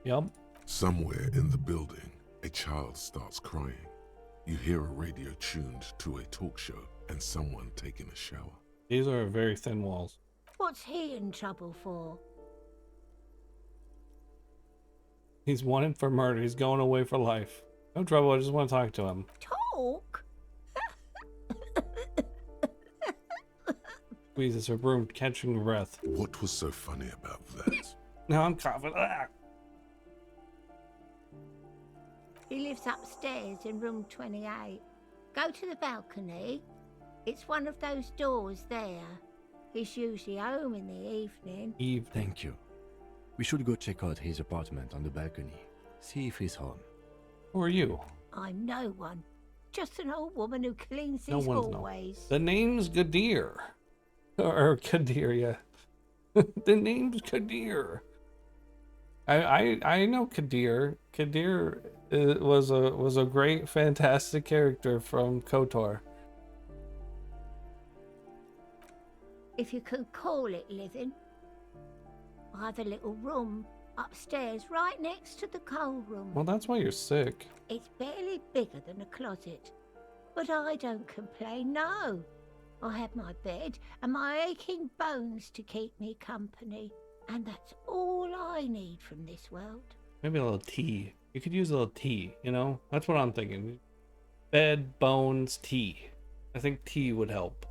Yep. Somewhere in the building, a child starts crying. You hear a radio tuned to a talk show and someone taking a shower. These are very thin walls. What's he in trouble for? He's wanted for murder. He's going away for life. No trouble, I just want to talk to him. Talk? Squeezes her broom, catching her breath. What was so funny about that? Now I'm coughing. Ah! He lives upstairs in room 28. Go to the balcony. It's one of those doors there. He's usually home in the evening. Thank you. We should go check out his apartment on the balcony. See if he's home. Who are you? I'm no one. Just an old woman who cleans No his one's hallways. The name's Gadir. Or Kadir, yeah. The name's Kadir. I know Kadir. Kadir was a great, fantastic character from KOTOR. If you could call it living. I have a little room upstairs right next to the coal room. Well, that's why you're sick. It's barely bigger than a closet. But I don't complain, no. I have my bed and my aching bones to keep me company. And that's all I need from this world. Maybe a little tea. You could use a little tea, you know? That's what I'm thinking. Bed, bones, tea. I think tea would help.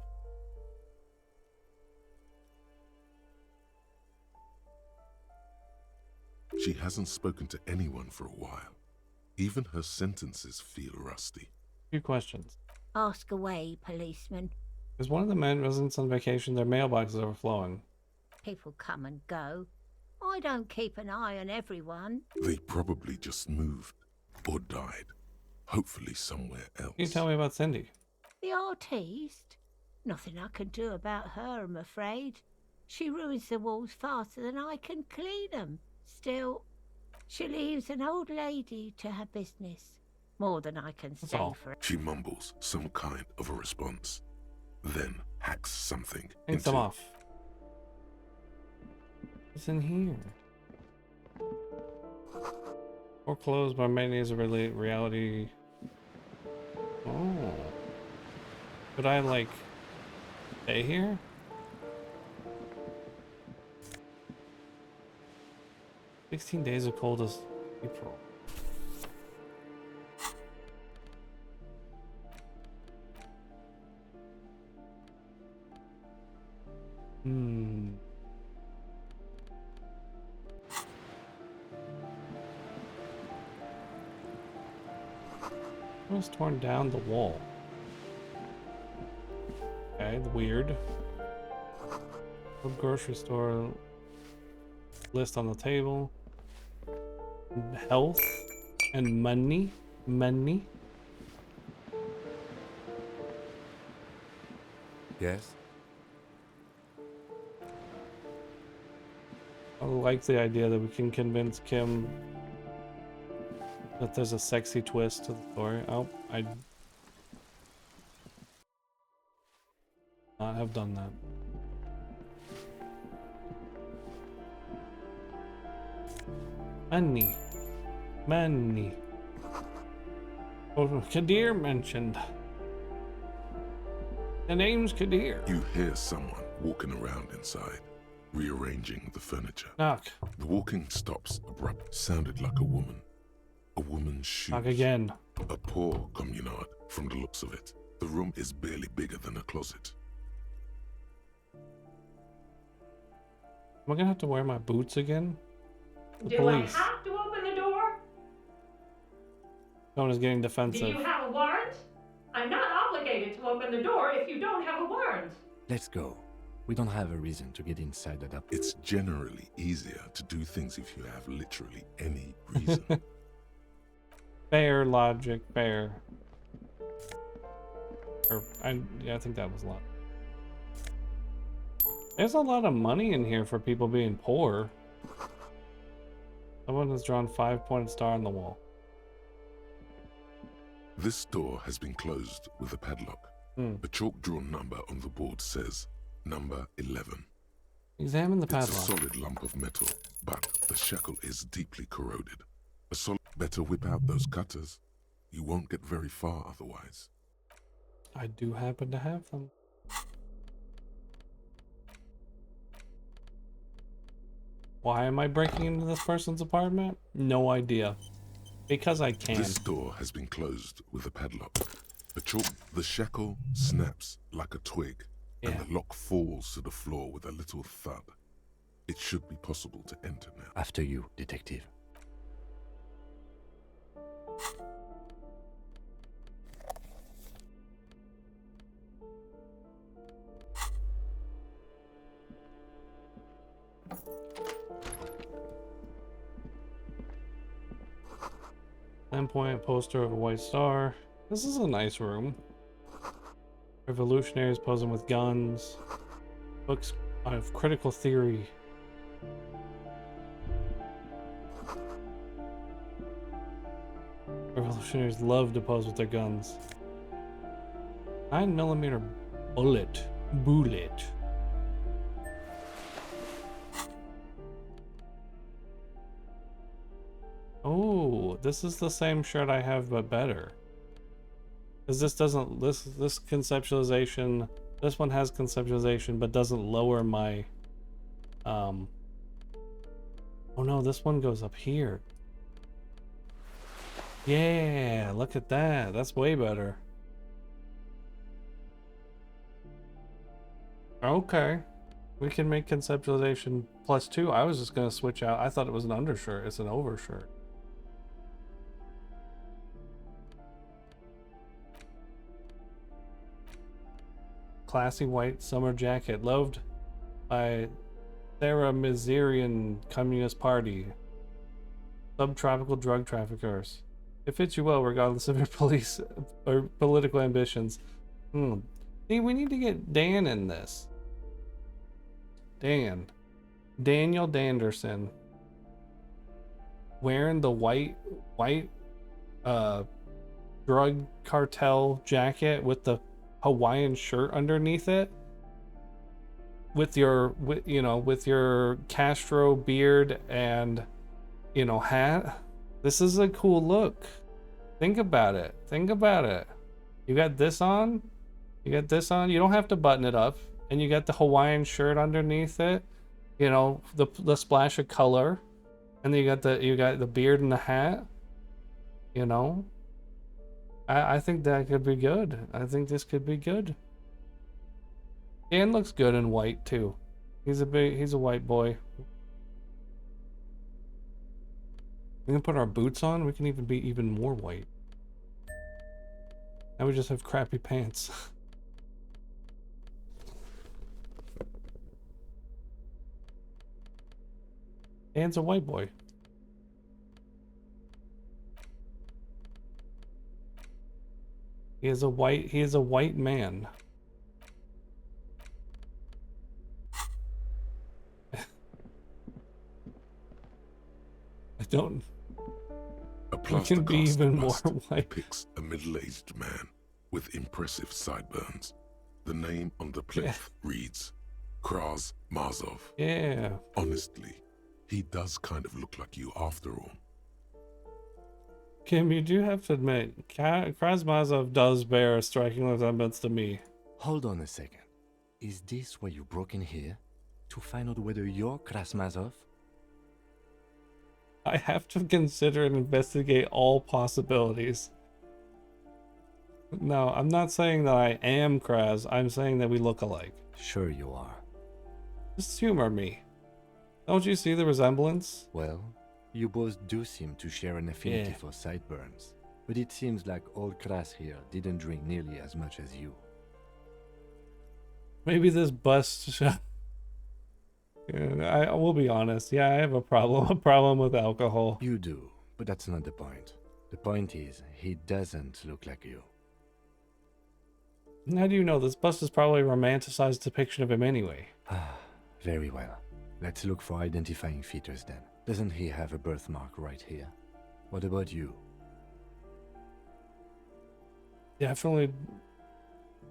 She hasn't spoken to anyone for a while. Even her sentences feel rusty. Few questions. Ask away, policeman. Is one of the men residents on vacation? Their mailbox is overflowing. People come and go. I don't keep an eye on everyone. They probably just moved or died. Hopefully somewhere else. Can you tell me about Cindy? The artiste? Nothing I can do about her, I'm afraid. She ruins the walls faster than I can clean them. Still, she leaves an old lady to her business. More than I can say for her. She mumbles some kind of a response, then hacks something Hangs them off. What's in here? Foreclosed by many is a reality. Oh. Could I, like, stay here? "16 days of coldest April." Who's torn down the wall? Okay, weird. Grocery store list on the table. Health and money. Money. Yes? I like the idea that we can convince Kim that there's a sexy twist to the story. Oh, I not have done that. Money. Money. Oh, Kadir mentioned. The name's Kadir. You hear someone walking around inside, rearranging the furniture. Knock. The walking stops abrupt. Sounded like a woman. A woman's shoes. Knock again. A poor communard from the looks of it. The room is barely bigger than a closet. Am I gonna have to wear my boots again? The Do police. I have to open the door? Someone is getting Do defensive. you have a warrant? I'm not obligated to open the door if you don't have a warrant. Let's go. We don't have a reason to get inside that up. It's generally easier to do things if you have literally any reason. Fair logic, fair. Yeah, I think that was a lot. There's a lot of money in here for people being poor. Someone has drawn 5-pointed star on the wall. This door has been closed with a padlock. A chalk-drawn number on the board says number 11. Examine the It's padlock. a solid lump of metal, but the shackle is deeply corroded. Better whip out those cutters. You won't get very far otherwise. I do happen to have them. Why am I breaking into this person's apartment? No idea. Because I can. This door has been closed with a padlock. The shackle snaps like a twig, and the lock falls to the floor with a little thud. It should be possible to enter now. After you, detective. Endpoint poster of a white star. This is a nice room. Revolutionaries posing with guns. Books of critical theory. Revolutionaries love to pose with their guns. 9mm bullet. Oh, this is the same shirt I have, but better. Because this doesn't, this conceptualization, this one has conceptualization, but doesn't lower my, oh no, this one goes up here. Yeah, look at that. That's way better. Okay. We can make conceptualization +2. I was just going to switch out. I thought it was an undershirt. It's an overshirt. Classy white summer jacket, loved by Sarah Miserian Communist Party. Subtropical drug traffickers. It fits you well regardless of your police or political ambitions. See, we need to get Dan in this. Daniel Danderson. Wearing the white drug cartel jacket with the Hawaiian shirt underneath it. With your Castro beard and hat. This is a cool look. Think about it. You got this on. You don't have to button it up, and you got the Hawaiian shirt underneath it. The splash of color, and then you got the beard and the hat. I think that could be good. I think this could be good. Dan looks good in white too. He's a white boy. We can put our boots on. We can even be even more white. Now we just have crappy pants. Dan's a white boy. He is a white man. I don't. A plaster cast bust depicts a middle-aged man with impressive sideburns. The name on the plinth reads Kraz Mazov. Yeah. Honestly, he does kind of look like you after all. Kim, you do have to admit, Kraz Mazov does bear a striking resemblance to me. Hold on a second. Is this why you broke in here? To find out whether you're Kraz Mazov? I have to consider and investigate all possibilities. No, I'm not saying that I am Kraz. I'm saying that we look alike. Sure you are. Just humor me. Don't you see the resemblance? Well, you both do seem to share an affinity for sideburns. But it seems like old Kraz here didn't drink nearly as much as you. Maybe this bust... I will be honest. Yeah, I have a problem with alcohol. You do, but that's not the point. The point is, he doesn't look like you. How do you know? This bust is probably a romanticized depiction of him anyway. Very well. Let's look for identifying features then. Doesn't he have a birthmark right here? What about you? Definitely.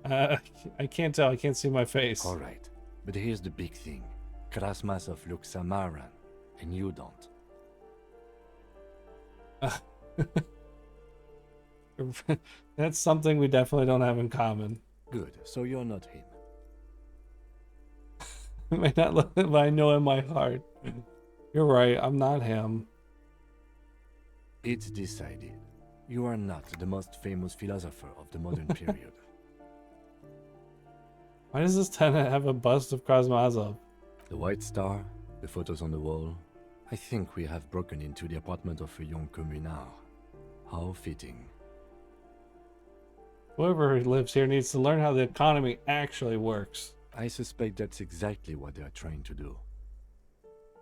I can't tell. I can't see my face. All right, but here's the big thing. Kraz Mazov looks Samaran, and you don't. That's something we definitely don't have in common. Good, so you're not him. I may not look, but I know in my heart. You're right, I'm not him. It's decided. You are not the most famous philosopher of the modern period. Why does this tenant have a bust of Kraz Mazov? The White Star, the photos on the wall. I think we have broken into the apartment of a young communard. How fitting. Whoever lives here needs to learn how the economy actually works. I suspect that's exactly what they are trying to do.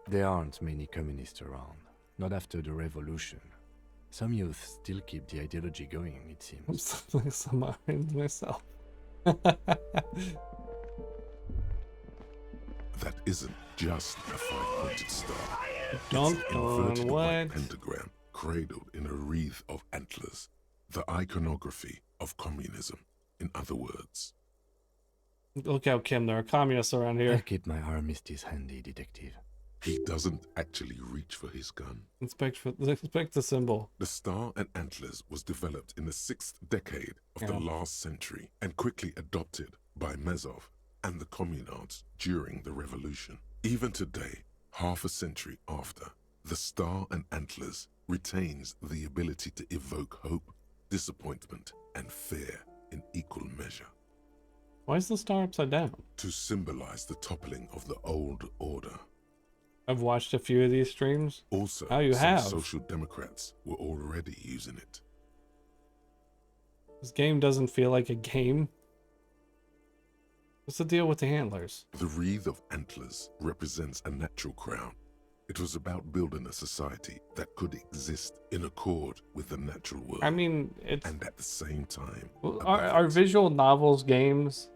There aren't many communists around, not after the revolution. Some youth still keep the ideology going, it seems. I'm something Samaran myself. That isn't just a five-pointed star. It's Don't an inverted what? white pentagram cradled in a wreath of antlers. The iconography of communism, in other words. Look out, Kim, there are communists around here. I'll keep my armistice handy, detective. He doesn't actually reach for his gun. Inspect the symbol. The star and antlers was developed in the 6th decade of the last century and quickly adopted by Mazov and the communards during the revolution. Even today, half a century after, the star and antlers retains the ability to evoke hope, disappointment, and fear in equal measure. Why is the star upside down? To symbolize the toppling of the old order. I've watched a few of these streams. Also, some social democrats were already using it. This game doesn't feel like a game. What's the deal with the antlers? The wreath of antlers represents a natural crown. It was about building a society that could exist in accord with the natural world. I mean, it's... And at the same time... Are visual novels games?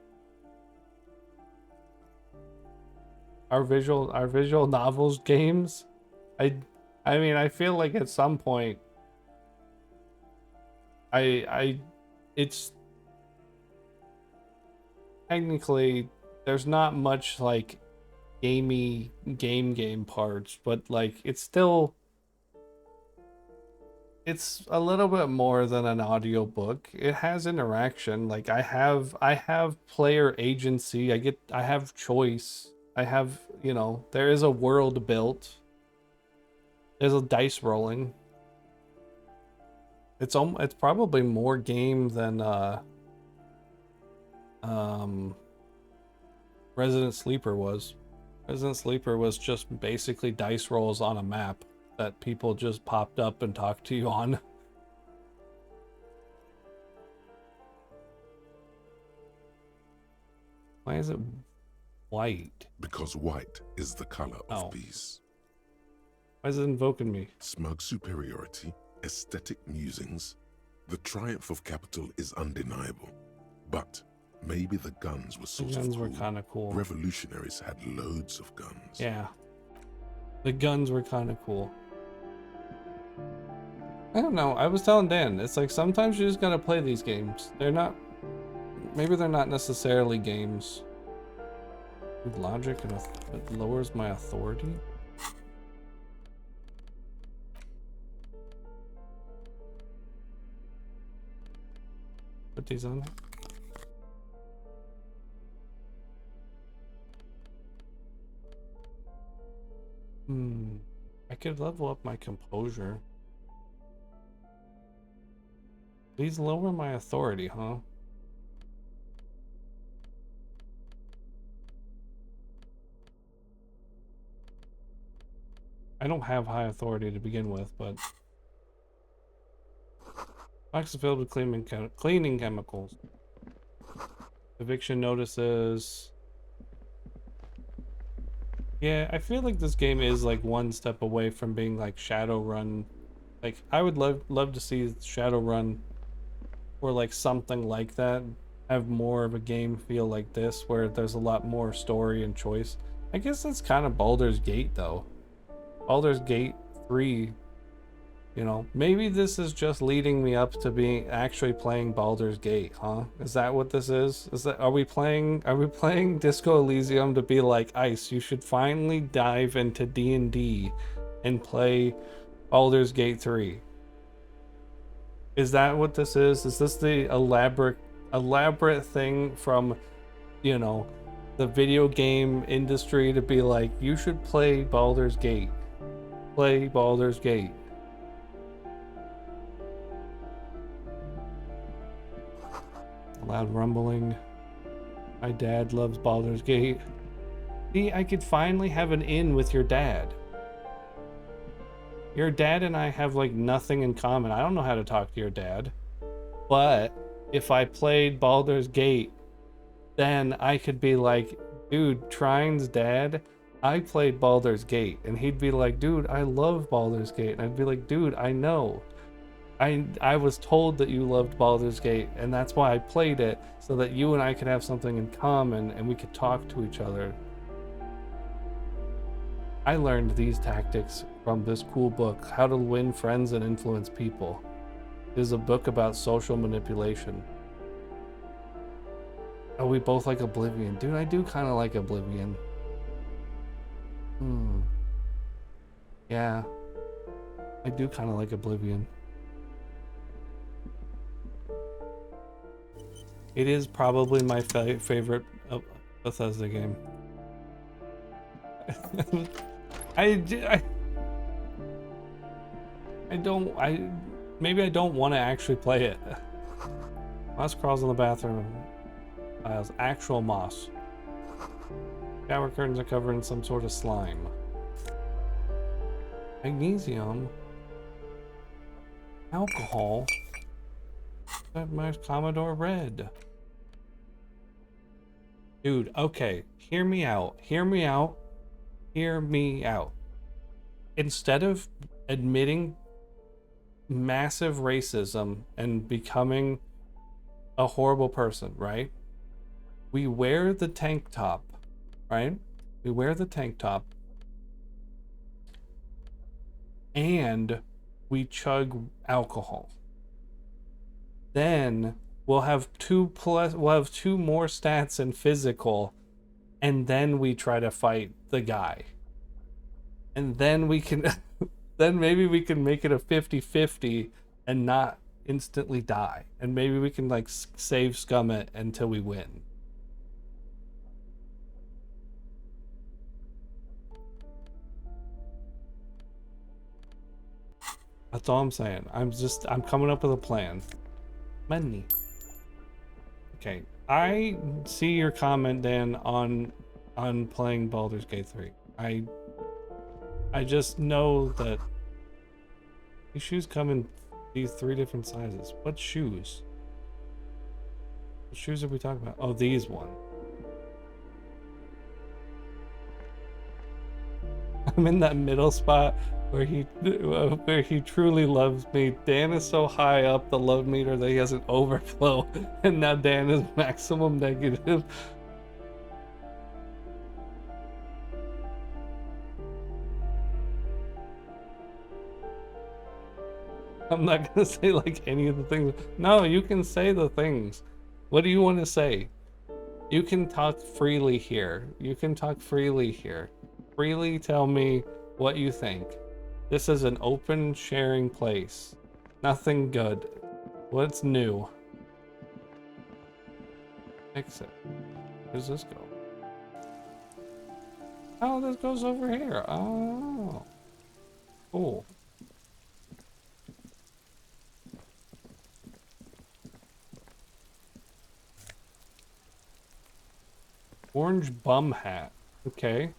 Are visual novels games? I mean, I feel like at some point... it's... Technically, there's not much, like, gamey game parts, but like it's still, it's a little bit more than an audiobook. It has interaction. Like I have player agency. I have choice. I have, you know, there is a world built. There's a dice rolling. It's probably more game than Resident Sleeper was. Resident Sleeper was just basically dice rolls on a map that people just popped up and talked to you on. Why is it white? Because white is the color of peace. Why is it invoking me? Smug superiority, aesthetic musings. The triumph of capital is undeniable. But maybe the guns were sort of cool. The guns were kind of cool. Revolutionaries had loads of guns. Yeah. The guns were kind of cool. I don't know. I was telling Dan, it's like sometimes you just gotta play these games. They're not... Maybe they're not necessarily games. Logic and it lowers my authority? Put these on. I could level up my composure. Please lower my authority, huh? I don't have high authority to begin with, but... Box is filled with cleaning chemicals. Eviction notices... Yeah, I feel like this game is like one step away from being like Shadowrun. Like, I would love to see Shadowrun or like something like that have more of a game feel like this, where there's a lot more story and choice. I guess that's kind of Baldur's Gate though. Baldur's Gate 3, you know, maybe this is just leading me up to being actually playing Baldur's Gate, huh? Is that what this is? Are we playing Disco Elysium to be like, Ice, you should finally dive into D&D and play Baldur's Gate 3? Is that what this is? Is this the elaborate thing from, you know, the video game industry to be like, you should play Baldur's Gate? Play Baldur's Gate. Loud rumbling. My dad loves Baldur's Gate. See, I could finally have an in with your dad. Your dad and I have like nothing in common. I don't know how to talk to your dad. But if I played Baldur's Gate, then I could be like, dude, Trine's dad, I played Baldur's Gate. And he'd be like, dude, I love Baldur's Gate. And I'd be like, dude, I know. I was told that you loved Baldur's Gate, and that's why I played it, so that you and I could have something in common and we could talk to each other. I learned these tactics from this cool book, How to Win Friends and Influence People. It is a book about social manipulation. Oh, we both like Oblivion. Dude, I do kind of like Oblivion. Yeah. I do kind of like Oblivion. It is probably my favorite Bethesda game. Maybe I don't want to actually play it. Moss crawls in the bathroom. Files actual moss. Shower curtains are covered in some sort of slime. Magnesium. Alcohol. That marks Commodore Red. Dude, okay, hear me out. Hear me out. Hear me out. Instead of admitting massive racism and becoming a horrible person, right? We wear the tank top, right? We wear the tank top and we chug alcohol. Then we'll have two more stats in physical, and then we try to fight the guy. And then we can then maybe we can make it a 50-50 and not instantly die. And maybe we can like save scum it until we win. That's all I'm saying. I'm coming up with a plan. Money. Okay. I see your comment, Dan, on playing Baldur's Gate 3. I just know that these shoes come in these 3 different sizes. What shoes? What shoes are we talking about? Oh, these one. I'm in that middle spot where he truly loves me. Dan is so high up the love meter that he has an overflow, and now Dan is maximum negative. I'm not gonna say like any of the things. No, you can say the things. What do you want to say? You can talk freely here. You can talk freely here. Freely tell me what you think. This is an open sharing place. Nothing good. What's new? Fix it. Where does this go? Oh, this goes over here. Oh. Cool. Orange bum hat. Okay.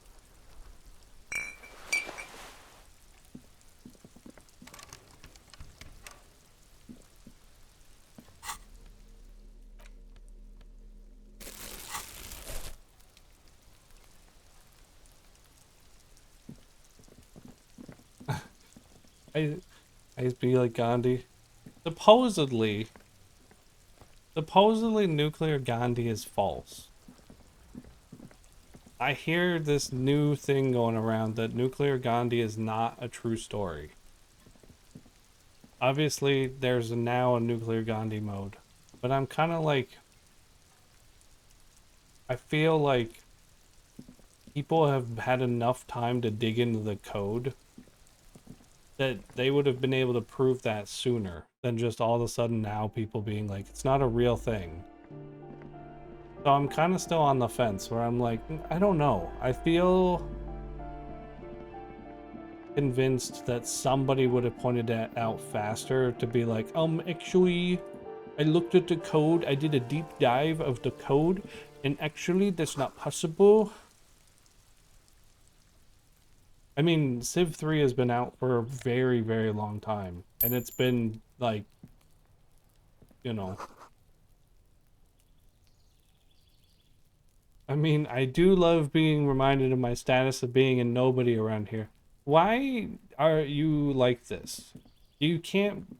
I used to be like Gandhi. Supposedly nuclear Gandhi is false. I hear this new thing going around that nuclear Gandhi is not a true story. Obviously, there's now a nuclear Gandhi mode, but I'm kind of like, I feel like people have had enough time to dig into the code that they would have been able to prove that sooner than just all of a sudden now people being like, it's not a real thing. So I'm kind of still on the fence where I'm like, I don't know. I feel convinced that somebody would have pointed that out faster to be like, actually, I looked at the code. I did a deep dive of the code, and actually that's not possible. I mean, Civ 3 has been out for a very, very long time, and it's been like, you know, I mean, I do love being reminded of my status of being a nobody around here. Why are you like this? You can't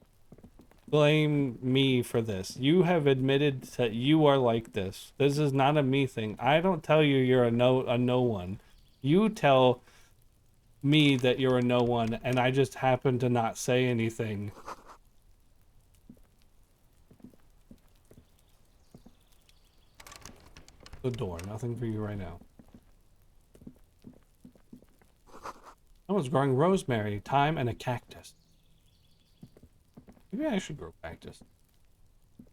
blame me for this. You have admitted that you are like this. This is not a me thing. I don't tell you you're a no one. You tell me that you're a no one, and I just happen to not say anything. The door, nothing for you right now. Someone's growing rosemary, thyme, and a cactus. Maybe I should grow cactus.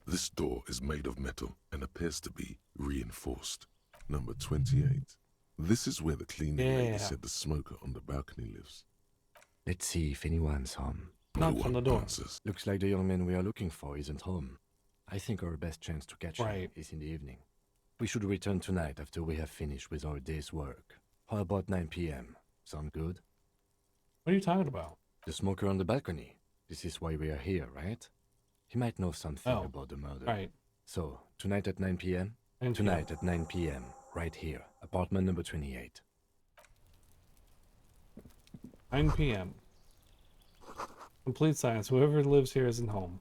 This door is made of metal and appears to be reinforced. Number 28. This is where the cleaning lady said the smoker on the balcony lives. Let's see if anyone's home. Knock on the door. Answers. Looks like the young man we are looking for isn't home. I think our best chance to catch him is in the evening. We should return tonight after we have finished with our day's work. How about 9 p.m.? Sound good? What are you talking about? The smoker on the balcony. This is why we are here, right? He might know something about the murder. Right. So, tonight at 9 p.m.? And tonight at 9 p.m. right here, apartment number 28. 9 p.m. Complete silence. Whoever lives here isn't home.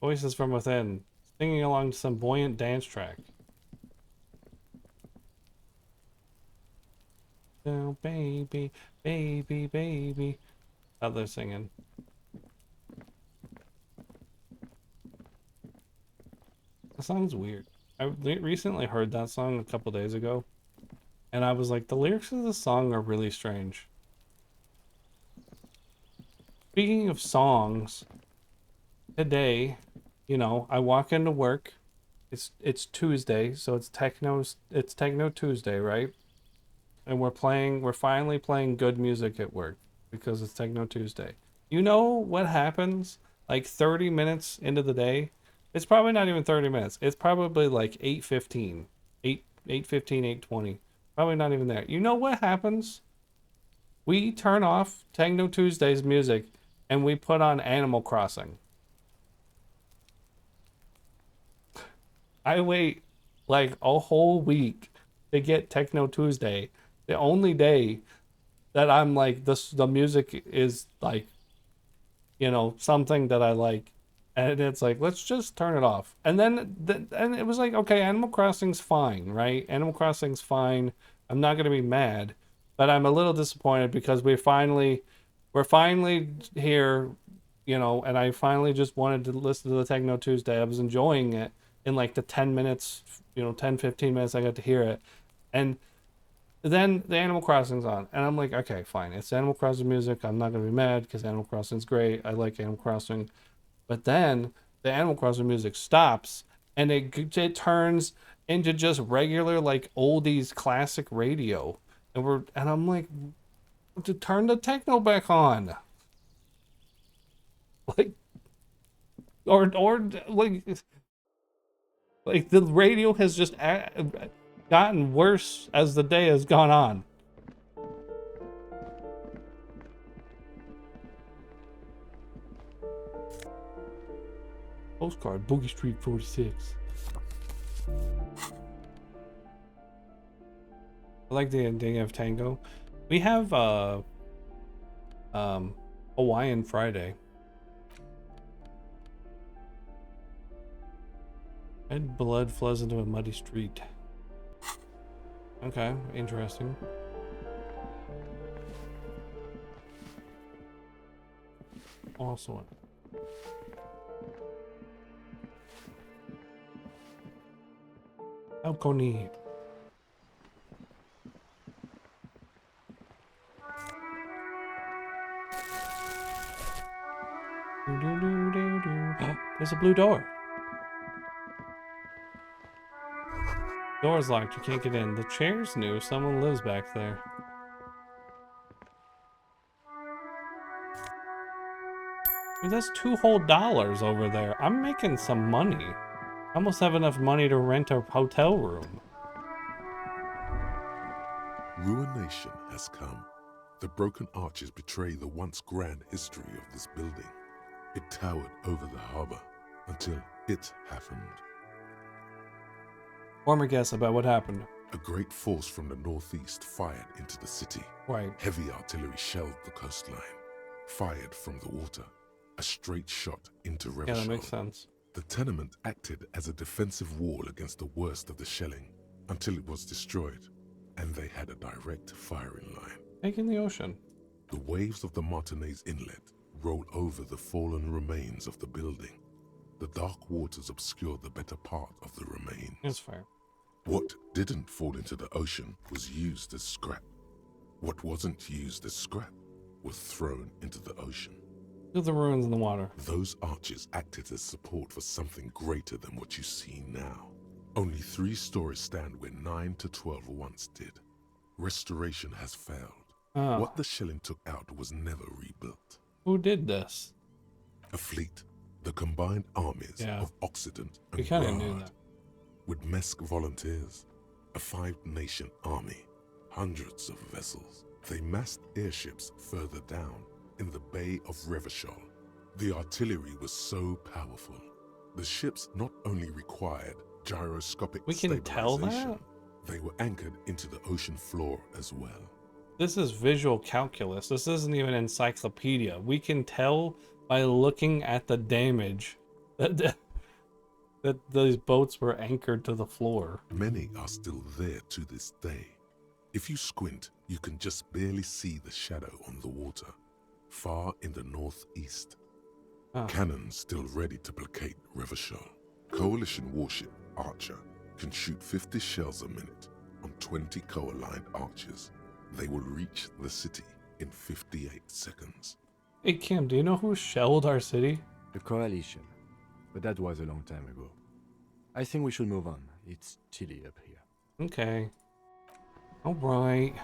Voices from within, singing along to some buoyant dance track. Oh, baby, baby, baby. Oh, they're singing. The song's weird. I recently heard that song a couple days ago, and I was like, the lyrics of the song are really strange. Speaking of songs, today, you know, I walk into work. It's Tuesday, so it's Techno Tuesday, right? And we're finally playing good music at work because it's Techno Tuesday. You know what happens like 30 minutes into the day? It's probably not even 30 minutes. It's probably like 8:15, 8:20. Probably not even there. You know what happens? We turn off Techno Tuesday's music and we put on Animal Crossing. I wait like a whole week to get Techno Tuesday. The only day that I'm like, the music is like, you know, something that I like. And it's like, let's just turn it off. And then and it was like, okay, Animal Crossing's fine, right? Animal Crossing's fine. I'm not going to be mad. But I'm a little disappointed because we're finally here, you know, and I finally just wanted to listen to the Techno Tuesday. I was enjoying it in like the 10 minutes, you know, 10, 15 minutes I got to hear it. And then the Animal Crossing's on. And I'm like, okay, fine. It's Animal Crossing music. I'm not going to be mad because Animal Crossing's great. I like Animal Crossing. But then the Animal Crossing music stops and it turns into just regular like oldies classic radio. And I'm like, to turn the techno back on. Like or like the radio has just gotten worse as the day has gone on. Postcard, Boogie Street 46. I like the ending of Tango. We have Hawaiian Friday. Red blood flows into a muddy street. Okay, interesting. Also, balcony. There's a blue door. Door's locked, you can't get in. The chair's new, someone lives back there. Dude, that's $2 whole over there. I'm making some money. I almost have enough money to rent a hotel room. Ruination has come. The broken arches betray the once grand history of this building. It towered over the harbor until it happened. Form a guess about what happened. A great force from the northeast fired into the city. Right. Heavy artillery shelled the coastline. Fired from the water. A straight shot into Revachol. Yeah, that makes sense. The tenement acted as a defensive wall against the worst of the shelling until it was destroyed, and they had a direct firing line. Taking the ocean. The waves of the Martinez Inlet roll over the fallen remains of the building. The dark waters obscure the better part of the remains. That's fair. What didn't fall into the ocean was used as scrap. What wasn't used as scrap was thrown into the ocean. Look at the ruins in the water. Those arches acted as support for something greater than what you see now. Only 3 stories stand where 9 to 12 once did. Restoration has failed. What the shelling took out was never rebuilt. Who did this? A fleet, the combined armies of Occident and We kind of knew Grad, that. with Mesk volunteers, a 5-nation army, hundreds of vessels. They massed airships further down in the Bay of Revachol. The artillery was so powerful, The ships not only required gyroscopic We can tell stabilization, that? they were anchored into the ocean floor as well. This is visual calculus. This isn't even encyclopedia. We can tell by looking at the damage that that those boats were anchored to the floor. Many are still there to this day. If you squint, you can just barely see the shadow on the water, far in the northeast. Cannons still ready to placate Revachol. Coalition warship Archer can shoot 50 shells a minute on 20 co-aligned archers. They will reach the city in 58 seconds. Hey Kim, do you know who shelled our city? The Coalition. But that was a long time ago. I think we should move on. It's chilly up here. Okay. Alright.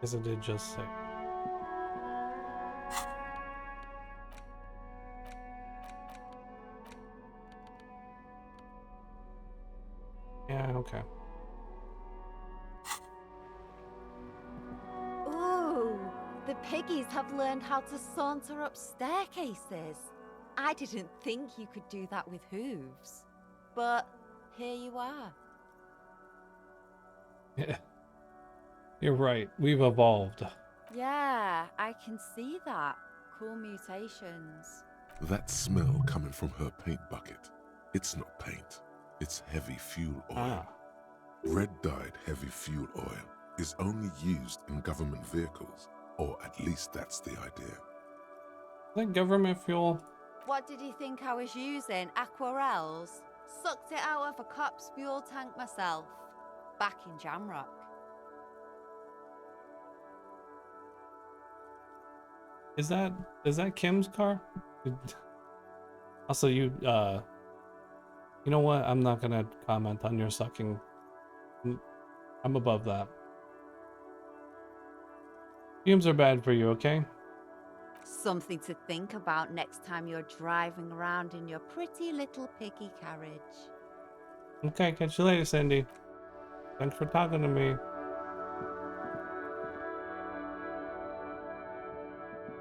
Guess I did just say. Yeah, okay. Ooh, the piggies have learned how to saunter up staircases. I didn't think you could do that with hooves. But here you are. Yeah. You're right. We've evolved. Yeah, I can see that. Cool mutations. That smell coming from her paint bucket. It's not paint. It's heavy fuel oil. Red-dyed heavy fuel oil is only used in government vehicles, or at least that's the idea. Is that government fuel? What did you think I was using? Aquarels? Sucked it out of a cop's fuel tank myself. Back in Jamrock. Is that Kim's car? Also, you know what? I'm not gonna comment on your sucking. I'm above that. Fumes are bad for you, okay? Something to think about next time you're driving around in your pretty little piggy carriage. Okay, catch you later, Cindy. Thanks for talking to me.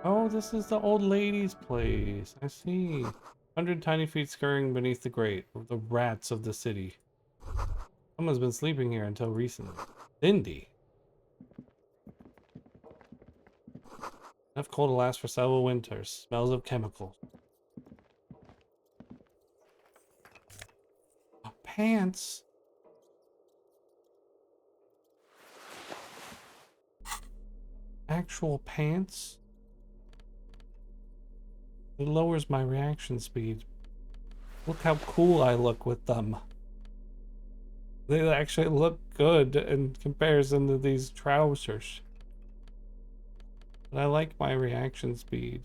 Oh, this is the old lady's place. I see. 100 tiny feet scurrying beneath the grate, the rats of the city. Someone's been sleeping here until recently. Cindy. Enough coal to last for several winters. Smells of chemicals. Oh, pants. Actual pants? It lowers my reaction speed. Look how cool I look with them. They actually look good in comparison to these trousers. But I like my reaction speed.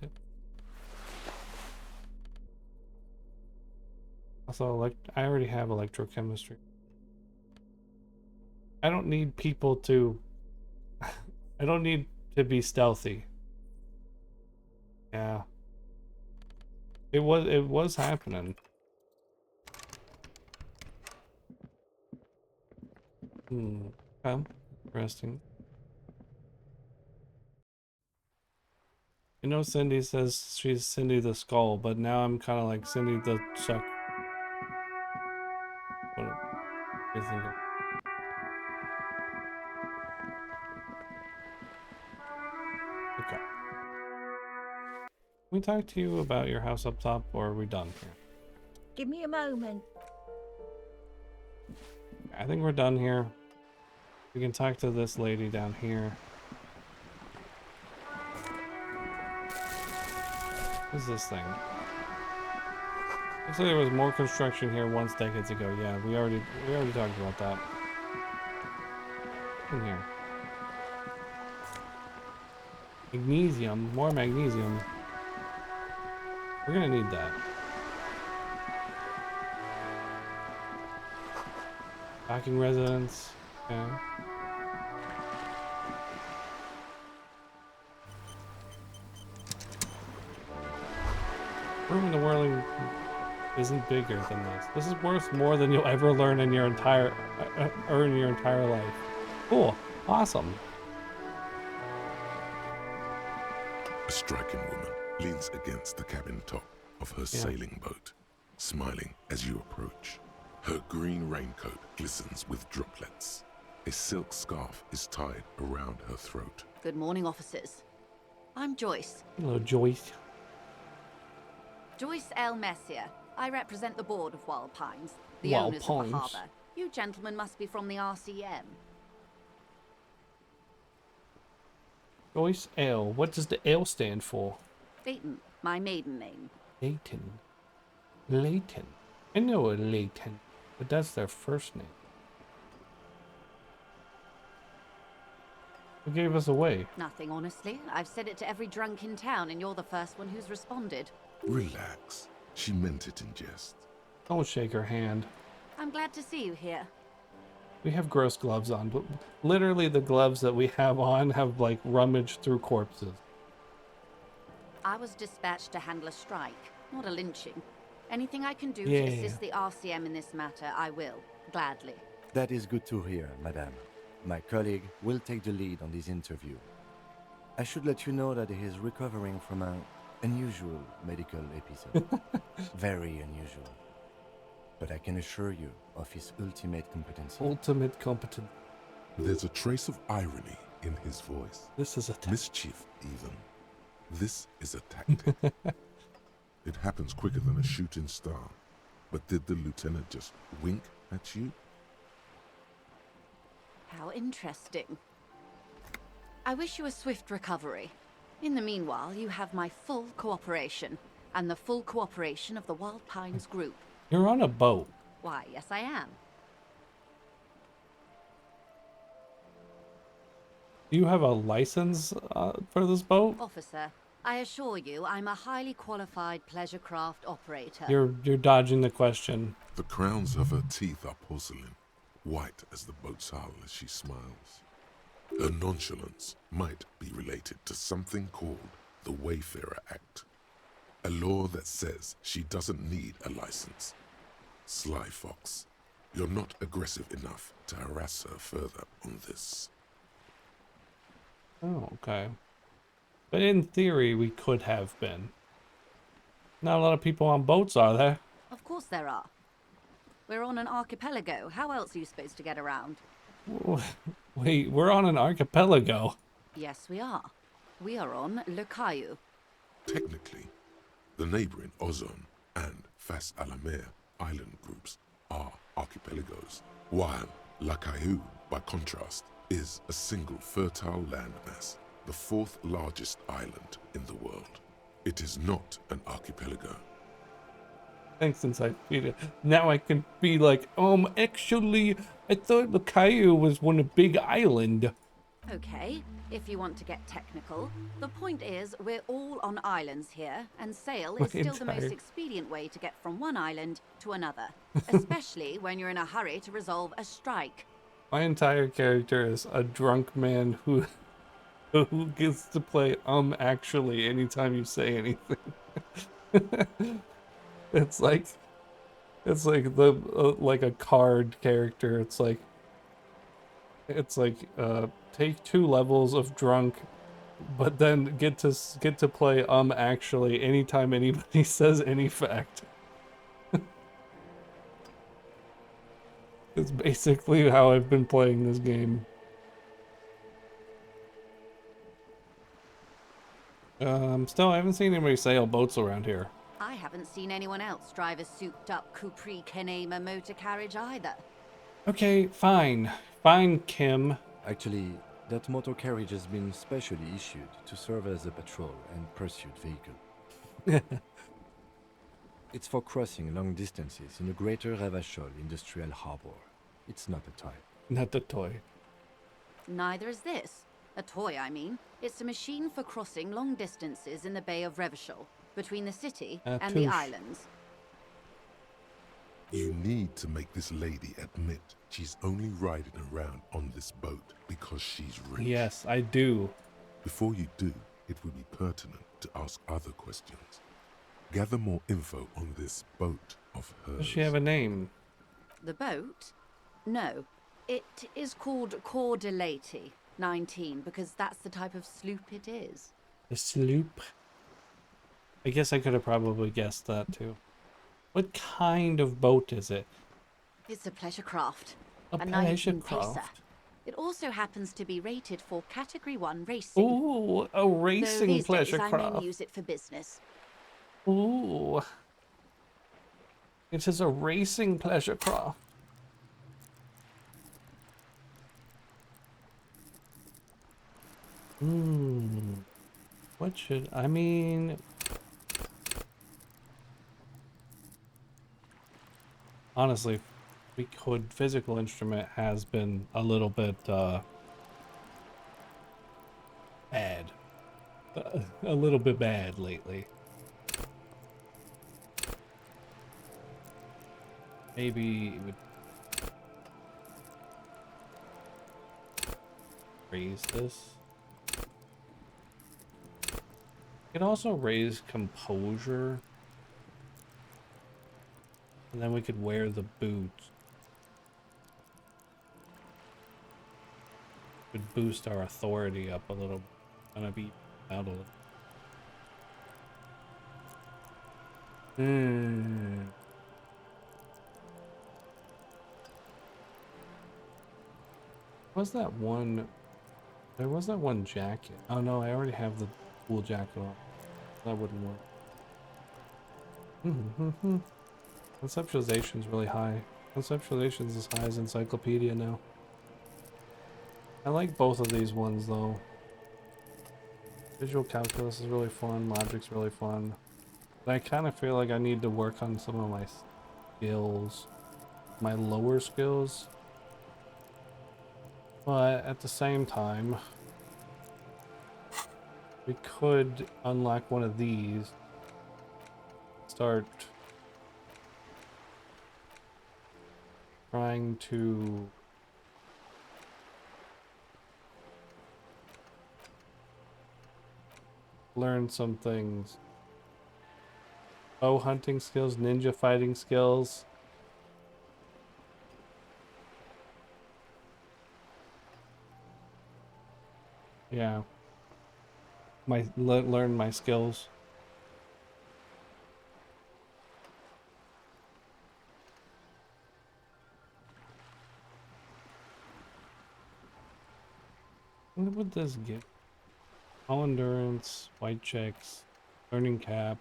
Also, I already have electrochemistry. I don't need people to... I don't need to be stealthy. Yeah. It was happening. Okay. Interesting. You know, Cindy says she's Cindy the Skull, but now I'm kind of like Cindy the Suck. What are you thinking? Okay. Can we talk to you about your house up top, or are we done here? Give me a moment. I think we're done here. We can talk to this lady down here. What is this thing? Looks like there was more construction here once decades ago. Yeah, we already talked about that. In here. Magnesium, more magnesium. We're gonna need that. Docking residence. Okay. Room in the whirling isn't bigger than this. This is worth more than you'll ever learn in your entire earn your entire life. Cool. Awesome. A striking woman leans against the cabin top of her sailing boat, smiling as you approach. Her green raincoat glistens with droplets. A silk scarf is tied around her throat. Good morning, officers. I'm Joyce. Hello, Joyce. Joyce L. Messier. I represent the board of Wild Pines, the Wild owners Pines. of the harbour. You gentlemen must be from the RCM. Joyce L. What does the L stand for? Leighton, my maiden name. Leighton. Leighton. I know a Leighton, but that's their first name. Who gave us away? Nothing, honestly. I've said it to every drunk in town, and you're the first one who's responded. Relax. She meant it in jest. Don't shake her hand. I'm glad to see you here. We have gross gloves on, but literally the gloves that we have on have like rummaged through corpses. I was dispatched to handle a strike, not a lynching. Anything I can do Yeah. to assist the RCM in this matter, I will, gladly. That is good to hear, madame. My colleague will take the lead on this interview. I should let you know that he is recovering from an unusual medical episode. Very unusual. But I can assure you of his ultimate competency. Ultimate competence. There's a trace of irony in his voice. This is a mischief, even. This is a tactic. It happens quicker than a shooting star. But did the lieutenant just wink at you? How interesting. I wish you a swift recovery. In the meanwhile, you have my full cooperation, and the full cooperation of the Wild Pines group. You're on a boat. Why, yes I am. Do you have a license for this boat? Officer, I assure you I'm a highly qualified pleasure craft operator. You're dodging the question. The crowns of her teeth are porcelain, white as the boat's hull as she smiles. Her nonchalance might be related to something called the Wayfarer Act, a law that says she doesn't need a license. Sly Fox, you're not aggressive enough to harass her further on this. Oh, okay. But in theory, we could have been. Not a lot of people on boats, are there? Of course there are. We're on an archipelago. How else are you supposed to get around? Wait, we're on an archipelago. Yes, we are. We are on Le Caillou. Technically, the neighboring Ozone and Fas a la Mer island groups are archipelagos, while La Caillou, by contrast, is a single fertile landmass, the fourth largest island in the world. It is not an archipelago. Thanks, since I feed it. Now I can be like, actually, I thought the Caillou was one big island. Okay, if you want to get technical, the point is we're all on islands here, and sail is still the most expedient way to get from one island to another, especially when you're in a hurry to resolve a strike. My entire character is a drunk man who gets to play actually anytime you say anything. It's like the like a card character. It's like take 2 levels of drunk, but then get to play actually anytime anybody says any fact. It's basically how I've been playing this game. Still, I haven't seen anybody sail boats around here. I haven't seen anyone else drive a souped-up Capri Canema motor carriage either. Okay, fine. Fine, Kim. Actually, that motor carriage has been specially issued to serve as a patrol and pursuit vehicle. It's for crossing long distances in the greater Revachol industrial harbor. It's not a toy. Not a toy. Neither is this. A toy, I mean. It's a machine for crossing long distances in the Bay of Revachol, between the city and the islands. You need to make this lady admit she's only riding around on this boat because she's rich. Yes, I do. Before you do, it would be pertinent to ask other questions. Gather more info on this boat of hers. Does she have a name? The boat? No. It is called Cordelati 19 because that's the type of sloop it is. A sloop? I guess I could have probably guessed that too. What kind of boat is it? It's a pleasure craft. A 19 pleasure pacer. craft. It also happens to be rated for Category 1 racing. Ooh, a racing Though these pleasure days, craft. I mainly use it for business. Ooh. It is a racing pleasure craft. What should I mean? Honestly, we could physical instrument has been a little bit bad. A little bit bad lately. Maybe it would raise this. You can also raise composure. And then we could wear the boots. Would boost our authority up a little. Gonna be out a little. Was that one? There was that one jacket. Oh no, I already have the wool jacket on. That wouldn't work. Conceptualization's really high. Conceptualization's as high as encyclopedia now. I like both of these ones though. Visual calculus is really fun, logic's really fun. But I kind of feel like I need to work on some of my skills. My lower skills. But at the same time, we could unlock one of these. Start trying to learn some things. Bow hunting skills, ninja fighting skills. Yeah. Learn my skills. What would this give? All endurance, white checks, learning cap.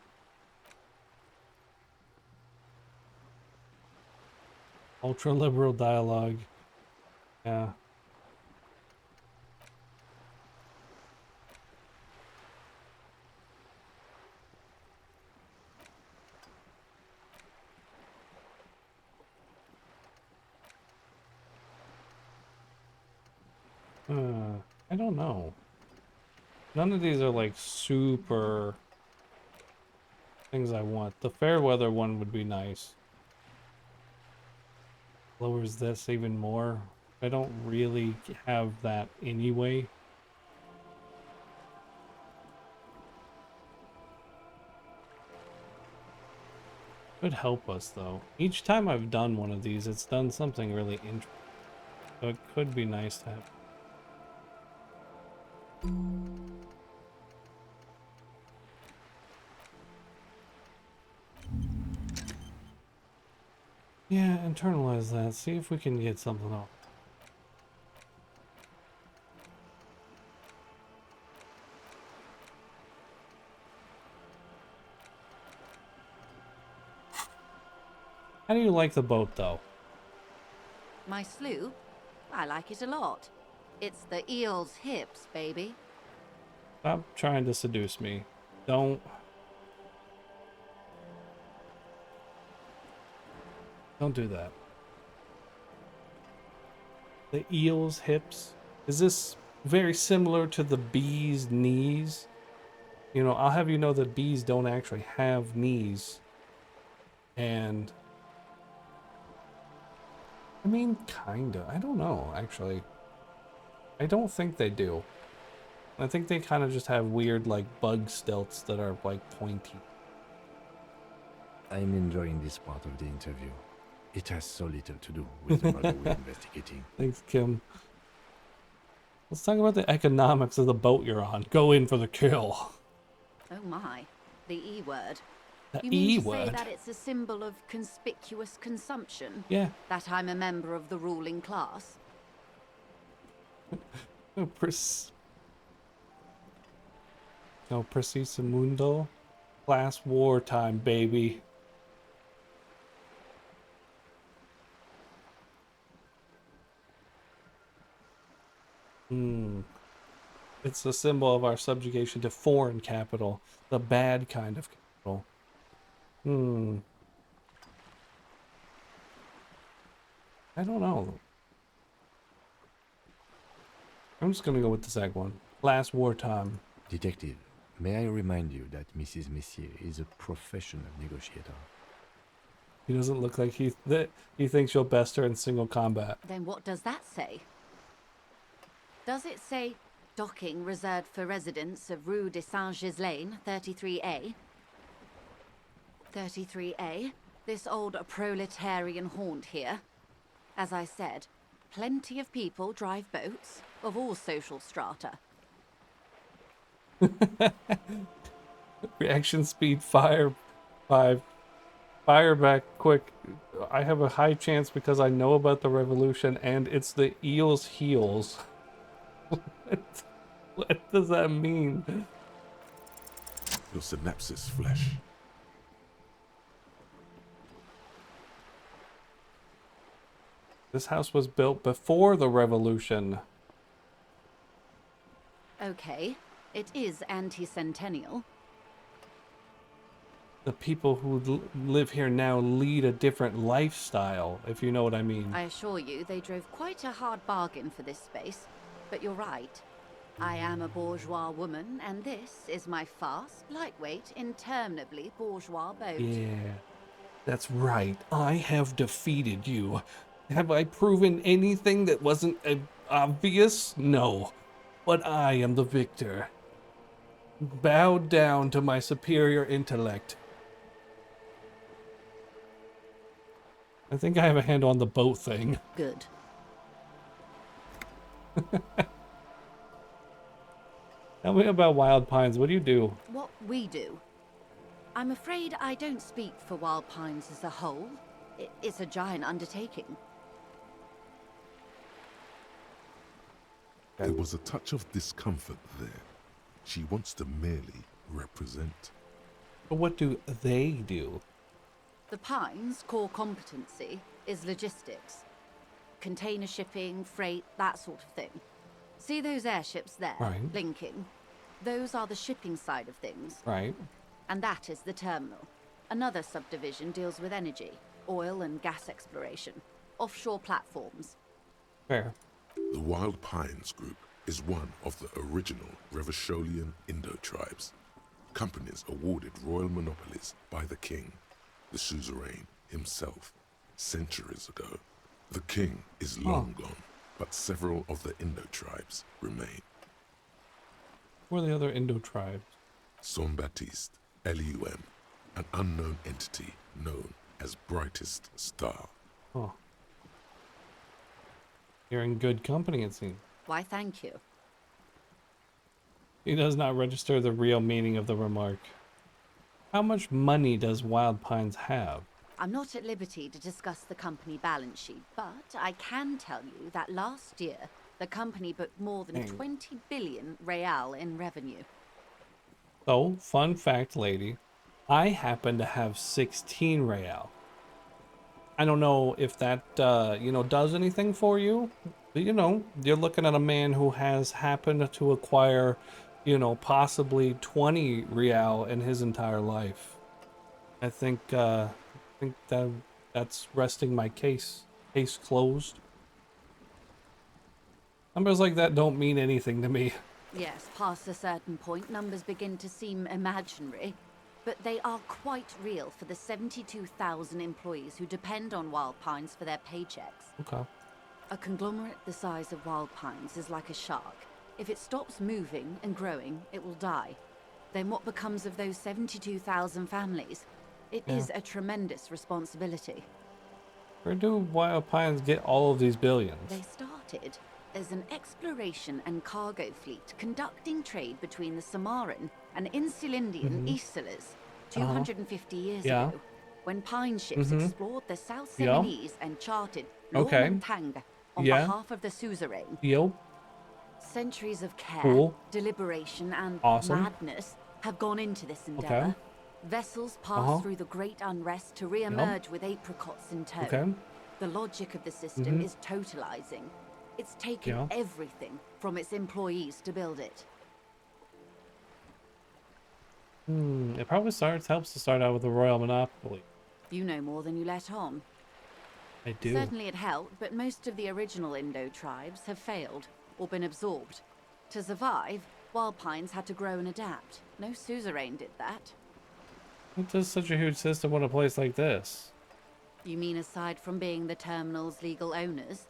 Ultra liberal dialogue. Yeah. I don't know. None of these are like super things I want. The fair weather one would be nice. Lowers this even more. I don't really have that anyway. Could help us though. Each time I've done one of these, it's done something really interesting. So it could be nice to have. Yeah, internalize that. See if we can get something off. How do you like the boat, though? My sloop? I like it a lot. It's the eel's hips, baby. Stop trying to seduce me. Don't do that. The eel's hips? Is this very similar to the bee's knees? You know, I'll have you know that bees don't actually have knees. And I mean, kinda. I don't know, actually. I don't think they do. I think they kind of just have weird, like, bug stilts that are, like, pointy. I'm enjoying this part of the interview. It has so little to do with the murder we're investigating. Thanks, Kim. Let's talk about the economics of the boat you're on. Go in for the kill. Oh my, the E word. The You mean E to say word? that it's a symbol of conspicuous consumption? Yeah. That I'm a member of the ruling class? No, Preciso Class wartime, baby. It's a symbol of our subjugation to foreign capital, the bad kind of capital. I don't know. I'm just gonna go with the second one. Last wartime. Detective, may I remind you that Mrs. Messier is a professional negotiator. He doesn't look like he thinks you'll best her in single combat. Then what does that say? Does it say docking reserved for residents of Rue de Saint-Ghislain, 33A? 33A? This old proletarian haunt here? As I said, plenty of people drive boats, of all social strata. Reaction speed, fire 5. Fire back quick. I have a high chance because I know about the revolution and it's the eel's heels. What does that mean? Your synapses flesh. This house was built before the revolution. Okay, it is anti-centennial. The people who live here now lead a different lifestyle, if you know what I mean. I assure you, they drove quite a hard bargain for this space. But you're right. I am a bourgeois woman, and this is my fast, lightweight, interminably bourgeois boat. Yeah, that's right. I have defeated you. Have I proven anything that wasn't obvious? No. But I am the victor. Bow down to my superior intellect. I think I have a handle on the boat thing. Good. Tell me about Wild Pines. What do you do? What we do? I'm afraid I don't speak for Wild Pines as a whole. It's a giant undertaking. There was a touch of discomfort there. She wants to merely represent. But what do they do? The Pines' core competency is logistics. Container shipping, freight, that sort of thing. See those airships there, right, blinking? Those are the shipping side of things. Right. And that is the terminal. Another subdivision deals with energy, oil and gas exploration, offshore platforms. Fair. The Wild Pines Group is one of the original Revacholian Indo-tribes. Companies awarded royal monopolies by the king, the suzerain himself, centuries ago. The king is long gone, but several of the Indo-tribes remain. Who are the other Indo-tribes? Saint-Baptiste, Elysium, an unknown entity known as Brightest Star. Oh. You're in good company, it seems. Why, thank you. He does not register the real meaning of the remark. How much money does Wild Pines have? I'm not at liberty to discuss the company balance sheet, but I can tell you that last year, the company booked more than 20 billion real in revenue. So, fun fact, lady, I happen to have 16 real. I don't know if that, does anything for you. But, you're looking at a man who has happened to acquire, possibly 20 real in his entire life. I think that's resting my case. Case closed. Numbers like that don't mean anything to me. Yes, past a certain point, numbers begin to seem imaginary. But they are quite real for the 72,000 employees who depend on Wild Pines for their paychecks. Okay. A conglomerate the size of Wild Pines is like a shark. If it stops moving and growing, it will die. Then what becomes of those 72,000 families? It is a tremendous responsibility. Where do Wild Pines get all of these billions? They started as an exploration and cargo fleet conducting trade between the Samaran and Insulindian Isolas 250 years ago, when Pine ships explored the South Seminese and charted Tang on behalf of the suzerain. Centuries of care, deliberation, and madness have gone into this endeavor. Vessels pass through the great unrest to re-emerge with apricots in tow. The logic of the system is totalizing. It's taken everything from its employees to build it. It probably helps to start out with a royal monopoly. You know more than you let on. I do. Certainly it helped, but most of the original Indo tribes have failed or been absorbed. To survive, Wild Pines had to grow and adapt. No suzerain did that. What does such a huge system want a place like this? You mean aside from being the terminal's legal owners,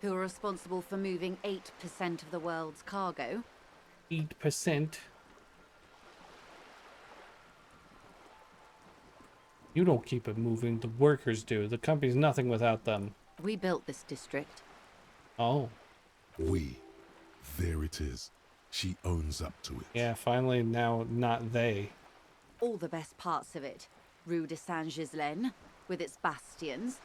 who are responsible for moving 8% of the world's cargo? 8%? You don't keep it moving, the workers do. The company's nothing without them. We built this district. Oh. We. There it is. She owns up to it. Yeah, finally now not they. All the best parts of it. Rue de Saint-Ghislain, with its bastions.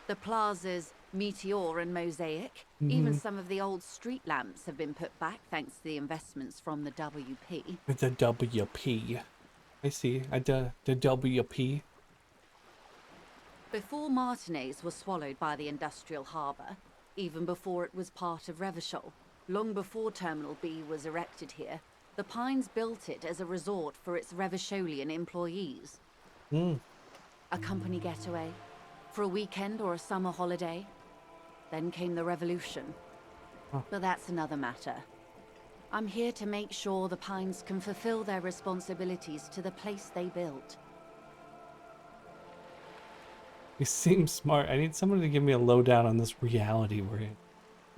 The plazas Meteor and Mosaic. Even some of the old street lamps have been put back thanks to the investments from the WP. The WP. I see. The WP. Before Martinez was swallowed by the industrial harbour, even before it was part of Revachol, long before Terminal B was erected here, the Pines built it as a resort for its Revacholian employees. A company getaway, for a weekend or a summer holiday. Then came the revolution. But that's another matter. I'm here to make sure the Pines can fulfill their responsibilities to the place they built. You seem smart. I need someone to give me a lowdown on this reality we're in.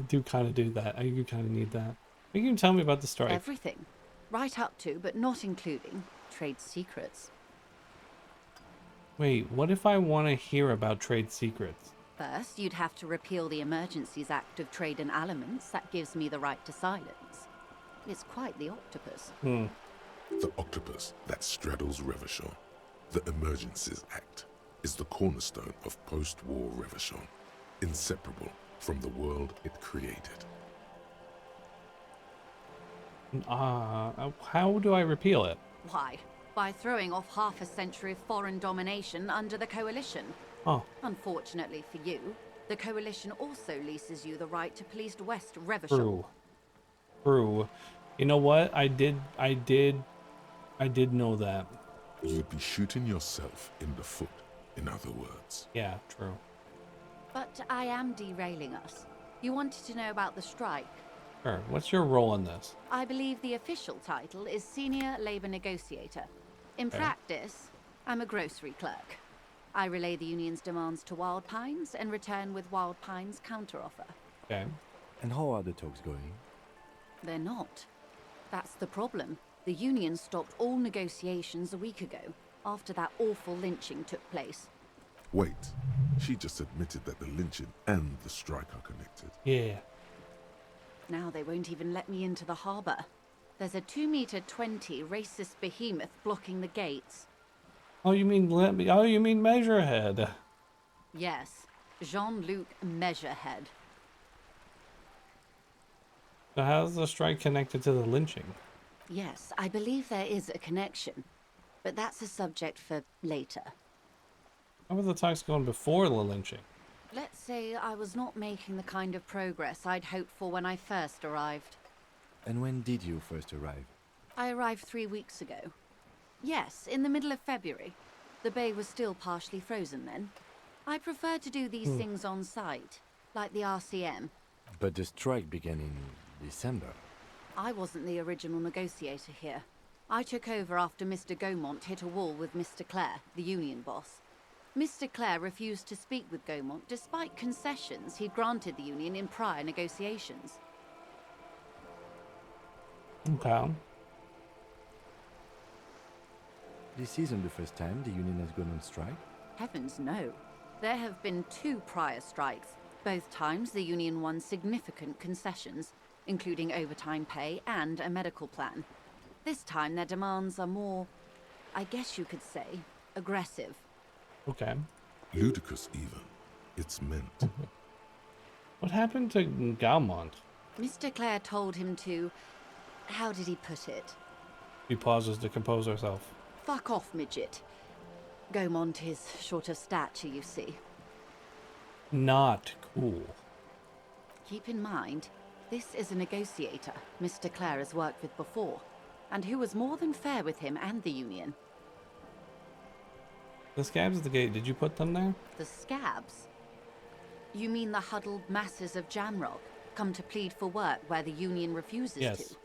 I do kind of do that. I do kind of need that. You can tell me about the strike. Everything. Right up to, but not including, trade secrets. Wait, what if I want to hear about trade secrets? First, you'd have to repeal the Emergencies Act of Trade and Aliments. That gives me the right to silence. It's quite the octopus. The octopus that straddles Revachol. The Emergencies Act is the cornerstone of post-war Revachol, inseparable from the world it created. How do I repeal it? Why? By throwing off half a century of foreign domination under the Coalition. Unfortunately for you, the Coalition also leases you the right to police West Revachol. True. You know what? I did know that. You'd be shooting yourself in the foot, in other words. Yeah, true. But I am derailing us. You wanted to know about the strike. Sure. What's your role in this? I believe the official title is Senior Labor Negotiator. In practice, I'm a grocery clerk. I relay the union's demands to Wild Pines and return with Wild Pines' counteroffer. Okay. And how are the talks going? They're not. That's the problem. The union stopped all negotiations a week ago, after that awful lynching took place. Wait, she just admitted that the lynching and the strike are connected. Yeah. Now they won't even let me into the harbour. There's a 2-meter 20 racist behemoth blocking the gates. Oh, you mean Measurehead? Yes, Jean-Luc Measurehead. So how's the strike connected to the lynching? Yes, I believe there is a connection, but that's a subject for later. How were the talks going before the lynching? Let's say I was not making the kind of progress I'd hoped for when I first arrived. And when did you first arrive? I arrived 3 weeks ago. Yes, in the middle of February. The bay was still partially frozen then. I prefer to do these things on site, like the RCM. But the strike began in December. I wasn't the original negotiator here. I took over after Mr. Gaumont hit a wall with Mr. Clare, the union boss. Mr. Clare refused to speak with Gaumont despite concessions he'd granted the union in prior negotiations. Okay. This isn't the first time the union has gone on strike. Heavens no. There have been 2 prior strikes. Both times the union won significant concessions, including overtime pay and a medical plan. This time their demands are more, I guess you could say, aggressive. Okay. Ludicrous even. It's meant. What happened to Gaumont? Mr. Clare told him to... how did he put it? She pauses to compose herself. Fuck off, midget. Gaumont is short of stature, you see. Not cool. Keep in mind, this is a negotiator Mr. Clare has worked with before, and who was more than fair with him and the union. The scabs at the gate, did you put them there? The scabs? You mean the huddled masses of Jamrock, come to plead for work where the union refuses to?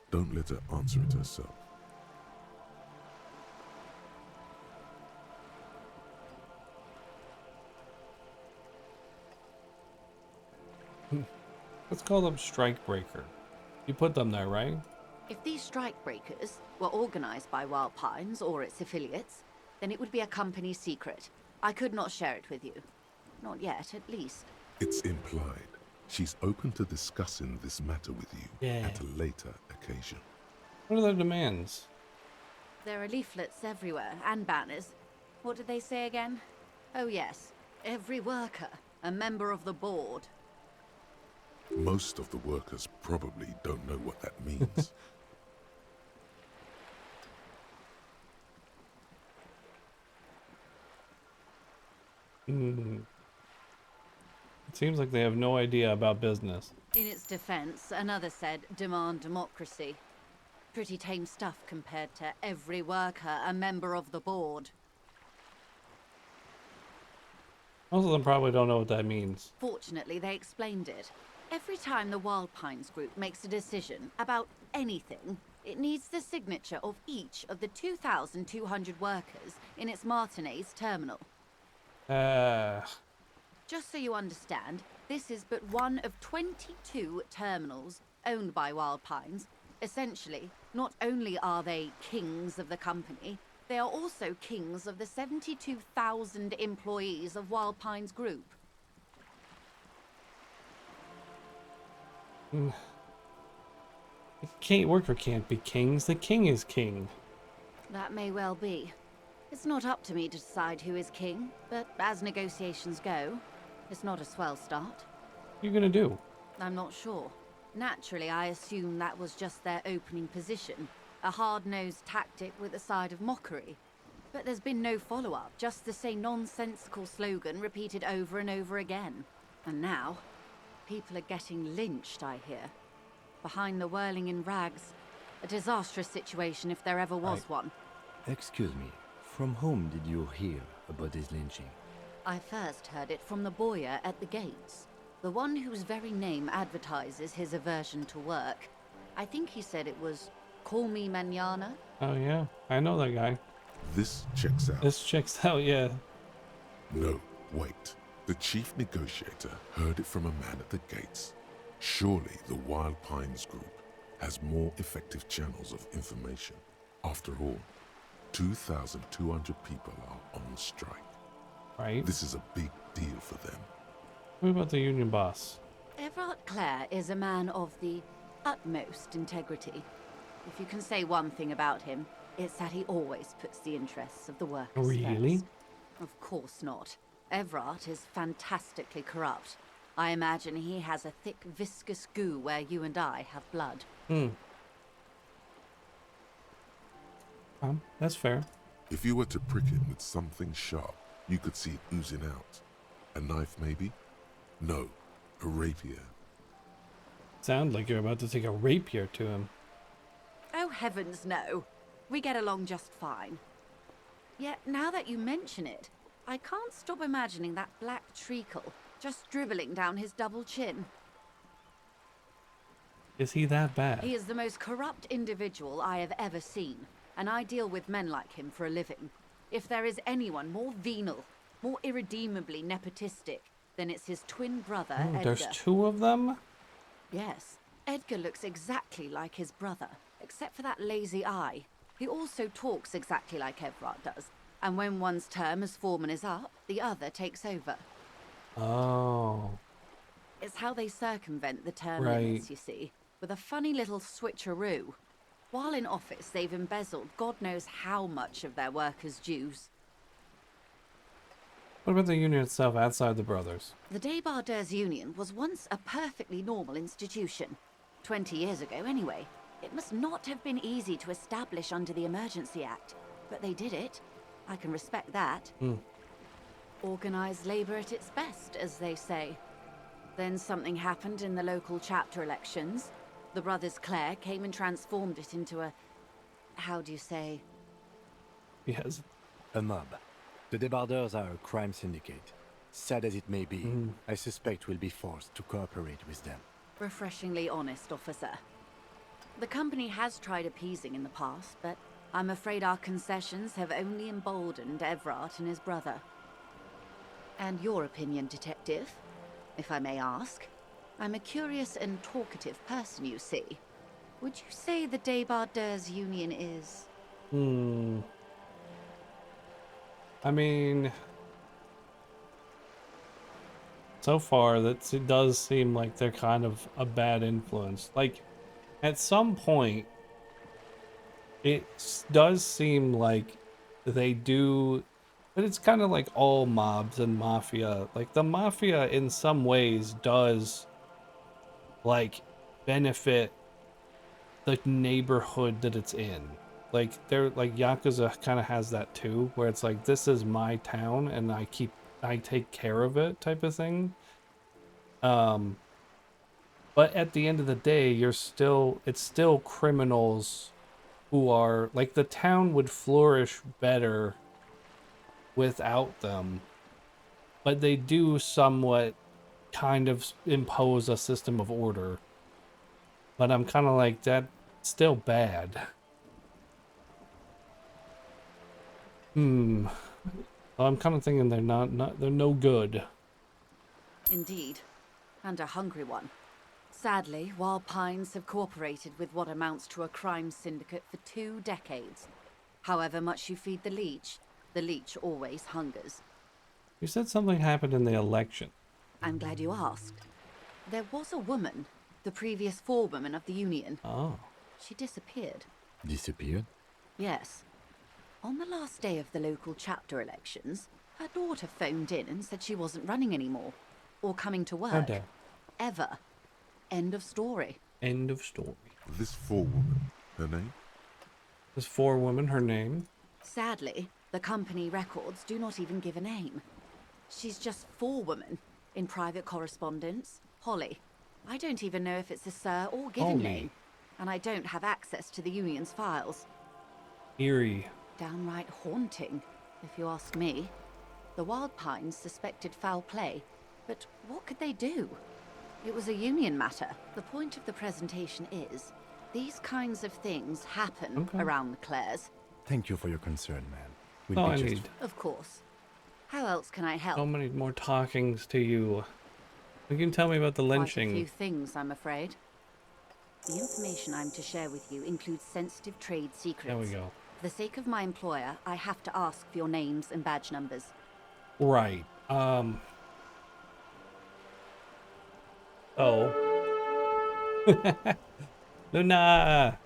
Don't let her answer it herself. Let's call them Strikebreaker. You put them there, right? If these strikebreakers were organized by Wild Pines or its affiliates, then it would be a company secret. I could not share it with you. Not yet, at least. It's implied. She's open to discussing this matter with you at a later occasion. What are their demands? There are leaflets everywhere, and banners. What did they say again? Oh yes, every worker, a member of the board. Most of the workers probably don't know what that means. It seems like they have no idea about business. In its defense, another said, demand democracy. Pretty tame stuff compared to every worker, a member of the board. Most of them probably don't know what that means. Fortunately, they explained it. Every time the Wild Pines group makes a decision about anything, it needs the signature of each of the 2,200 workers in its Martinez terminal. Just so you understand, this is but one of 22 terminals owned by Wild Pines. Essentially, not only are they kings of the company, they are also kings of the 72,000 employees of Wild Pines Group. The worker can't be kings. The king is king. That may well be. It's not up to me to decide who is king, but as negotiations go, it's not a swell start. What are you gonna do? I'm not sure. Naturally, I assume that was just their opening position, a hard-nosed tactic with a side of mockery. But there's been no follow-up, just the same nonsensical slogan repeated over and over again. And now, people are getting lynched, I hear. Behind the whirling in rags, a disastrous situation if there ever was one. Excuse me, from whom did you hear about this lynching? I first heard it from the bowyer at the gates. The one whose very name advertises his aversion to work. I think he said it was, call me mañana. Oh yeah, I know that guy. This checks out. This checks out, yeah. No, wait. The chief negotiator heard it from a man at the gates. Surely the Wild Pines Group has more effective channels of information. After all, 2,200 people are on strike. Right. This is a big deal for them. What about the union boss? Everard Clare is a man of the utmost integrity. If you can say one thing about him, it's that he always puts the interests of the workers Really? first. Of course not. Everard is fantastically corrupt. I imagine he has a thick, viscous goo where you and I have blood. That's fair. If you were to prick him with something sharp, you could see it oozing out. A knife, maybe? No, a rapier. Sound like you're about to take a rapier to him. Oh heavens no. We get along just fine. Yet now that you mention it, I can't stop imagining that black treacle just dribbling down his double chin. Is he that bad? He is the most corrupt individual I have ever seen, and I deal with men like him for a living. If there is anyone more venal, more irredeemably nepotistic, then it's his twin brother, Edgar. There's two of them? Yes. Edgar looks exactly like his brother, except for that lazy eye. He also talks exactly like Evrart does, and when one's term as foreman is up, the other takes over. Oh. It's how they circumvent the term Right. limits, you see, with a funny little switcheroo. While in office, they've embezzled God knows how much of their workers' dues. What about the union itself outside the brothers? The Débardeurs Union was once a perfectly normal institution. 20 years ago, anyway. It must not have been easy to establish under the Emergency Act, but they did it. I can respect that. Organised labour at its best, as they say. Then something happened in the local chapter elections. The brothers Clare came and transformed it into a... how do you say? Yes. A mob. The Débardeurs are a crime syndicate. Sad as it may be, I suspect we'll be forced to cooperate with them. Refreshingly honest, officer. The company has tried appeasing in the past, but I'm afraid our concessions have only emboldened Evrart and his brother. And your opinion, detective, if I may ask? I'm a curious and talkative person, you see. Would you say the Débardeurs Union is... I mean... So far, it does seem like they're kind of a bad influence. Like, at some point, it does seem like they do... But it's kind of like all mobs and mafia. Like, the mafia, in some ways, does... like, benefit the neighborhood that it's in. Like, Yakuza kind of has that too, where it's like, this is my town and I take care of it type of thing. But at the end of the day, it's still criminals who are, like, the town would flourish better without them. But they do somewhat kind of impose a system of order. But I'm kind of like, that's still bad. Well, I'm kind of thinking they're they're no good. Indeed. And a hungry one. Sadly, Wild Pines have cooperated with what amounts to a crime syndicate for 2 decades. However much you feed the leech always hungers. You said something happened in the election. I'm glad you asked. There was a woman, the previous forewoman of the union. Oh. She disappeared. Disappeared? Yes. On the last day of the local chapter elections, her daughter phoned in and said she wasn't running anymore. Or coming to work. How dare. Ever. End of story. End of story. This forewoman, her name? This forewoman, her name? Sadly, the company records do not even give a name. She's just forewoman in private correspondence. Holly. I don't even know if it's a sir or given Holly. name. And I don't have access to the union's files. Eerie. Downright haunting, if you ask me. The Wild Pines suspected foul play, but what could they do? It was a union matter. The point of the presentation is, these kinds of things happen around the Clares. Thank you for your concern, ma'am. No, I need Of course. How else can I help? so many more talkings to you. You can tell me about the lynching. Quite a few things, I'm afraid. The information I'm to share with you includes sensitive trade secrets. There we go. For the sake of my employer, I have to ask for your names and badge numbers. Right. Oh. Luna!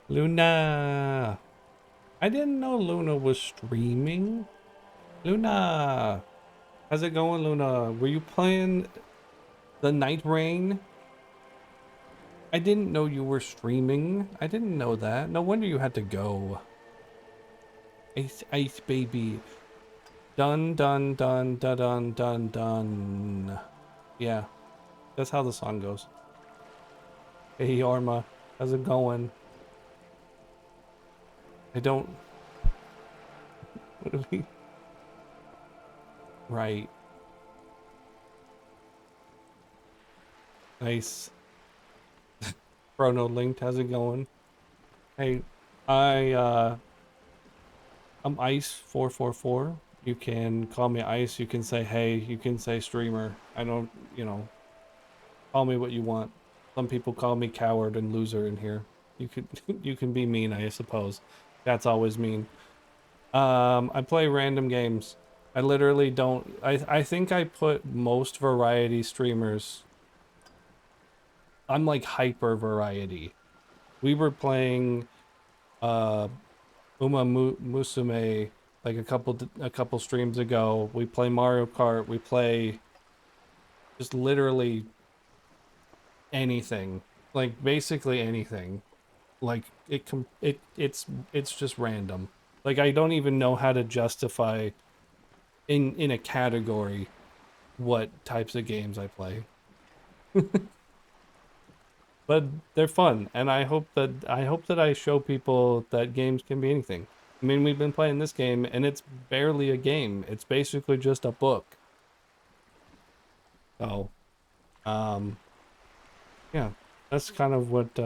Luna! I didn't know Luna was streaming. Luna! How's it going, Luna? Were you playing the Night Rain? I didn't know you were streaming. I didn't know that. No wonder you had to go. Ice baby. Dun dun dun dun dun dun dun. Yeah. That's how the song goes. Hey Arma, how's it going? I don't... What do we... Right. Nice. Chrono Linked, how's it going? Hey, I'm Ice444. You can call me Ice, you can say hey, you can say streamer. I don't, you know, call me what you want. Some people call me coward and loser in here. You could you can be mean, I suppose. That's always mean. I play random games. I literally don't. I think I put most variety streamers. I'm like hyper variety. We were playing Musume like a couple streams ago. We play Mario Kart. We play just literally anything. Like basically anything. Like it's just random. Like I don't even know how to justify in a category what types of games I play. But they're fun, and I hope that I show people that games can be anything. I mean, we've been playing this game, and it's barely a game. It's basically just a book. So, yeah, that's kind of what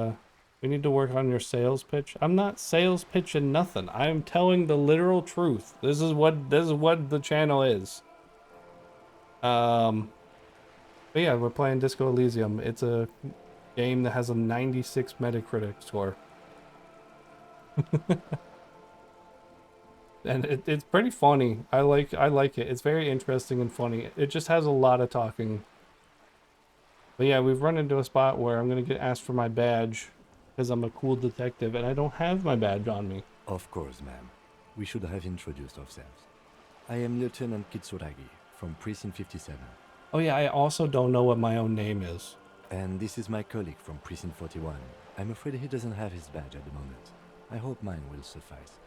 we need to work on your sales pitch. I'm not sales pitching nothing. I'm telling the literal truth. This is what the channel is. But yeah, we're playing Disco Elysium. It's a game that has a 96 Metacritic score. And it's pretty funny. I like it. It's very interesting and funny. It just has a lot of talking. But yeah, we've run into a spot where I'm gonna get asked for my badge because I'm a cool detective and I don't have my badge on me. Of course, ma'am. We should have introduced ourselves. I am Lieutenant Kitsuragi from Precinct 57. Oh yeah, I also don't know what my own name is. And this is my colleague from Precinct 41. I'm afraid he doesn't have his badge at the moment. I hope mine will suffice.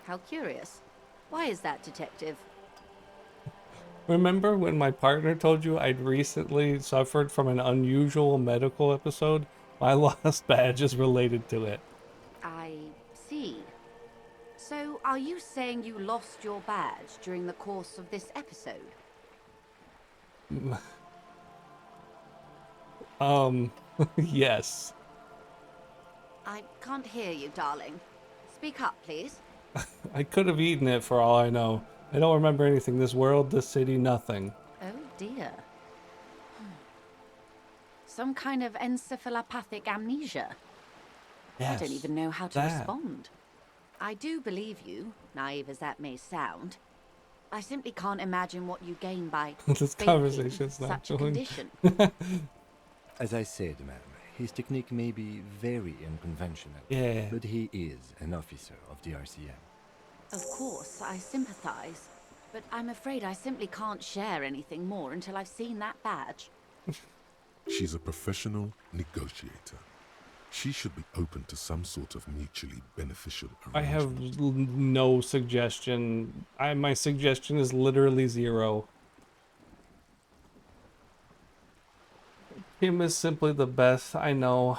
How curious. Why is that, Detective? Remember when my partner told you I'd recently suffered from an unusual medical episode? My lost badge is related to it. I see. So, are you saying you lost your badge during the course of this episode? Yes. I can't hear you, darling. Speak up, please. I could have eaten it for all I know. I don't remember anything. This world, this city, nothing. Oh dear. Some kind of encephalopathic amnesia. Yes, I don't even know how to that. respond. I do believe you, naive as that may sound. I simply can't imagine what you gain by This faking conversation's not such a going. condition. As I said, ma'am, his technique may be very unconventional. Yeah. But he is an officer of the RCM. Of course, I sympathize. But I'm afraid I simply can't share anything more until I've seen that badge. She's a professional negotiator. She should be open to some sort of mutually beneficial I arrangement. have no suggestion. My suggestion is literally zero. Kim is simply the best, I know.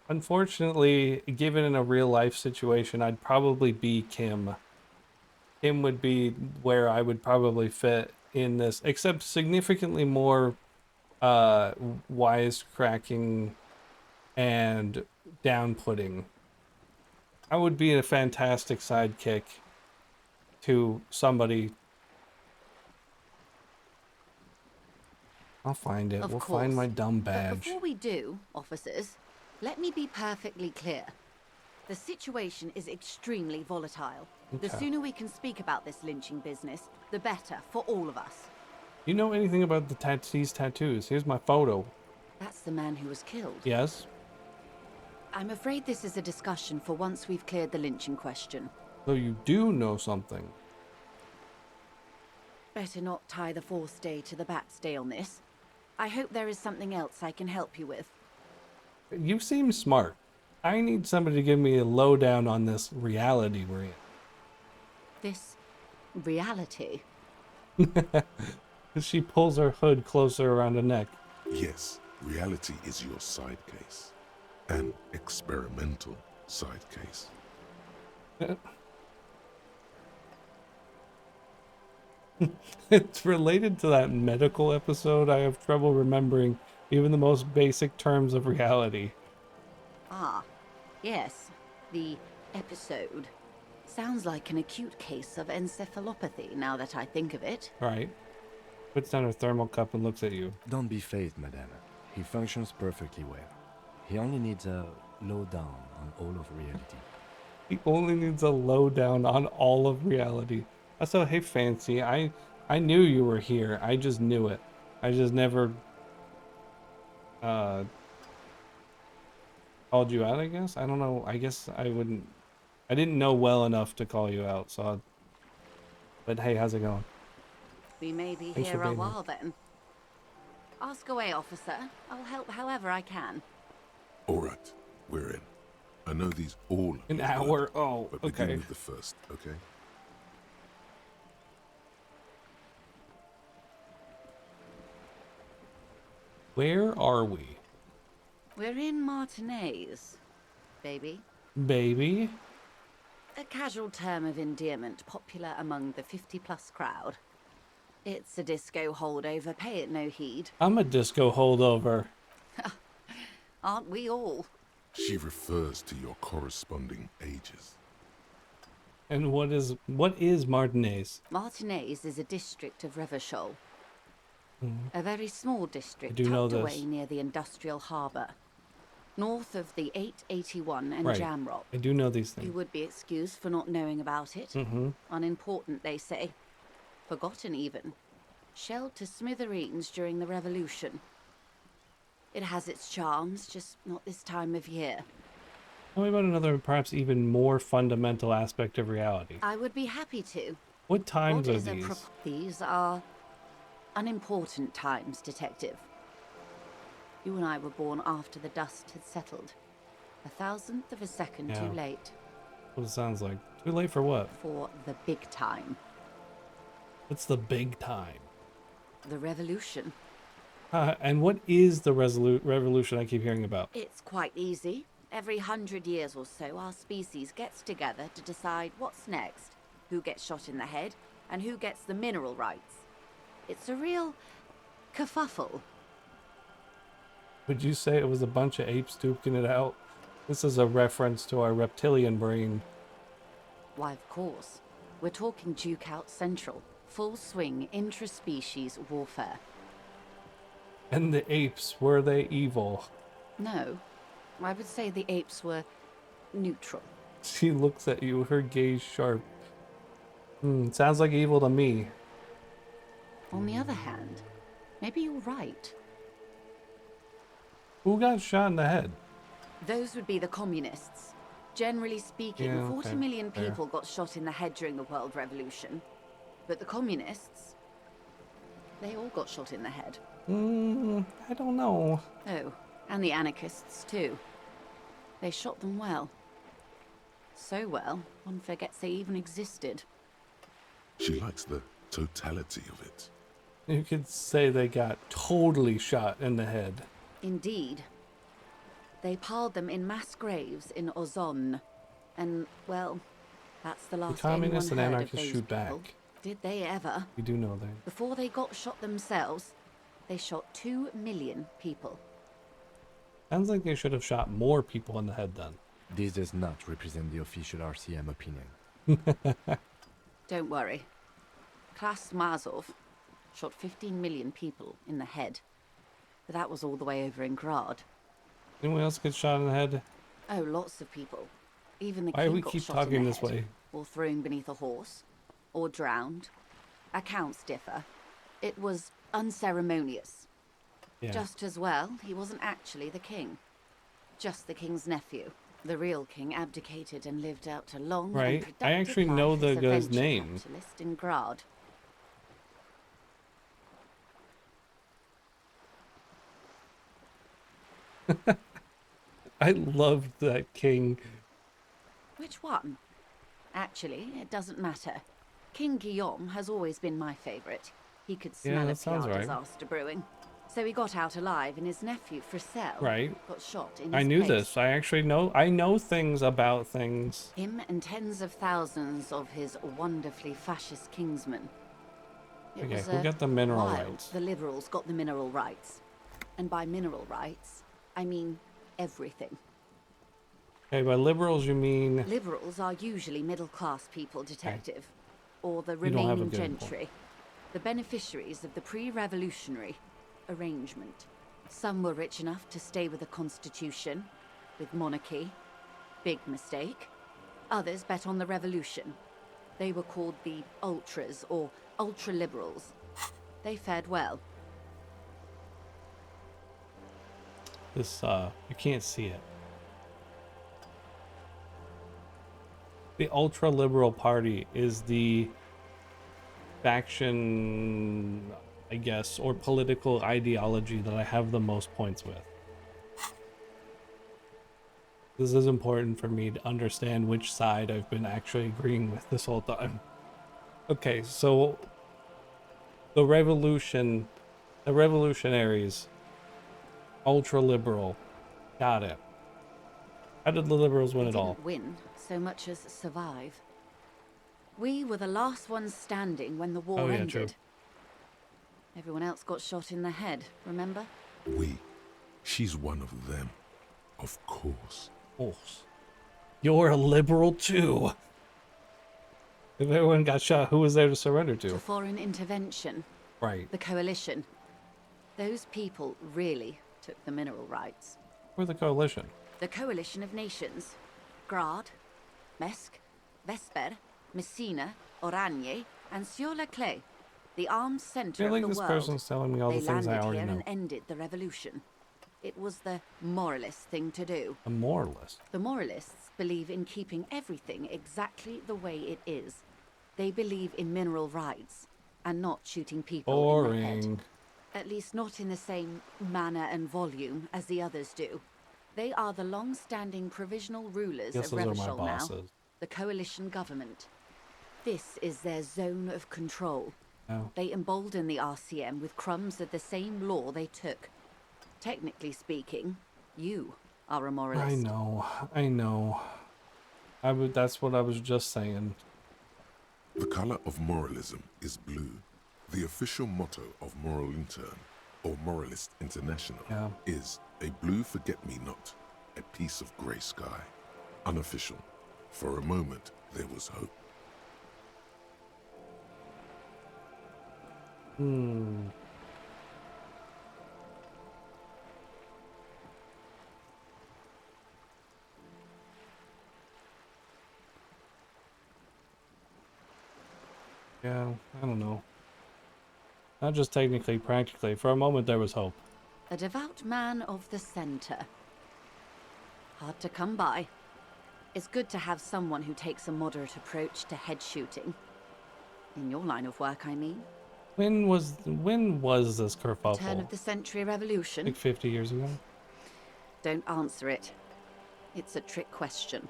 Unfortunately, given in a real life situation, I'd probably be Kim. Kim would be where I would probably fit in this, except significantly more wisecracking and down-putting. I would be a fantastic sidekick to somebody. I'll find it. We'll find my dumb But badge. before we do, officers, let me be perfectly clear. The situation is extremely volatile. The Okay. sooner we can speak about this lynching business, the better for all of us. You know anything about these tattoos? Here's my photo. That's the man who was killed. Yes? I'm afraid this is a discussion for once we've cleared the lynching question. So you do know something. Better not tie the fourth day to the bat's day on this. I hope there is something else I can help you with. You seem smart. I need somebody to give me a lowdown on this reality we're in. This reality. She pulls her hood closer around her neck. Yes, reality is your side case. An experimental side case. It's related to that medical episode. I have trouble remembering even the most basic terms of reality. Ah, yes. The episode. Sounds like an acute case of encephalopathy now that I think of it. Right. Puts down her thermal cup and looks at you. Don't be phased, madame. He functions perfectly well. He only needs a lowdown on all of reality. He only needs a lowdown on all of reality. So, hey, Fancy, I knew you were here. I just knew it. I just never called you out, I guess? I don't know. I guess I didn't know well enough to call you out, so but hey, how's it going? We may be Thanks for here a being here. while then. Ask away, officer. I'll help however I can. All right, we're in. I know these all An are hour. good, Oh, but begin okay. with the first, okay? Where are we? We're in Martinez, baby. Baby? A casual term of endearment popular among the 50-plus crowd. It's a disco holdover, pay it no heed. I'm a disco holdover. Aren't we all? She refers to your corresponding ages. And what is Martinez? Martinez is a district of Revachol. Mhm. A very small district do know tucked away this. near the industrial harbour. North of the 881 and Right. Jamrock. I do know these things. You would be excused for not knowing about it. Mm-hmm. Unimportant, they say. Forgotten, even. Shelled to smithereens during the Revolution. It has its charms, just not this time of year. Tell me about another, perhaps even more fundamental aspect of reality. I would be happy to. What times What are is a these? These are unimportant times, Detective. You and I were born after the dust had settled. 1,000th of a second Yeah. too late. What it sounds like. Too late for what? For the big time. What's the big time? The revolution. And what is the revolution I keep hearing about? It's quite easy. Every 100 years or so, our species gets together to decide what's next, who gets shot in the head, and who gets the mineral rights. It's a real kerfuffle. Would you say it was a bunch of apes duking it out? This is a reference to our reptilian brain. Why, of course. We're talking Duke Out Central. Full swing intraspecies warfare. And the apes, were they evil? No, I would say the apes were neutral. She looks at you, her gaze sharp. Sounds like evil to me. On the other hand, maybe you're right. Who got shot in the head? Those would be the communists. Generally speaking, Yeah, 40 okay, million fair. people got shot in the head during the World Revolution. But the communists, they all got shot in the head. I don't know. Oh, and the anarchists too. They shot them well. So well, one forgets they even existed. She likes the totality of it. You could say they got totally shot in the head. Indeed. They piled them in mass graves in Ozon. And, well, that's the last communists and anyone heard anarchists of shoot those people. back. Did they ever? We do know that. Before they got shot themselves, they shot 2 million people. Sounds like they should have shot more people in the head then. This does not represent the official RCM opinion. Don't worry. Klaus Mazov shot 15 million people in the head. But that was all the way over in Grad. Anyone else get shot in the head? Oh, lots of people. Even the Why do king we got keep shot talking in the this head, way? or thrown beneath a horse, or drowned. Accounts differ. It was unceremonious. Yeah. Just as well, he wasn't actually the king. Just the king's nephew. The real king abdicated and lived out a long Right. and productive I actually know life the as a guy's venture name. capitalist in Grad. I loved that king. Which one? Actually, it doesn't matter. King Guillaume has always been my favorite. He could Yeah, smell that a sounds PR right. disaster brewing. So he got out alive, and his nephew, Frisell, Right. got shot in his I knew place. this. I actually know. I know things about things. Him and tens of thousands of his wonderfully fascist kingsmen. It Okay, was who got the mineral wild. rights? The liberals got the mineral rights. And by mineral rights, I mean everything. Okay, by liberals you mean Liberals are usually middle-class people, Detective. Or the You don't have a remaining good gentry. The beneficiaries of the pre-revolutionary arrangement. Some were rich enough to stay with the Constitution, with monarchy. Big mistake. Others bet on the revolution. They were called the Ultras, or Ultra-Liberals. They fared well. This, you can't see it. The Ultra-Liberal Party is the faction, I guess, or political ideology that I have the most points with. This is important for me to understand which side I've been actually agreeing with this whole time. Okay, so the revolutionaries, ultra-liberal, got it. How did the liberals win it all? Didn't win so much as survive. We were the last ones standing when the war ended. True. Everyone else got shot in the head, remember? She's one of them. Of course. You're a liberal too. If everyone got shot, who was there to surrender to? To foreign intervention. Right. The coalition. Those people really took the mineral rights. We're the coalition. The coalition of nations. Grad, Mesk, Vesper, Messina, Oranje, and Sur-la-Clay. The armed center I feel like of the this world. person's telling me all the things I already They landed here know. and ended the revolution. It was the moralist thing to do. A moralist? The moralists believe in keeping everything exactly the way it is. They believe in mineral rights and not shooting people in the head. At least not in the same manner and volume as the others do. They are the long-standing provisional rulers of Revachol now, the coalition government. This is their zone of control. Oh. They embolden the RCM with crumbs of the same law they took. Technically speaking, you are a moralist. I know. That's what I was just saying. The color of moralism is blue. The official motto of Moral Intern, or Moralist International, is a blue forget-me-not, a piece of grey sky. Unofficial. For a moment, there was hope. Yeah, I don't know. Not just technically, practically. For a moment, there was hope. A devout man of the center. Hard to come by. It's good to have someone who takes a moderate approach to head shooting. In your line of work, I mean. When was this kerfuffle? Turn of the century revolution. Like 50 years ago? Don't answer it. It's a trick question.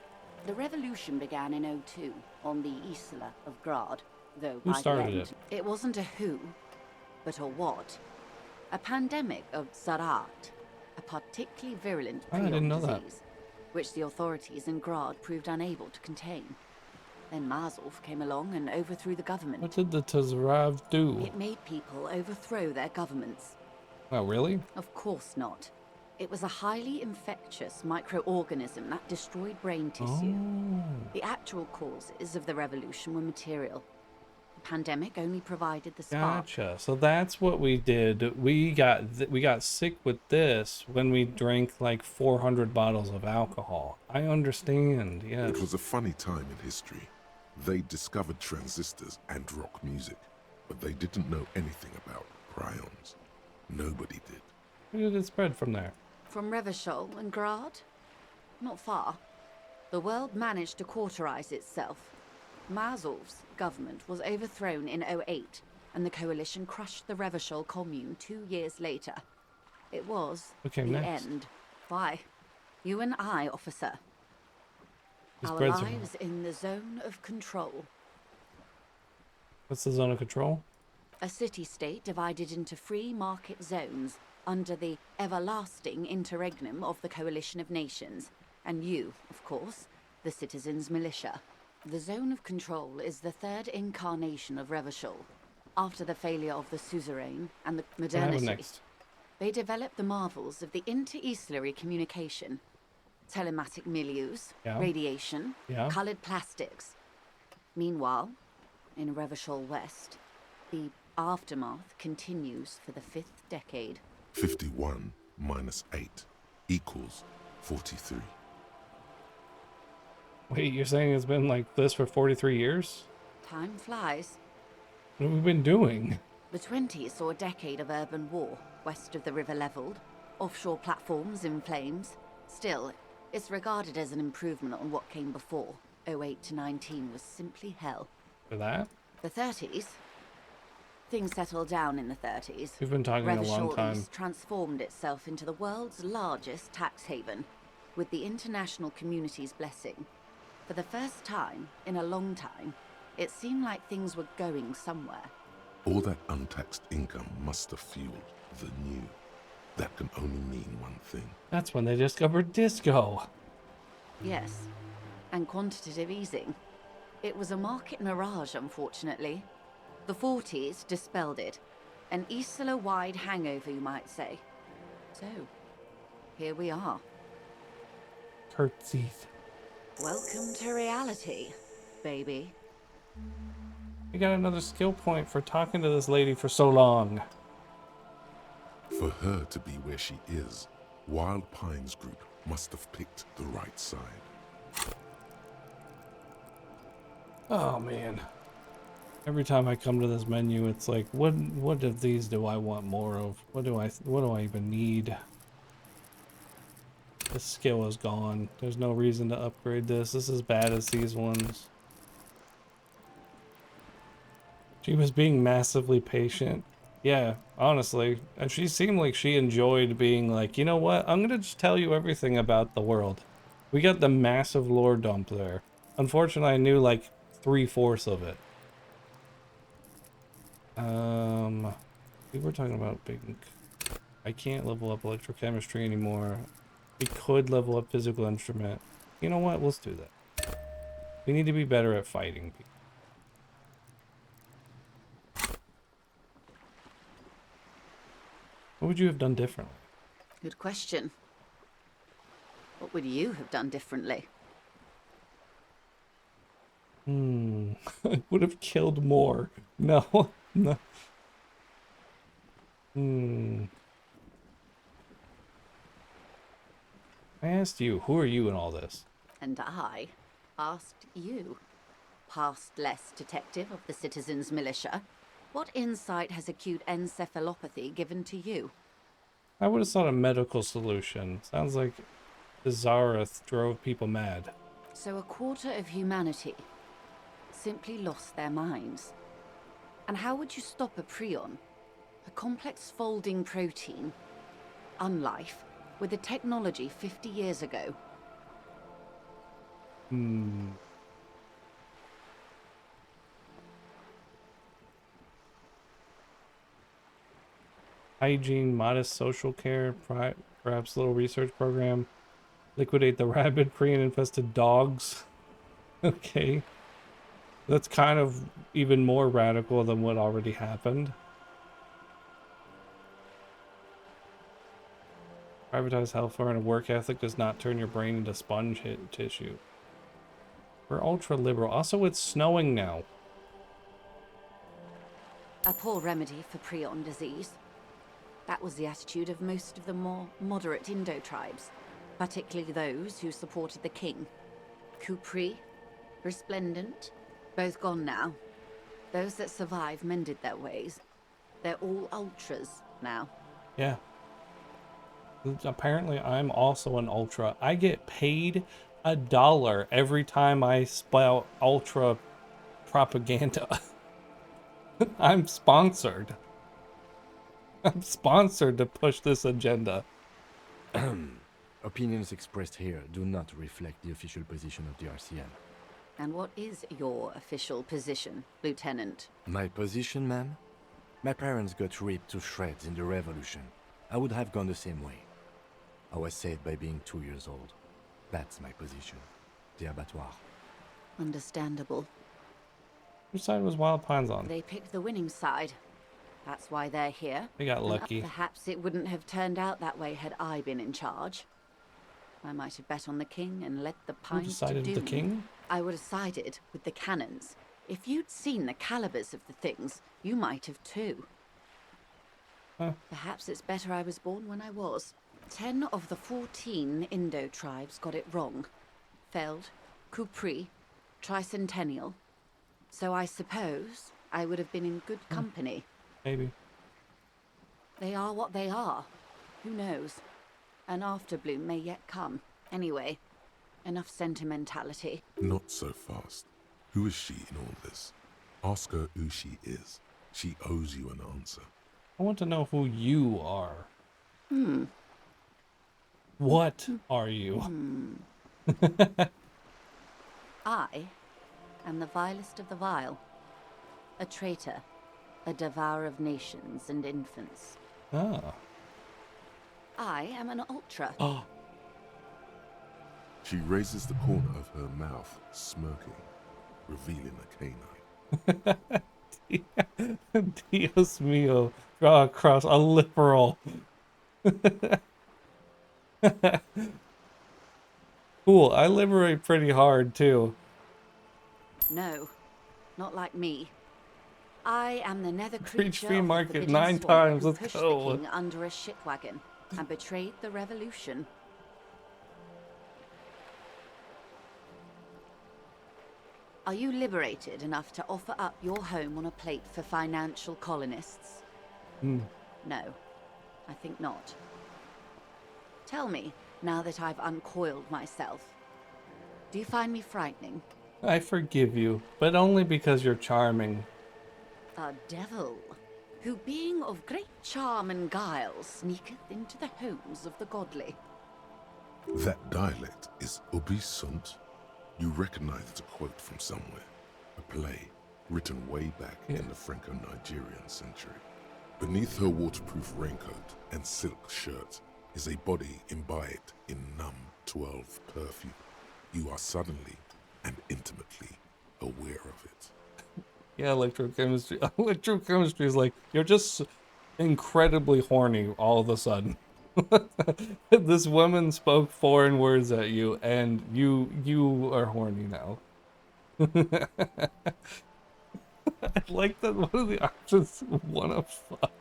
The revolution began in 02 on the Isla of Grad, though Who by started the end, It wasn't a who, but a what. A pandemic of Zarat, a particularly virulent I didn't know disease, that. which the authorities in Grad proved unable to contain. Then Mazov came along and overthrew the government. What did the Tazrav do? It made people overthrow their governments. Oh, really? Of course not. It was a highly infectious microorganism that destroyed brain tissue. The actual causes of the revolution were material. The pandemic only provided the spark. Gotcha. So that's what we did. We got sick with this when we drank like 400 bottles of alcohol. I understand. Yeah. It was a funny time in history. They discovered transistors and rock music, but they didn't know anything about prions. Nobody did. Where did it spread from there? From Revachol and Grad? Not far. The world managed to cauterize itself. Mazov's government was overthrown in 08, and the coalition crushed the Revachol commune 2 years later. It was the end. Why? You and I, officer. Our lives in the zone of control. What's the zone of control? A city-state divided into free market zones under the everlasting interregnum of the coalition of nations. And you, of course, the citizens' militia. The zone of control is the third incarnation of Revachol. After the failure of the suzerain and the modernity, they developed the marvels of the inter-easlary communication. Telematic milieus, radiation, colored plastics. Meanwhile, in Revachol West, the aftermath continues for the 5th decade. 51 minus 8 equals 43. Wait, you're saying it's been like this for 43 years? Time flies. What have we been doing? The 20s saw a decade of urban war, west of the river leveled, offshore platforms in flames. Still, it's regarded as an improvement on what came before. 08 to 19 was simply hell. For that? The 30s? Things settled down in the 30s. We've been talking a long time. Transformed itself into the world's largest tax haven, with the international community's blessing. For the first time in a long time, it seemed like things were going somewhere. All that untaxed income must have fueled the new. That can only mean one thing. That's when they discovered disco. Yes, and quantitative easing. It was a market mirage, unfortunately. The 40s dispelled it. An Isola-wide hangover, you might say. So, here we are. Curtsies. Welcome to reality, baby. You got another skill point for talking to this lady for so long. For her to be where she is, Wild Pines Group must have picked the right side. Oh man. Every time I come to this menu, it's like, what of these do I want more of? What do I even need? This skill is gone. There's no reason to upgrade this. This is as bad as these ones. She was being massively patient. Yeah, honestly. And she seemed like she enjoyed being like, you know what? I'm gonna just tell you everything about the world. We got the massive lore dump there. Unfortunately, I knew like 3/4 of it. We were talking about big... I can't level up electrochemistry anymore. We could level up physical instrument. You know what? Let's do that. We need to be better at fighting people. What would you have done differently? Good question. What would you have done differently? I would have killed more. No. No. I asked you, who are you in all this? And I asked you, past less detective of the citizens' militia, what insight has acute encephalopathy given to you? I would have thought a medical solution. Sounds like the Zareth drove people mad. So a quarter of humanity simply lost their minds. And how would you stop a prion, a complex folding protein, unlife, with a technology 50 years ago? Hygiene, modest social care, perhaps a little research program. Liquidate the rabid prion-infested dogs. Okay. That's kind of even more radical than what already happened. Privatize healthcare and a work ethic does not turn your brain into sponge tissue. We're ultra liberal. Also, it's snowing now. A poor remedy for prion disease. That was the attitude of most of the more moderate Indo tribes, particularly those who supported the king. Kupri, Resplendent, both gone now. Those that survived mended their ways. They're all ultras now. Yeah. Apparently, I'm also an ultra. I get paid $1 every time I spout ultra propaganda. I'm sponsored. I'm sponsored to push this agenda. Opinions expressed here do not reflect the official position of the RCM. And what is your official position, Lieutenant? My position, ma'am? My parents got ripped to shreds in the revolution. I would have gone the same way. I was saved by being 2 years old. That's my position. The abattoir. Understandable. Which side was Wild Pines on? They picked the winning side. That's why they're here. They got lucky. Perhaps it wouldn't have turned out that way had I been in charge. I might have bet on the king and led the Pines to doom. You decided the king? I would have sided with the cannons. If you'd seen the calibers of the things, you might have too. Huh. Perhaps it's better I was born when I was. 10 of the 14 Indo tribes got it wrong. Feld, Kupri, Tricentennial. So I suppose I would have been in good company. Maybe. They are what they are. Who knows? An afterbloom may yet come. Anyway, enough sentimentality. Not so fast. Who is she in all this? Ask her who she is. She owes you an answer. I want to know who you are. Hmm. What are you? I am the vilest of the vile. A traitor. A devourer of nations and infants. Ah. I am an ultra. Oh. She raises the corner of her mouth, smirking, revealing a canine. Dios mío. Draw across a liberal. Cool, I liberate pretty hard too. No, not like me. I am the nether Preach creature free of the market forbidden 9 swamp times, who let's pushed go. the king under a shitwagon and betrayed the revolution. Are you liberated enough to offer up your home on a plate for financial colonists? No, I think not. Tell me, now that I've uncoiled myself, do you find me frightening? I forgive you, but only because you're charming. A devil, who being of great charm and guile, sneaketh into the homes of the godly. That dialect is Obisunt. You recognize the quote from somewhere. A play written way back in the Franco-Nigerian century. Beneath her waterproof raincoat and silk shirt is a body imbibed in numb 12 perfume. You are suddenly and intimately aware of it. Yeah, electrochemistry. Electrochemistry is like, you're just incredibly horny all of a sudden. This woman spoke foreign words at you, and you are horny now. I like that one of the options wanna fuck.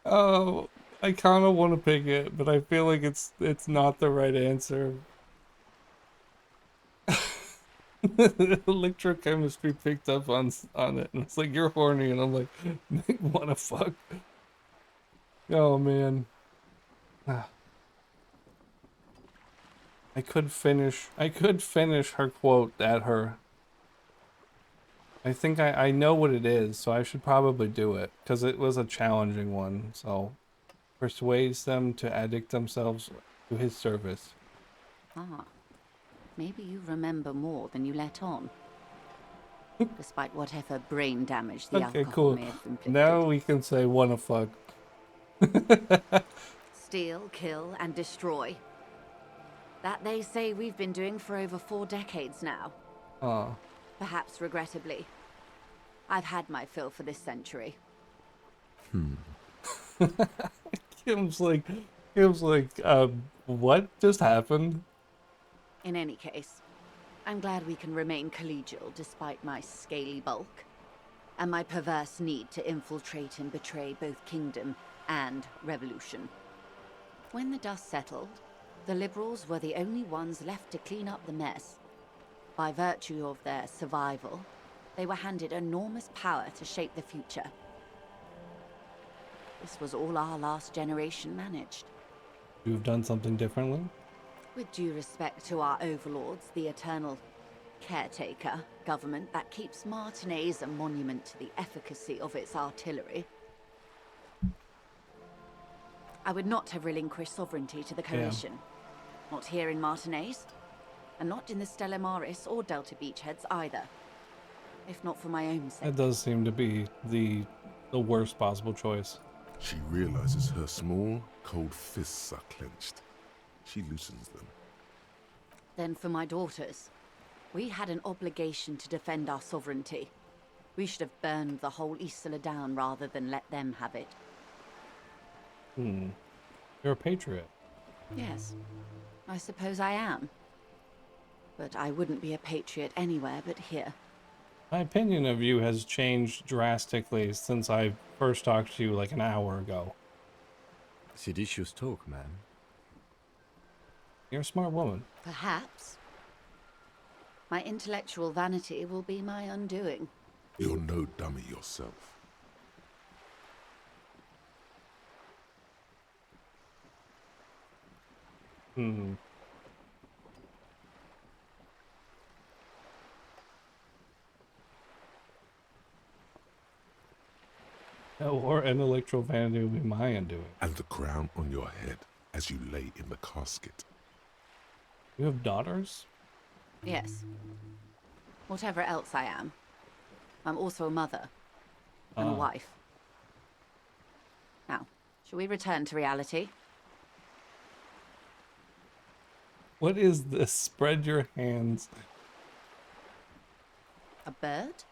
Oh, I kind of want to pick it, but I feel like it's not the right answer. Electrochemistry picked up on it, and it's like, you're horny, and I'm like, wanna fuck. Oh man. I could finish her quote at her. I think I know what it is, so I should probably do it, because it was a challenging one. So, persuades them to addict themselves to his service. Ah, maybe you remember more than you let on. Despite whatever brain damage the Okay, alcohol cool. may have inflicted. Now we can say wanna fuck. Steal, kill, and destroy. That they say we've been doing for over 4 decades now. Aw. Perhaps regrettably. I've had my fill for this century. Kim's like, what just happened? In any case, I'm glad we can remain collegial despite my scaly bulk, and my perverse need to infiltrate and betray both kingdom and revolution. When the dust settled, the liberals were the only ones left to clean up the mess. By virtue of their survival, they were handed enormous power to shape the future. This was all our last generation managed. You've done something differently? With due respect to our overlords, the eternal caretaker government that keeps Martinez a monument to the efficacy of its artillery, I would not have relinquished sovereignty to the coalition. Not here in Martinez, and not in the Stella Maris or Delta Beachheads either. If not for my own sake. That does seem to be the worst possible choice. She realizes her small, cold fists are clenched. She loosens them. Then for my daughters, we had an obligation to defend our sovereignty. We should have burned the whole Isla down rather than let them have it. You're a patriot. Yes, I suppose I am. But I wouldn't be a patriot anywhere but here. My opinion of you has changed drastically since I first talked to you like an hour ago. Seditious talk, man. You're a smart woman. Perhaps. My intellectual vanity will be my undoing. You're no dummy yourself. Or intellectual vanity will be my undoing. And the crown on your head as you lay in the casket. You have daughters? Yes. Whatever else I am, I'm also a mother and a wife. Now, shall we return to reality? What is this? Spread your hands. A bird?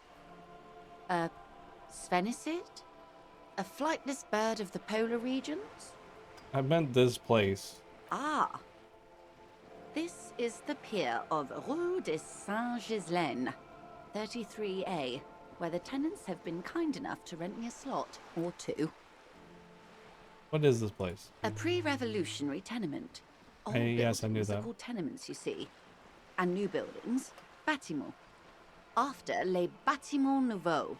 A sphenicid? A flightless bird of the polar regions? I meant this place. Ah. This is the pier of Rue de Saint-Ghislain, 33A, where the tenants have been kind enough to rent me a slot or two. What is this place? A pre-revolutionary tenement. Old Yes, I knew buildings are that. called tenements, you see. And new buildings, bâtiments. After les bâtiments nouveaux.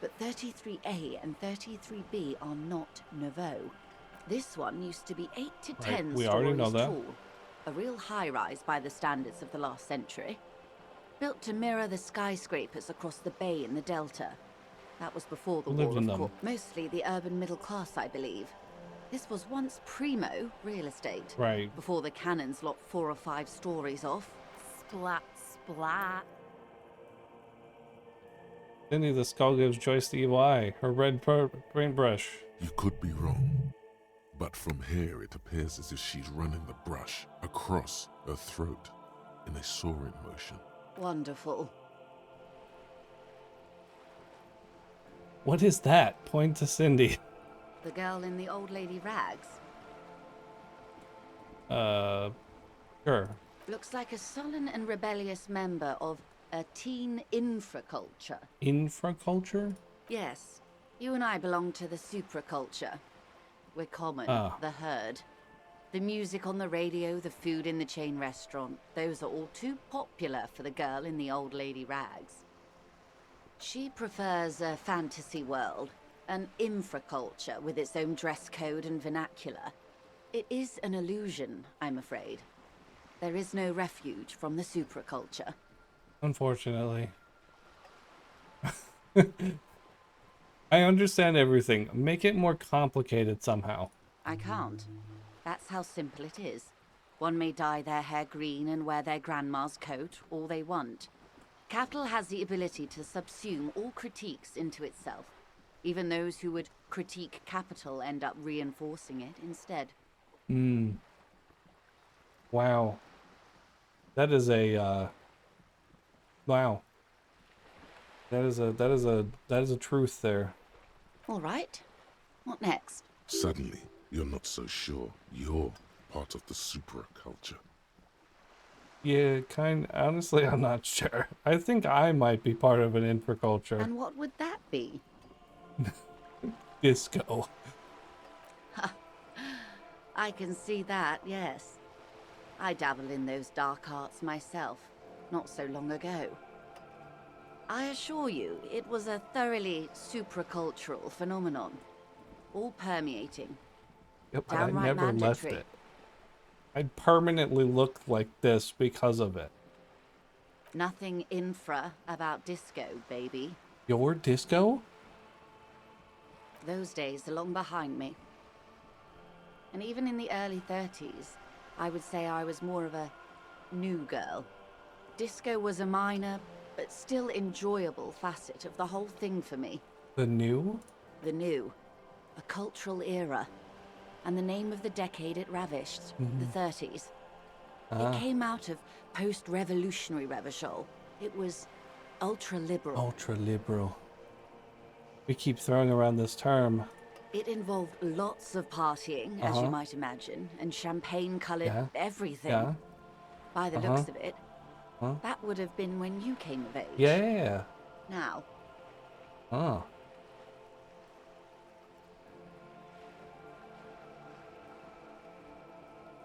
But 33A and 33B are not nouveaux. This one used to be 8 to 10 we already know stories that. tall. A real high-rise by the standards of the last century. Built to mirror the skyscrapers across the bay in the Delta. That was before the Lived war, in of them. course. Mostly the urban middle class, I believe. This was once primo real estate. Right. Before the cannons lopped 4 or 5 stories off. Splat, splat. Cindy, the skull gives Joyce the evil eye. Her red paintbrush. You could be wrong, but from here it appears as if she's running the brush across her throat in a soaring motion. Wonderful. What is that? Point to Cindy. The girl in the old lady rags. Sure. Looks like a sullen and rebellious member of a teen infraculture. Infraculture? Yes. You and I belong to the supraculture. We're common, Ah. the herd. The music on the radio, the food in the chain restaurant, those are all too popular for the girl in the old lady rags. She prefers a fantasy world, an infraculture with its own dress code and vernacular. It is an illusion, I'm afraid. There is no refuge from the supraculture. Unfortunately. I understand everything. Make it more complicated somehow. I can't. That's how simple it is. One may dye their hair green and wear their grandma's coat, all they want. Capital has the ability to subsume all critiques into itself. Even those who would critique capital end up reinforcing it instead. Wow. That is a wow. That is a truth there. All right. What next? Suddenly, you're not so sure you're part of the supraculture. Yeah, honestly, I'm not sure. I think I might be part of an infraculture. And what would that be? Disco. I can see that, yes. I dabbled in those dark arts myself, not so long ago. I assure you, it was a thoroughly supracultural phenomenon. All permeating. Yep, but I Downright never left mandatory. it. I permanently looked like this because of it. Nothing infra about disco, baby. Your disco? Those days are long behind me. And even in the early 30s, I would say I was more of a new girl. Disco was a minor, but still enjoyable facet of the whole thing for me. The new? The new. A cultural era. And the name of the decade it ravished, the 30s. It came out of post-revolutionary Revachol. It was ultra-liberal. Ultra-liberal. We keep throwing around this term. It involved lots of partying, as you might imagine, and champagne-colored everything. Yeah. By the looks of it, that would have been when you came of age. Yeah. Now. Oh.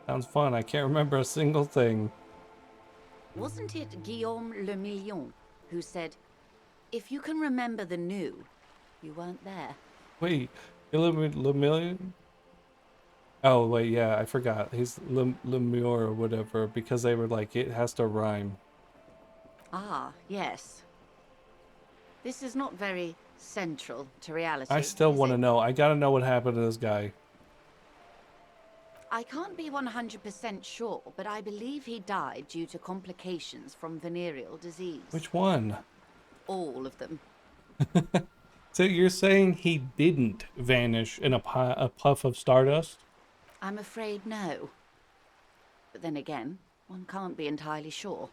Sounds fun. I can't remember a single thing. Wasn't it Guillaume Le Million who said, if you can remember the new, you weren't there? Wait, Le Million? Oh, wait, yeah, I forgot. He's Lemure or whatever, because they were like, it has to rhyme. Ah, yes. This is not very central to reality. I still want to know. I gotta know what happened to this guy. I can't be 100% sure, but I believe he died due to complications from venereal disease. Which one? All of them. So you're saying he didn't vanish in a puff of stardust? I'm afraid no. But then again, one can't be entirely sure.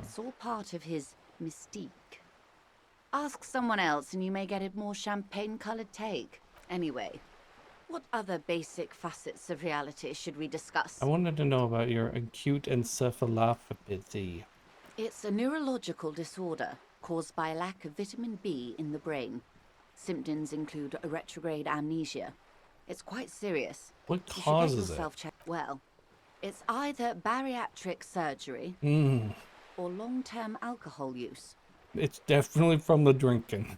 It's all part of his mystique. Ask someone else and you may get a more champagne-colored take. Anyway, what other basic facets of reality should we discuss? I wanted to know about your acute encephalopathy. It's a neurological disorder caused by a lack of vitamin B in the brain. Symptoms include a retrograde amnesia. It's quite serious. What You causes should get yourself it? checked. Well, it's either bariatric surgery or long-term alcohol use. It's definitely from the drinking.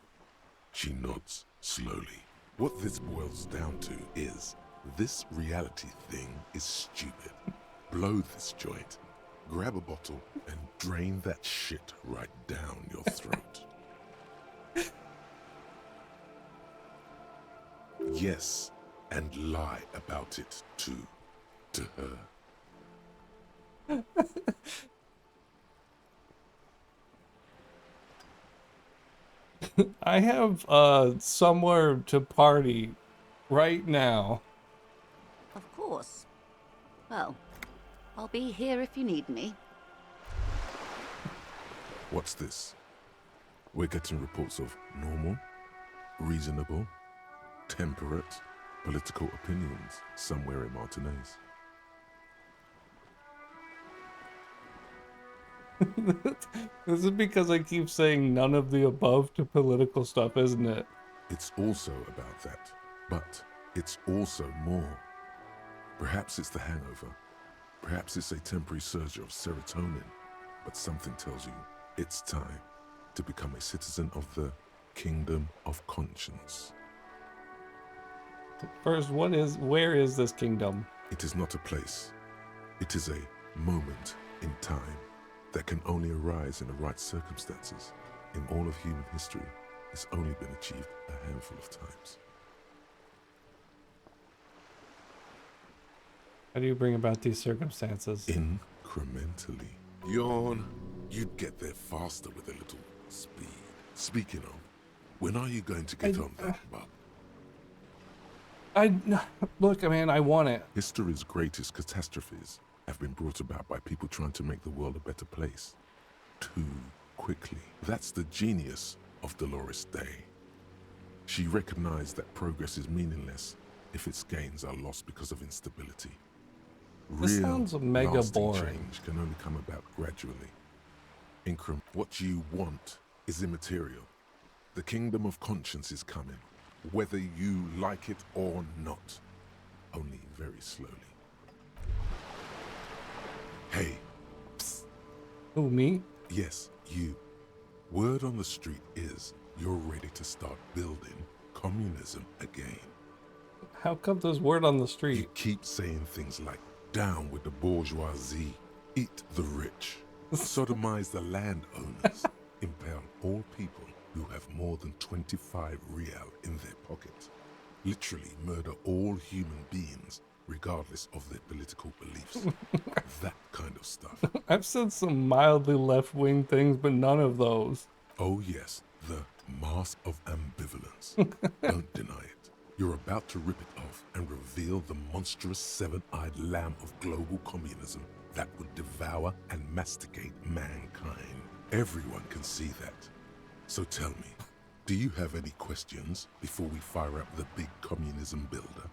She nods slowly. What this boils down to is, this reality thing is stupid. Blow this joint, grab a bottle, and drain that shit right down your throat. Yes, and lie about it too, to her. I have somewhere to party right now. Of course. Well, I'll be here if you need me. What's this? We're getting reports of normal, reasonable, temperate political opinions somewhere in Martinez. This is because I keep saying none of the above to political stuff, isn't it? It's also about that, but it's also more. Perhaps it's the hangover. Perhaps it's a temporary surge of serotonin. But something tells you it's time to become a citizen of the Kingdom of Conscience. First, where is this kingdom? It is not a place. It is a moment in time that can only arise in the right circumstances. In all of human history, it's only been achieved a handful of times. How do you bring about these circumstances? Incrementally. Yawn. You'd get there faster with a little speed. Speaking of, when are you going to get on that, Bob? Look, man, I want it. History's greatest catastrophes have been brought about by people trying to make the world a better place. Too quickly. That's the genius of Dolores Day. She recognized that progress is meaningless if its gains are lost because of instability. This sounds mega lasting boring. Change can only come about gradually. What you want is immaterial. The Kingdom of Conscience is coming, whether you like it or not. Only very slowly. Hey. Psst. Who, me? Yes, you. Word on the street is you're ready to start building communism again. How come there's word on the street? You keep saying things like, down with the bourgeoisie, eat the rich, sodomize the landowners, impale all people who have more than 25 real in their pocket, literally murder all human beings regardless of their political beliefs. That kind of stuff. I've said some mildly left-wing things, but none of those. Oh yes, the mask of ambivalence. Don't deny it. You're about to rip it off and reveal the monstrous seven-eyed lamb of global communism that would devour and masticate mankind. Everyone can see that. So tell me, Do you have any questions before we fire up the big communism builder?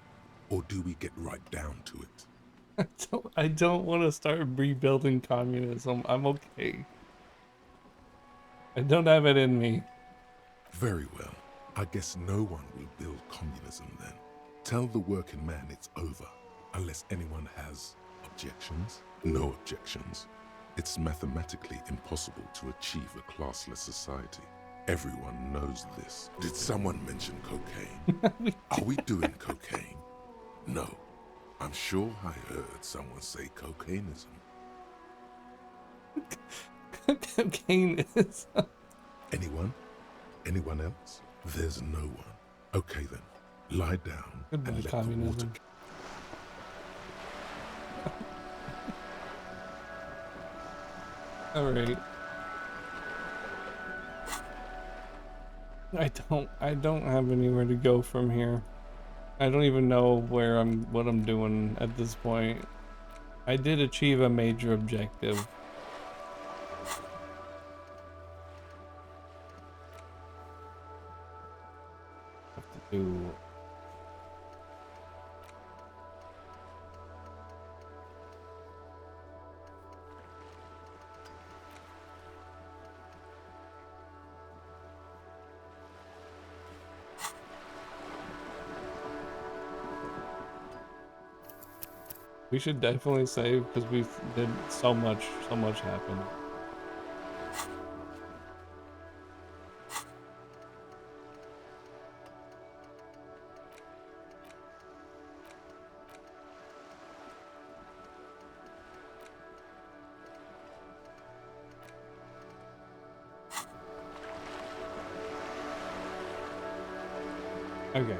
Or do we get right down to it? I don't want to start rebuilding communism. I'm okay. I don't have it in me. Very well. I guess no one will build communism then. Tell the working man it's over, unless anyone has objections. No objections. It's mathematically impossible to achieve a classless society. Everyone knows this. Did someone mention cocaine? Are we doing cocaine? No. I'm sure I heard someone say cocainism. Cocainism. Anyone? Anyone else? There's no one. Okay then, lie down Goodbye, and let communism. the water... Alright. I don't have anywhere to go from here. I don't even know what I'm doing at this point. I did achieve a major objective. Have to do... We should definitely save because we did so much happened. Okay,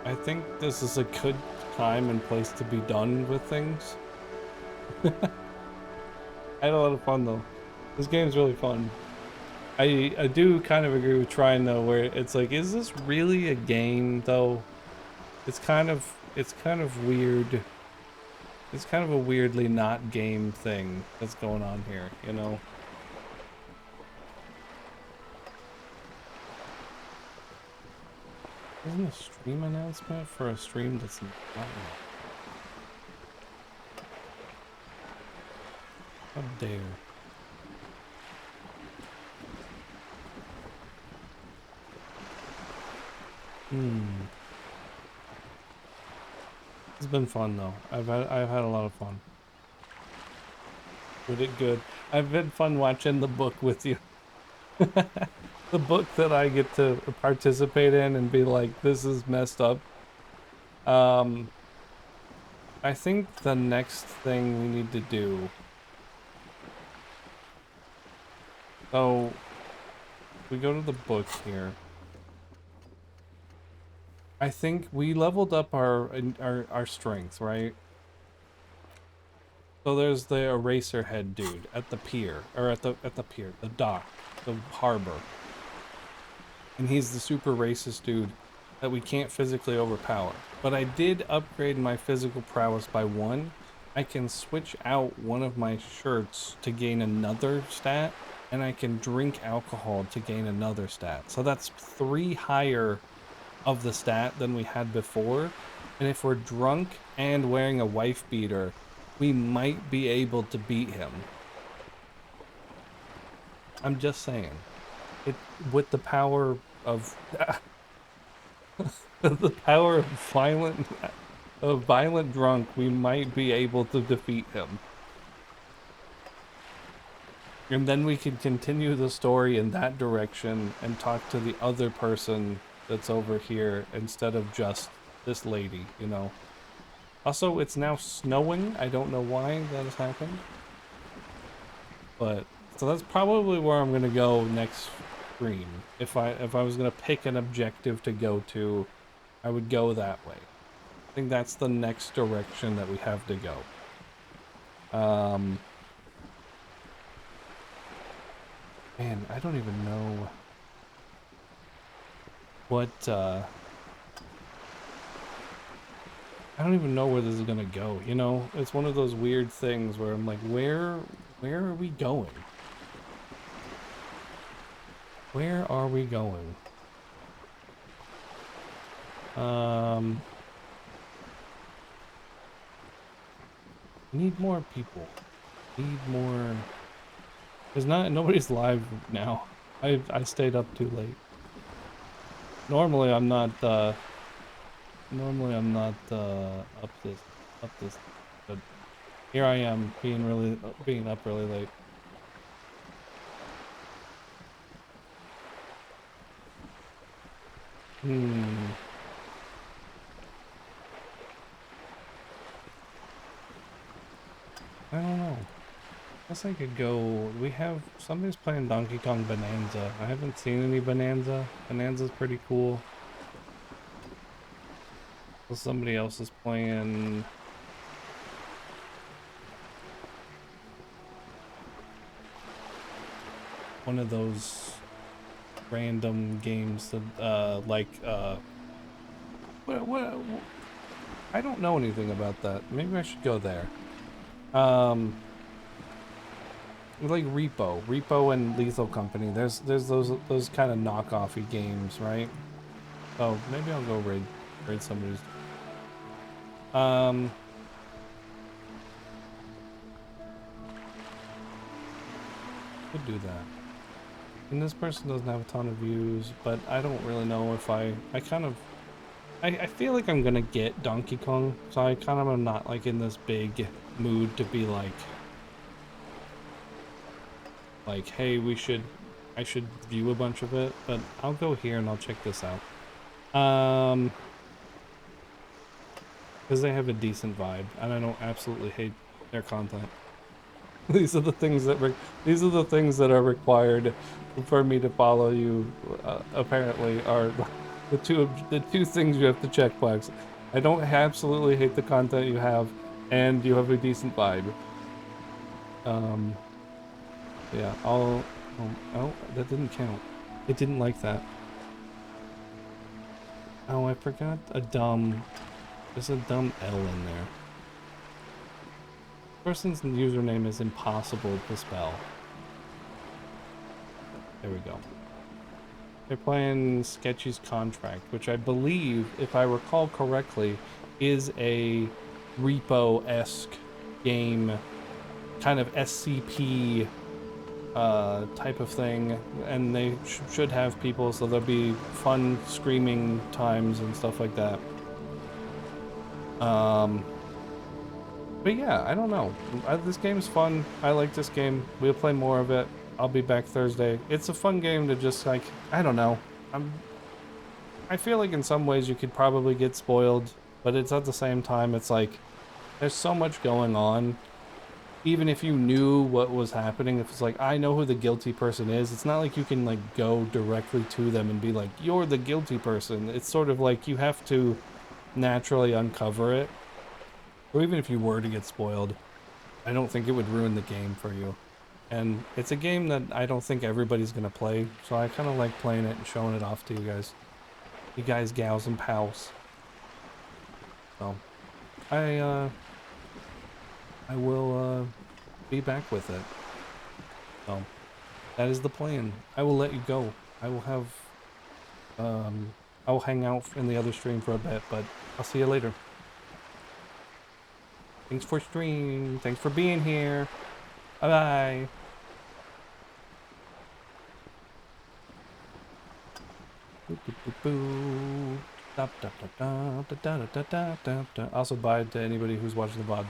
I think this is a good time and place to be done with things. I had a lot of fun though. This game's really fun. I do kind of agree with Trine though, where it's like, is this really a game though? It's kind of weird. It's kind of a weirdly not game thing that's going on here, you know? Isn't a stream announcement for a stream that's not real? How dare. It's been fun though. I've had a lot of fun. We did good. I've had fun watching the book with you. The book that I get to participate in and be like, this is messed up. I think the next thing we need to do... So, we go to the book here. I think we leveled up our strength, right? So there's the eraser head dude at the pier, or at the pier, the dock, the harbor. And he's the super racist dude that we can't physically overpower. But I did upgrade my physical prowess by 1. I can switch out one of my shirts to gain another stat, and I can drink alcohol to gain another stat. So that's 3 higher of the stat than we had before. And if we're drunk and wearing a wife beater, we might be able to beat him. I'm just saying. With the power of the power of violent drunk, we might be able to defeat him. And then we can continue the story in that direction and talk to the other person that's over here instead of just this lady, you know. Also, it's now snowing. I don't know why that has happened. But so that's probably where I'm gonna go next stream. If I was gonna pick an objective to go to, I would go that way. I think that's the next direction that we have to go. Man, I don't even know what I don't even know where this is gonna go, you know? It's one of those weird things where I'm like, where are we going? Where are we going? Need more people. Need more. There's nobody's live now. I stayed up too late. Normally I'm not up this, but here I am being up really late. I don't know. Guess I could go. Somebody's playing Donkey Kong Bonanza. I haven't seen any Bonanza. Bonanza's pretty cool. So somebody else is playing. One of those random games that, what? I don't know anything about that. Maybe I should go there. Like Repo and Lethal Company. There's those kind of knockoffy games, right? Oh, maybe I'll go raid somebody's. Could do that. And this person doesn't have a ton of views, but I don't really know if I feel like I'm gonna get Donkey Kong, so I kind of am not like in this big mood to be like, hey, I should view a bunch of it, but I'll go here and I'll check this out. Because they have a decent vibe, and I don't absolutely hate their content. These are the things that are required for me to follow you. Apparently, are the two things you have to check box. I don't absolutely hate the content you have, and you have a decent vibe. Yeah, oh, that didn't count. It didn't like that. Oh, I forgot there's a dumb L in there. Person's username is impossible to spell. There we go. They're playing Sketchy's Contract, which I believe, if I recall correctly, is a Repo-esque game, kind of SCP type of thing, and they should have people, so there'll be fun screaming times and stuff like that. But yeah, I don't know. This game's fun. I like this game. We'll play more of it. I'll be back Thursday. It's a fun game to just, like, I don't know. I feel like in some ways you could probably get spoiled, but it's at the same time, it's like, there's so much going on. Even if you knew what was happening, if it's like, I know who the guilty person is, it's not like you can, like, go directly to them and be like, you're the guilty person. It's sort of like you have to naturally uncover it. Or even if you were to get spoiled, I don't think it would ruin the game for you. And it's a game that I don't think everybody's gonna play, so I kind of like playing it and showing it off to you guys. You guys, gals, and pals. So, I will be back with it. So, that is the plan. I will let you go. I will have, I'll hang out in the other stream for a bit, but I'll see you later. Thanks for streaming. Thanks for being here. Bye-bye. Also bye to anybody who's watching the VOD.